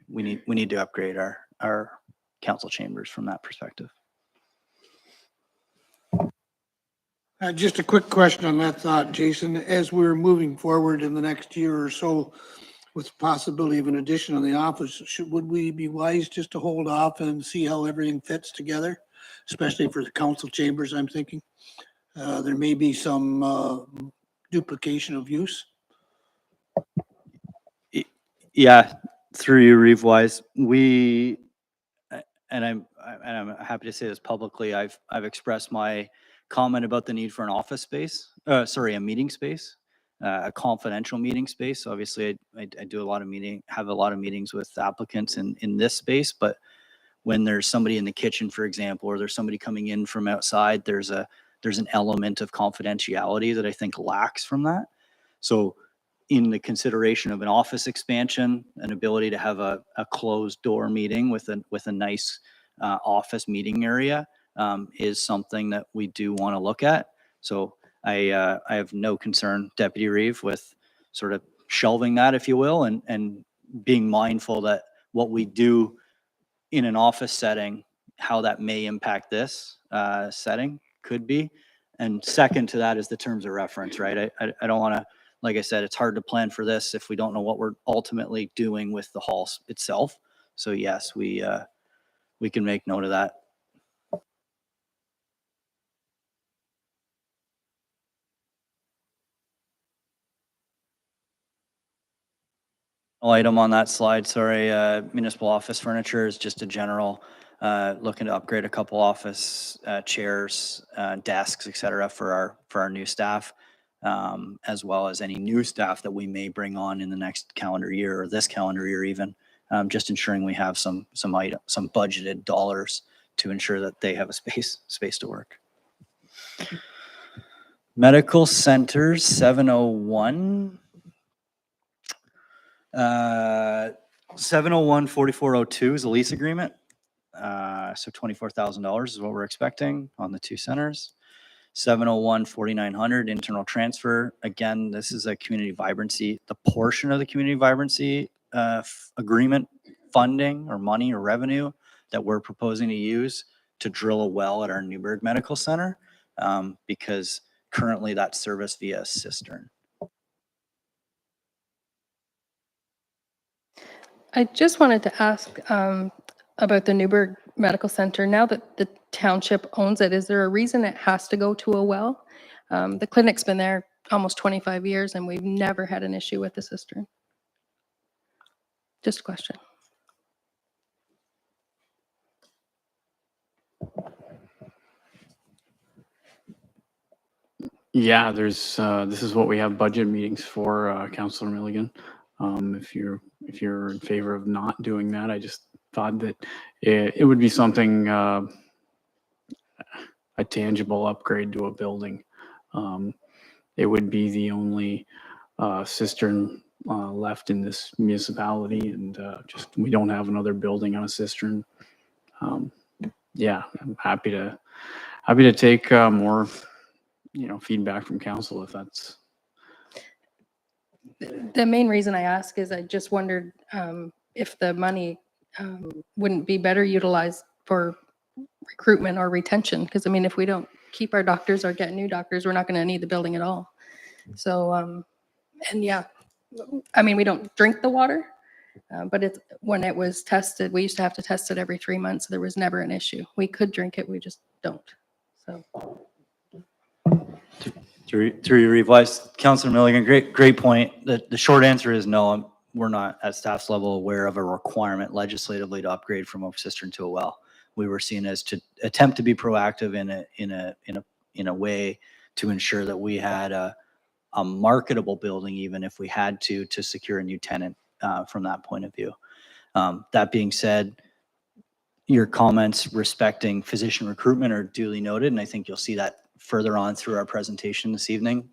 we need to upgrade our council chambers from that perspective. Just a quick question on that thought, Jason. As we're moving forward in the next year or so with the possibility of an addition on the office, would we be wise just to hold off and see how everything fits together? Especially for the council chambers, I'm thinking. There may be some duplication of use. Yeah, through you, Reeve Wise, and I'm happy to say this publicly. I've expressed my comment about the need for an office space. A meeting space, a confidential meeting space. Obviously, I do have a lot of meetings with applicants in this space, but when there's somebody in the kitchen, for example, or there's somebody coming in from outside, there's an element of confidentiality that I think lacks from that. So in the consideration of an office expansion, an ability to have a closed door meeting with a nice office meeting area is something that we do want to look at. So I have no concern, Deputy Reeve, with sort of shelving that, if you will, and being mindful that what we do in an office setting, how that may impact this setting could be. And second to that is the terms of reference, right? I don't want to, like I said, it's hard to plan for this if we don't know what we're ultimately doing with the hall itself. So yes, we can make note of that. Item on that slide, sorry, municipal office furniture is just a general, looking to upgrade a couple office chairs, desks, et cetera, for our new staff, as well as any new staff that we may bring on in the next calendar year or this calendar year even, just ensuring we have some budgeted dollars to ensure that they have a space to work. Medical centers, 701. 701-4402 is a lease agreement. So $24,000 is what we're expecting on the two centers. 701-4900 internal transfer. Again, this is a community vibrancy, the portion of the community vibrancy agreement funding or money or revenue that we're proposing to use to drill a well at our Newburgh Medical Center, because currently that's serviced via a cistern. I just wanted to ask about the Newburgh Medical Center. Now that the township owns it, is there a reason it has to go to a well? The clinic's been there almost 25 years and we've never had an issue with the cistern. Just a question. Yeah, this is what we have budget meetings for, Councillor Milligan. If you're in favor of not doing that, I just thought that it would be something, a tangible upgrade to a building. It would be the only cistern left in this municipality, and just we don't have another building on a cistern. Yeah, I'm happy to take more, feedback from council if that's. The main reason I ask is I just wondered if the money wouldn't be better utilized for recruitment or retention. Because I mean, if we don't keep our doctors or get new doctors, we're not going to need the building at all. So, and yeah, I mean, we don't drink the water, but it's when it was tested, we used to have to test it every 3 months. There was never an issue. We could drink it, we just don't. So. Through your revise, Councillor Milligan, great point. The short answer is no. We're not at staff's level aware of a requirement legislatively to upgrade from a cistern to a well. We were seen as to attempt to be proactive in a way to ensure that we had a marketable building, even if we had to secure a new tenant from that point of view. That being said, your comments respecting physician recruitment are duly noted, and I think you'll see that further on through our presentation this evening.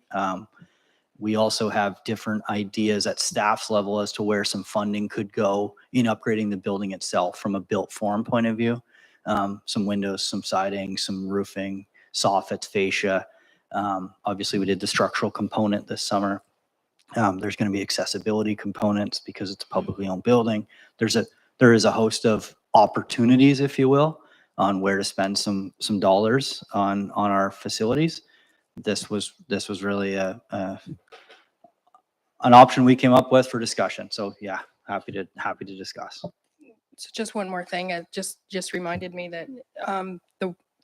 We also have different ideas at staff's level as to where some funding could go in upgrading the building itself from a built form point of view. Some windows, some siding, some roofing, soffits, fascia. Obviously, we did the structural component this summer. There's going to be accessibility components because it's a publicly owned building. There is a host of opportunities, if you will, on where to spend some dollars on our facilities. This was really an option we came up with for discussion. So yeah, happy to discuss. So just one more thing, it just reminded me that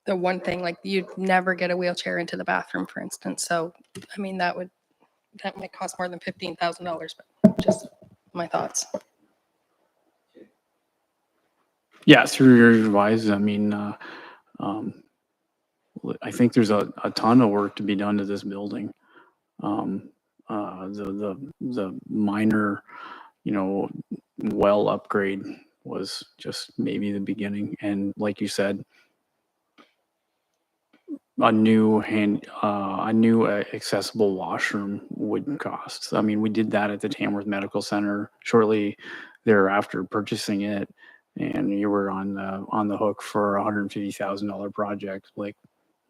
the one thing, like you'd never get a wheelchair into the bathroom, for instance. So, I mean, that might cost more than $15,000, but just my thoughts. Yeah, through your advice, I mean, I think there's a ton of work to be done to this building. The minor, well upgrade was just maybe the beginning. And like you said, a new accessible washroom would cost. I mean, we did that at the Tamworth Medical Center shortly thereafter purchasing it, and you were on the hook for a $150,000 project, like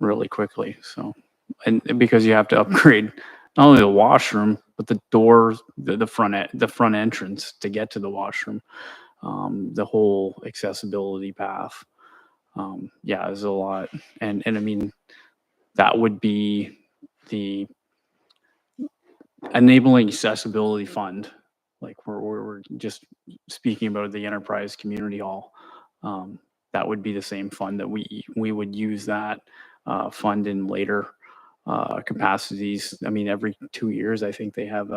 really quickly. So, and because you have to upgrade not only the washroom, but the doors, the front entrance to get to the washroom, the whole accessibility path. Yeah, there's a lot. And I mean, that would be the enabling accessibility fund. Like we're just speaking about the enterprise community hall. That would be the same fund that we would use that fund in later capacities. I mean, every 2 years, I think they have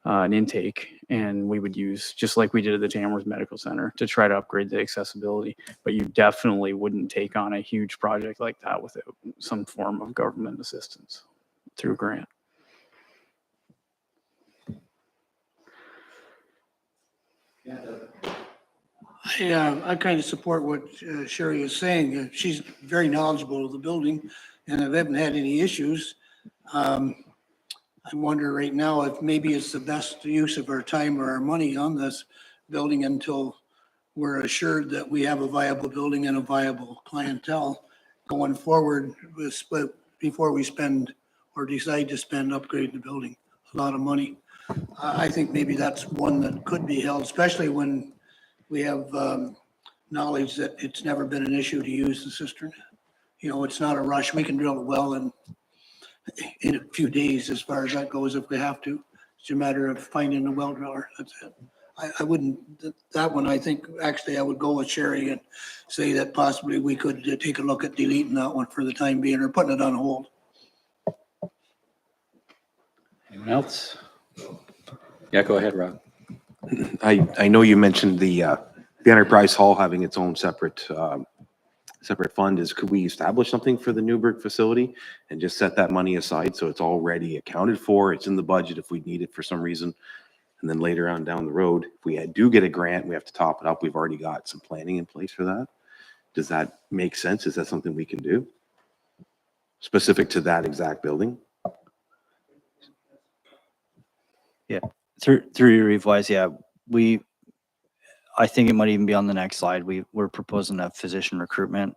an intake, and we would use, just like we did at the Tamworth Medical Center, to try to upgrade the accessibility. But you definitely wouldn't take on a huge project like that without some form of government assistance through grant. I kind of support what Sherry is saying. She's very knowledgeable of the building, and I haven't had any issues. I wonder right now if maybe it's the best use of our time or our money on this building until we're assured that we have a viable building and a viable clientele going forward, before we spend or decide to spend upgrading the building a lot of money. I think maybe that's one that could be held, especially when we have knowledge that it's never been an issue to use the cistern. It's not a rush. We can drill a well in a few days as far as that goes if we have to. It's a matter of finding a well driller. That's it. I wouldn't, that one, I think, actually, I would go with Sherry and say that possibly we could take a look at deleting that one for the time being or putting it on hold. Anyone else? Yeah, go ahead, Rob. I know you mentioned the enterprise hall having its own separate fund. Could we establish something for the Newburgh facility and just set that money aside so it's already accounted for? It's in the budget if we need it for some reason. And then later on down the road, if we do get a grant, we have to top it up. We've already got some planning in place for that. Does that make sense? Is that something we can do specific to that exact building? Yeah, through your revise, yeah, I think it might even be on the next slide. We're proposing a physician recruitment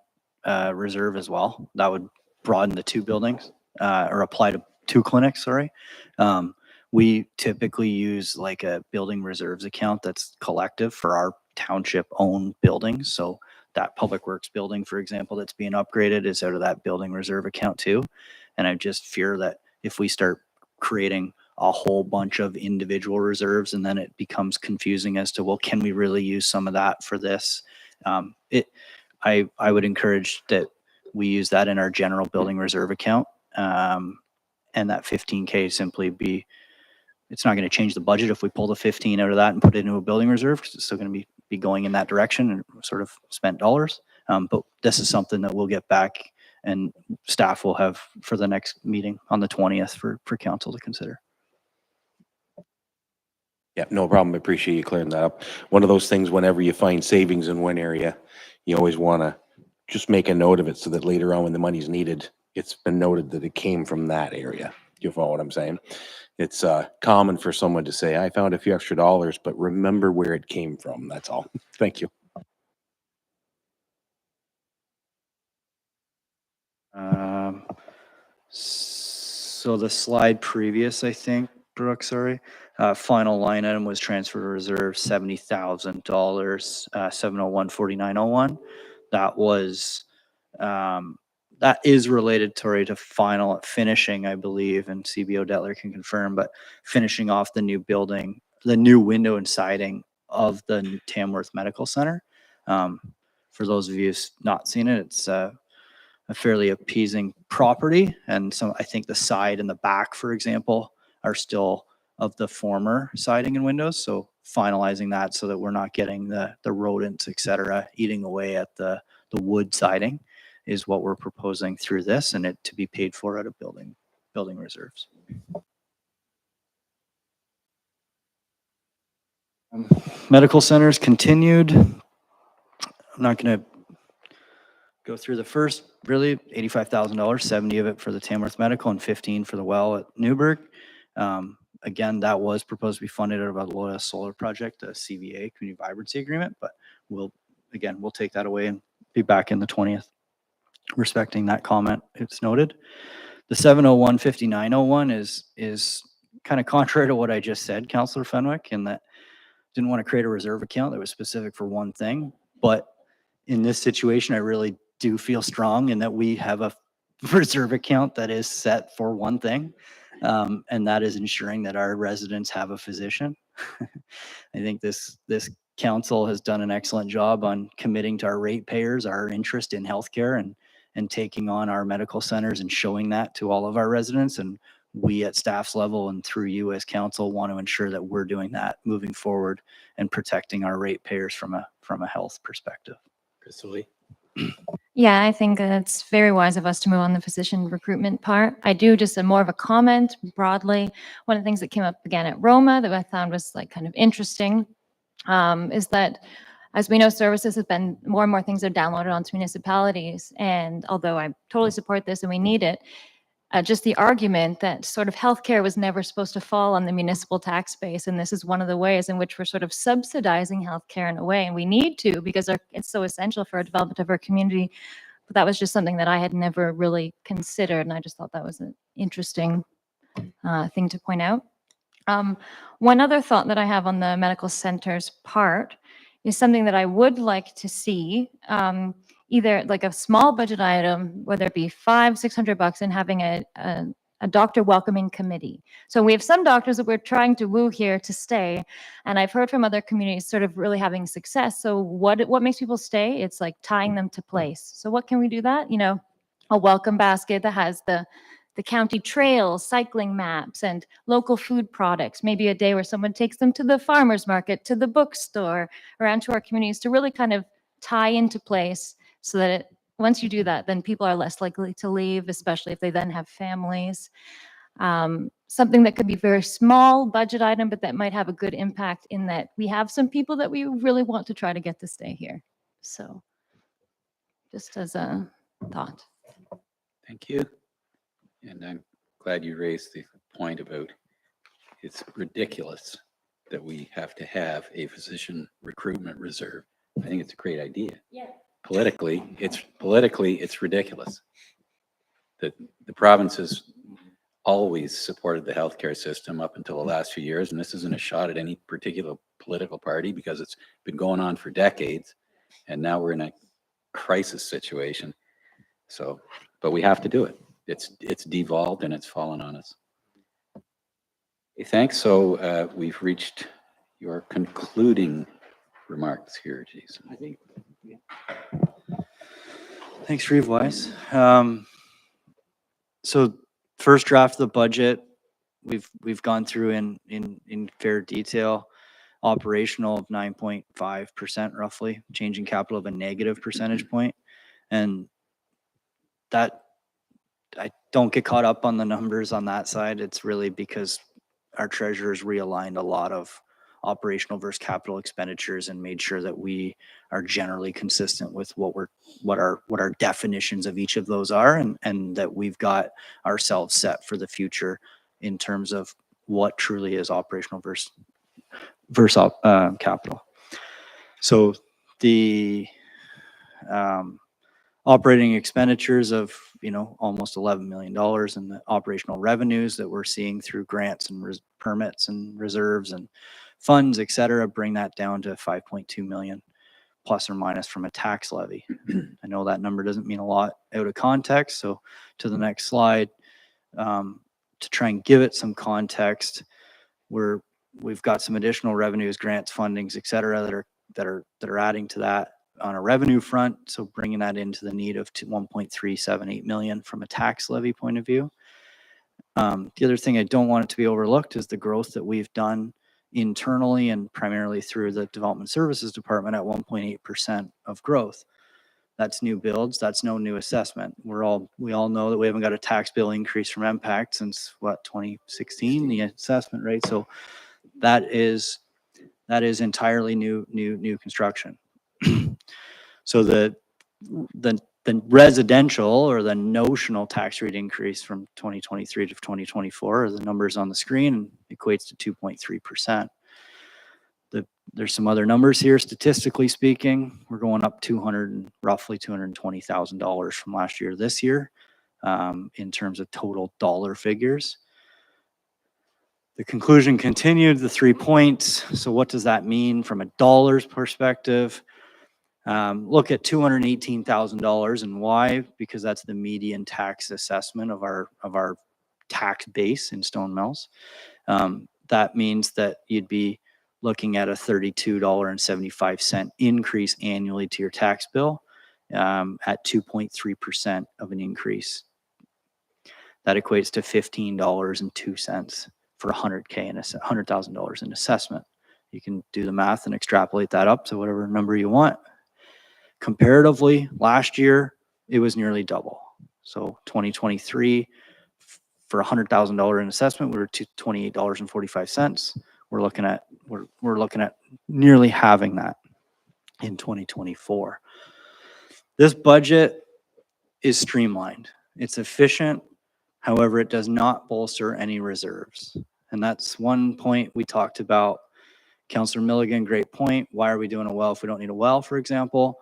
reserve as well. That would broaden the two buildings or apply to two clinics, sorry. We typically use like a building reserves account that's collective for our township owned buildings. So that public works building, for example, that's being upgraded is out of that building reserve account too. And I just fear that if we start creating a whole bunch of individual reserves and then it becomes confusing as to, well, can we really use some of that for this? I would encourage that we use that in our general building reserve account. And that 15K simply be, it's not going to change the budget if we pull the 15 out of that and put it into a building reserve, because it's still going to be going in that direction and sort of spent dollars. But this is something that we'll get back and staff will have for the next meeting on the 20th for council to consider. Yeah, no problem. I appreciate you clearing that up. One of those things, whenever you find savings in one area, you always want to just make a note of it so that later on when the money's needed, it's been noted that it came from that area. You follow what I'm saying? It's common for someone to say, I found a few extra dollars, but remember where it came from. That's all. Thank you. So the slide previous, I think, Brooke, sorry, Final line item was transfer to reserve $70,000, 701-4901. That was, that is related, Tori, to final finishing, I believe, and CBO Detler can confirm, but finishing off the new building, the new window and siding of the Tamworth Medical Center. For those of you who's not seen it, it's a fairly appeasing property. And so I think the side and the back, for example, are still of the former siding and windows. So finalizing that so that we're not getting the rodents, et cetera, eating away at the wood siding is what we're proposing through this, and it to be paid for out of building reserves. Medical centers continued. I'm not going to go through the first, really, $85,000, 70 of it for the Tamworth Medical and 15 for the well at Newburgh. Again, that was proposed to be funded out of a Lotus Solar Project, a CVA, Community Vibrancy Agreement, but we'll take that away and be back in the 20th. Respecting that comment, it's noted. The 701-5901 is kind of contrary to what I just said, Councillor Fenwick, in that didn't want to create a reserve account that was specific for one thing. But in this situation, I really do feel strong in that we have a reserve account that is set for one thing. And that is ensuring that our residents have a physician. I think this council has done an excellent job on committing to our ratepayers, our interest in healthcare, and taking on our medical centers and showing that to all of our residents. And we at staff's level and through you as council want to ensure that we're doing that moving forward and protecting our ratepayers from a health perspective. Crystal Lee? Yeah, I think it's very wise of us to move on the physician recruitment part. I do just more of a comment broadly. One of the things that came up again at Roma that I found was like kind of interesting is that as we know, services have been more and more things are downloaded onto municipalities. And although I totally support this and we need it, just the argument that sort of healthcare was never supposed to fall on the municipal tax base. And this is one of the ways in which we're sort of subsidizing healthcare in a way. And we need to, because it's so essential for our development of our community. But that was just something that I had never really considered. And I just thought that was an interesting thing to point out. One other thought that I have on the medical centers part is something that I would like to see, either like a small budget item, whether it be $500-600 and having a doctor welcoming committee. So we have some doctors that we're trying to woo here to stay. And I've heard from other communities sort of really having success. So what makes people stay? It's like tying them to place. So what can we do that? You know, a welcome basket that has the county trails, cycling maps, and local food products. Maybe a day where someone takes them to the farmer's market, to the bookstore, around to our communities to really kind of tie into place so that once you do that, then people are less likely to leave, especially if they then have families. Something that could be very small budget item, but that might have a good impact in that we have some people that we really want to try to get to stay here. So just as a thought. Thank you. And I'm glad you raised the point about it's ridiculous that we have to have a physician recruitment reserve. I think it's a great idea. Yeah. Politically, it's ridiculous. That the province has always supported the healthcare system up until the last few years, and this isn't a shot at any particular political party because it's been going on for decades, and now we're in a crisis situation. So, but we have to do it. It's devolved and it's fallen on us. Okay, thanks. So we've reached your concluding remarks here, Jason. I think. Thanks, Reeve-Wise. So first draft of the budget, we've gone through in fair detail. Operational of 9.5% roughly, changing capital of a negative percentage point. And that, I don't get caught up on the numbers on that side. It's really because our treasurers realigned a lot of operational versus capital expenditures and made sure that we are generally consistent with what our definitions of each of those are, and that we've got ourselves set for the future in terms of what truly is operational versus capital. So the operating expenditures of almost $11 million, and the operational revenues that we're seeing through grants and permits and reserves and funds, et cetera, bring that down to 5.2 million plus or minus from a tax levy. I know that number doesn't mean a lot out of context. So to the next slide, to try and give it some context, we've got some additional revenues, grants, fundings, et cetera, that are adding to that on a revenue front. So bringing that into the need of 1.378 million from a tax levy point of view. The other thing I don't want it to be overlooked is the growth that we've done internally and primarily through the Development Services Department at 1.8% of growth. That's new builds. That's no new assessment. We all know that we haven't got a tax bill increase from MPACT since 2016, the assessment rate. So that is entirely new construction. So the residential or the notional tax rate increase from 2023 to 2024, are the numbers on the screen, and equates to 2.3%. There's some other numbers here. Statistically speaking, we're going up roughly $220,000 from last year to this year in terms of total dollar figures. The conclusion continued, the 3 points. So what does that mean from a dollars perspective? Look at $218,000, and why? Because that's the median tax assessment of our tax base in Stone Mills. That means that you'd be looking at a $32.75 increase annually to your tax bill at 2.3% of an increase. That equates to $15.02 for $100,000 in assessment. You can do the math and extrapolate that up to whatever number you want. Comparatively, last year, it was nearly double. So 2023, for $100,000 in assessment, we were to $28.45. We're looking at nearly having that in 2024. This budget is streamlined. It's efficient. However, it does not bolster any reserves. And that's one point we talked about. Councillor Milligan, great point. Why are we doing a well if we don't need a well, for example?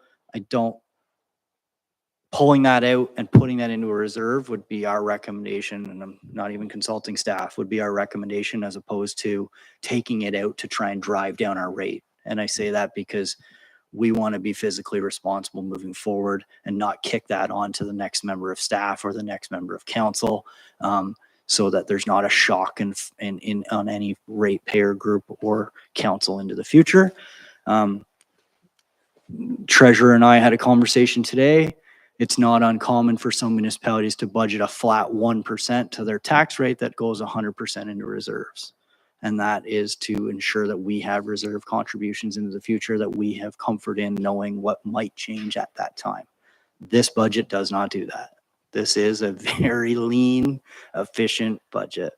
Pulling that out and putting that into a reserve would be our recommendation, and I'm not even consulting staff, would be our recommendation, as opposed to taking it out to try and drive down our rate. And I say that because we want to be physically responsible moving forward and not kick that on to the next member of staff or the next member of council, so that there's not a shock on any ratepayer group or council into the future. Treasurer and I had a conversation today. It's not uncommon for some municipalities to budget a flat 1% to their tax rate that goes 100% into reserves. And that is to ensure that we have reserve contributions into the future, that we have comfort in knowing what might change at that time. This budget does not do that. This is a very lean, efficient budget.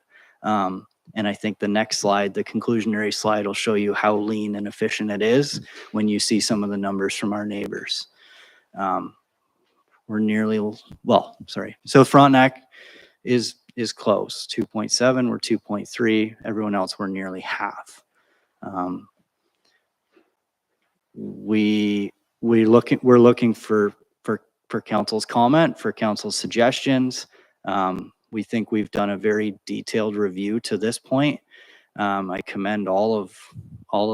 And I think the next slide, the conclusionary slide, will show you how lean and efficient it is when you see some of the numbers from our neighbors. We're nearly, so Frontenac is close, 2.7, we're 2.3. Everyone else, we're nearly half. We're looking for council's comment, for council's suggestions. We think we've done a very detailed review to this point. I commend all of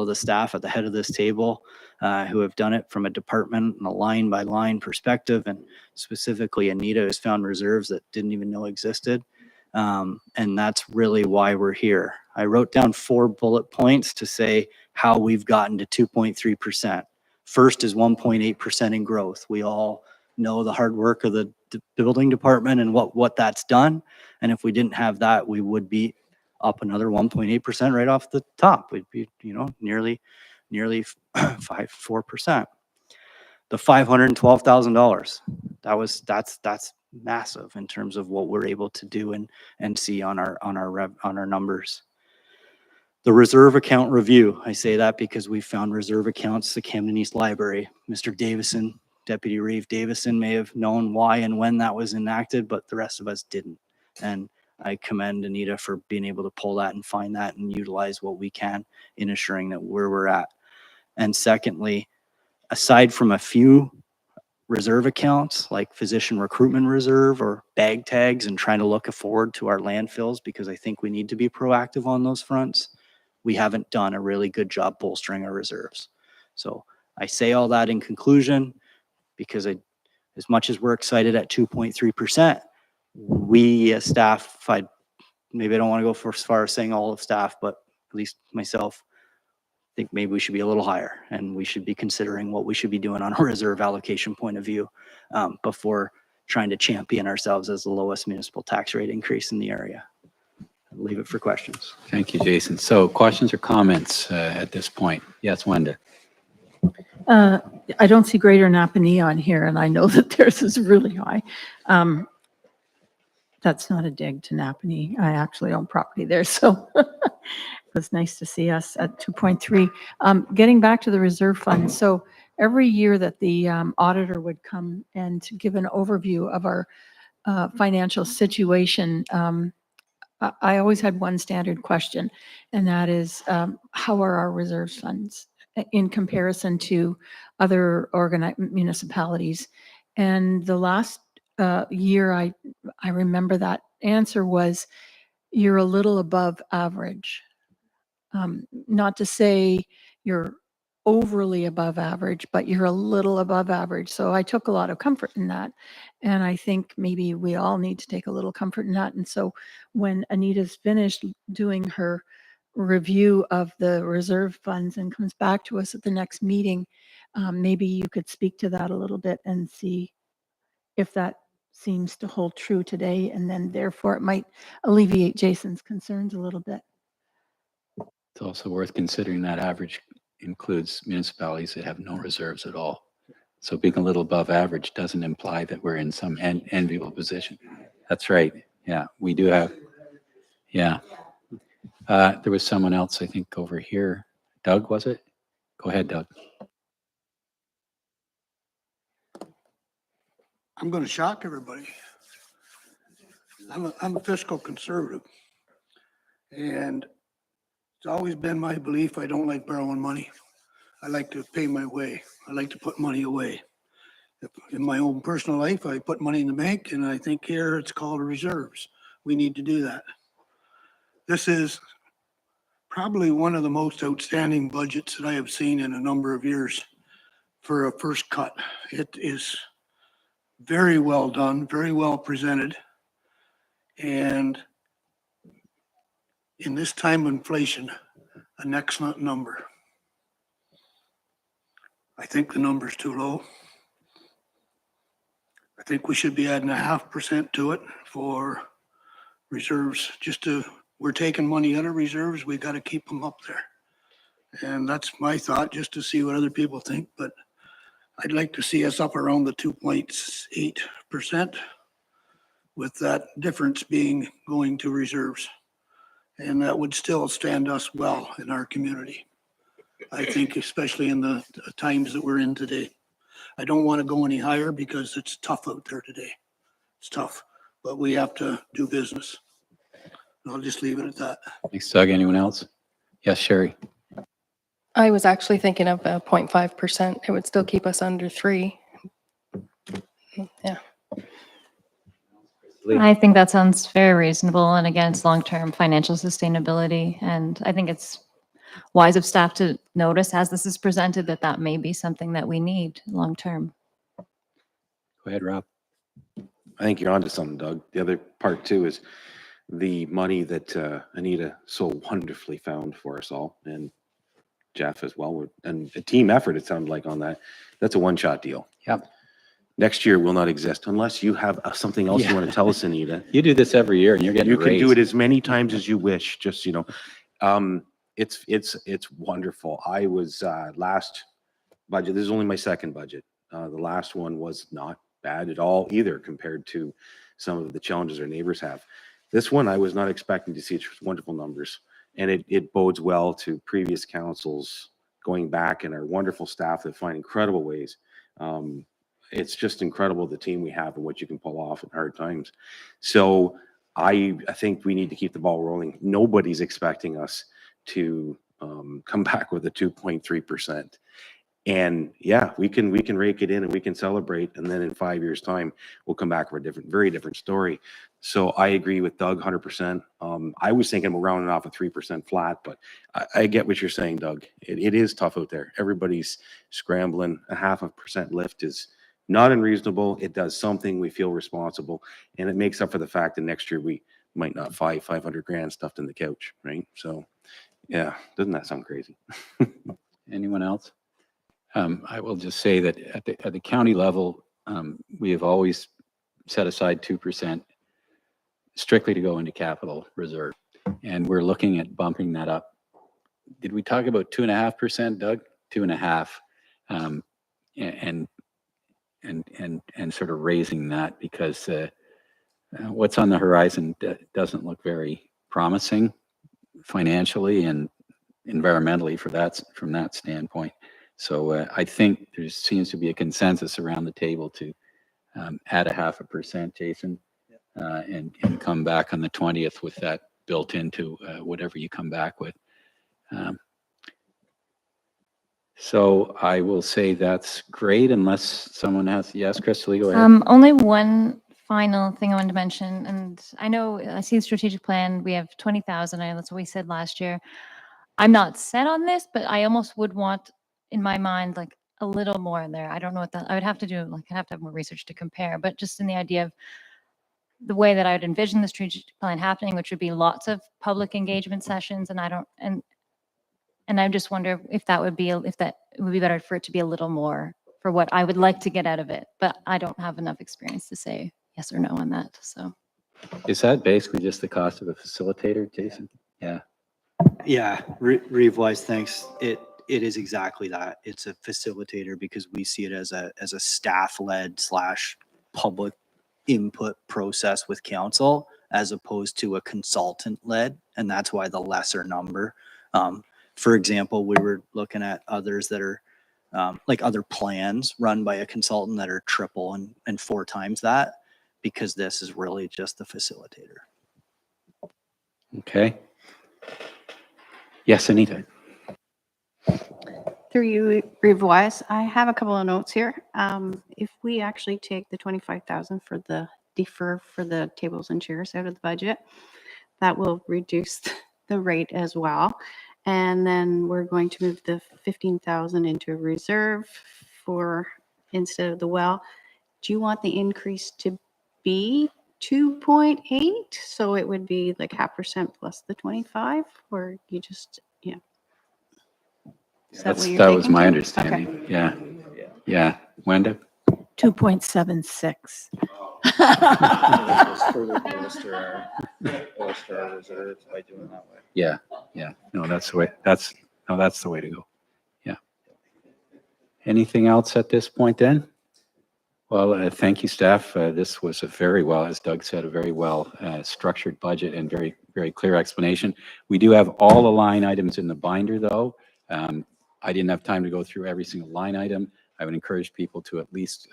the staff at the head of this table who have done it from a department and a line by line perspective, and specifically Anita has found reserves that didn't even know existed. And that's really why we're here. I wrote down 4 bullet points to say how we've gotten to 2.3%. First is 1.8% in growth. We all know the hard work of the building department and what that's done. And if we didn't have that, we would be up another 1.8% right off the top. We'd be, nearly 4%. The $512,000, that's massive in terms of what we're able to do and see on our numbers. The reserve account review, I say that because we found reserve accounts, the Camden East Library. Mr. Davison, Deputy Reeve Davison, may have known why and when that was enacted, but the rest of us didn't. And I commend Anita for being able to pull that and find that and utilize what we can in assuring that where we're at. And secondly, aside from a few reserve accounts like physician recruitment reserve or bag tags and trying to look forward to our landfills because I think we need to be proactive on those fronts. We haven't done a really good job bolstering our reserves. So I say all that in conclusion because as much as we're excited at 2.3%, we as staff, maybe I don't want to go for as far as saying all of staff, but at least myself, think maybe we should be a little higher and we should be considering what we should be doing on a reserve allocation point of view before trying to champion ourselves as the lowest municipal tax rate increase in the area. I'll leave it for questions. Thank you, Jason. So questions or comments at this point? Yes, Wenda. I don't see Greater Napanee on here, and I know that theirs is really high. That's not a dig to Napanee. I actually own property there, so it was nice to see us at 2.3. Getting back to the reserve fund, so every year that the auditor would come and give an overview of our financial situation, I always had one standard question, and that is, how are our reserve funds in comparison to other municipalities? And the last year, I remember that answer was, you're a little above average. Not to say you're overly above average, but you're a little above average. So I took a lot of comfort in that. And I think maybe we all need to take a little comfort in that. And so when Anita's finished doing her review of the reserve funds and comes back to us at the next meeting, maybe you could speak to that a little bit and see if that seems to hold true today. And then therefore it might alleviate Jason's concerns a little bit. It's also worth considering that average includes municipalities that have no reserves at all. So being a little above average doesn't imply that we're in some enviable position. That's right. Yeah, we do have. Yeah. There was someone else, I think, over here. Doug, was it? Go ahead, Doug. I'm going to shock everybody. I'm a fiscal conservative. And it's always been my belief I don't like borrowing money. I like to pay my way. I like to put money away. In my own personal life, I put money in the bank, and I think here it's called reserves. We need to do that. This is probably one of the most outstanding budgets that I have seen in a number of years for a first cut. It is very well done, very well presented. And in this time of inflation, an excellent number. I think the number's too low. I think we should be adding 0.5% to it for reserves. We're taking money out of reserves. We got to keep them up there. And that's my thought, just to see what other people think. But I'd like to see us up around the 2.8%, with that difference being going to reserves. And that would still stand us well in our community. I think, especially in the times that we're in today. I don't want to go any higher because it's tough out there today. It's tough, but we have to do business. I'll just leave it at that. Thanks, Doug. Anyone else? Yes, Sherry. I was actually thinking of 0.5%. It would still keep us under 3. Yeah. I think that sounds very reasonable. And again, it's long-term financial sustainability. And I think it's wise of staff to notice as this is presented that may be something that we need long-term. Go ahead, Rob. I think you're onto something, Doug. The other part too is the money that Anita so wonderfully found for us all, and Jeff as well, and a team effort, it sounded like, on that. That's a one-shot deal. Yep. Next year will not exist unless you have something else you want to tell us, Anita. You do this every year and you're getting You can do raised. it as many times as you wish, just, it's wonderful. I was last budget, this is only my second budget. The last one was not bad at all either compared to some of the challenges our neighbors have. This one, I was not expecting to see such wonderful numbers, and it bodes well to previous councils going back and our wonderful staff that find incredible ways. It's just incredible the team we have and what you can pull off in hard times. So I think we need to keep the ball rolling. Nobody's expecting us to come back with a 2.3%. And yeah, we can rake it in and we can celebrate. And then in 5 years' time, we'll come back with a very different story. So I agree with Doug 100%. I was thinking we're rounding off a 3% flat, but I get what you're saying, Doug. It is tough out there. Everybody's scrambling. A 0.5% lift is not unreasonable. It does something. We feel responsible, and it makes up for the fact that next year we might not find 500 grand stuffed in the couch, right? So yeah, doesn't that sound crazy? Anyone else? I will just say that at the county level, we have always set aside 2% strictly to go into capital reserve. And we're looking at bumping that up. Did we talk about 2.5%, Doug? 2.5. And sort of raising that because what's on the horizon doesn't look very promising financially and environmentally from that standpoint. So I think there seems to be a consensus around the table to add a 0.5%, Jason, and come back on the 20th with that built into whatever you come back with. So I will say that's great unless someone has, yes, Crystal, go ahead. Only one final thing I wanted to mention, and I know I see the strategic plan, we have 20,000, I know that's what we said last year. I'm not set on this, but I almost would want, in my mind, like a little more in there. I don't know what that, I would have to do, like I'd have to have more research to compare, but just in the idea of the way that I would envision the strategic plan happening, which would be lots of public engagement sessions, and I just wonder if that would be better for it to be a little more for what I would like to get out of it, but I don't have enough experience to say yes or no on that, so. Is that basically just the cost of a facilitator, Jason? Yeah. Yeah, Reeve-wise, thanks. It is exactly that. It's a facilitator because we see it as a staff-led / public input process with council as opposed to a consultant-led, and that's why the lesser number. For example, we were looking at others that are like other plans run by a consultant that are triple and 4 times that, because this is really just the facilitator. Okay. Yes, Anita. Through you, Reeve-wise, I have a couple of notes here. If we actually take the 25,000 for the defer for the tables and chairs out of the budget, that will reduce the rate as well. And then we're going to move the 15,000 into a reserve for instead of the well. Do you want the increase to be 2.8? So it would be like 0.5% plus the 25, or you just, yeah. Is that what you're That was thinking my too? understanding. Okay. Yeah. Yeah. Wenda? 2.76. Further bolster our reserves by doing that way. Yeah. Yeah. No, that's the way. That's the way to go. Yeah. Anything else at this point then? Well, thank you, staff. This was a very well, as Doug said, a very well structured budget and very, very clear explanation. We do have all the line items in the binder, though. I didn't have time to go through every single line item. I would encourage people to at least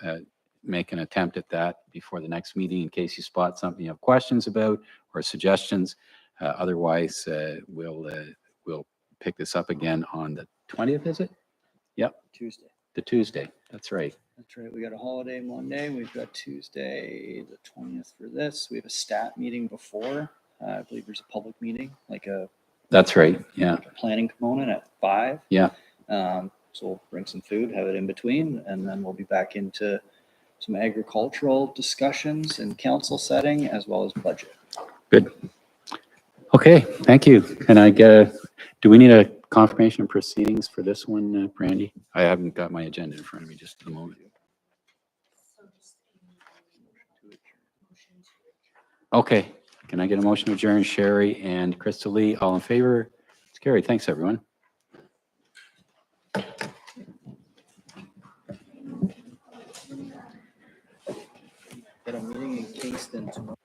make an attempt at that before the next meeting in case you spot something you have questions about or suggestions. Otherwise, we'll pick this up again on the 20th, is it? Yep, Tuesday. the Tuesday. That's right. That's right. We got a holiday Monday. We've got Tuesday, the 20th for this. We have a stat meeting before. I believe there's a public meeting, like a That's right. Yeah. planning component at 5. Yeah. So we'll bring some food, have it in between, and then we'll be back into some agricultural discussions in council setting as well as budget. Good. Okay. Thank you. Can I get do we need a confirmation of proceedings for this one, Brandy? I haven't got my agenda in front of me just at the moment. Okay. Can I get a motion to adjourn? Sherry and Crystal Lee, all in favor? It's carried. Thanks, everyone. Got a meeting in Kingston tomorrow.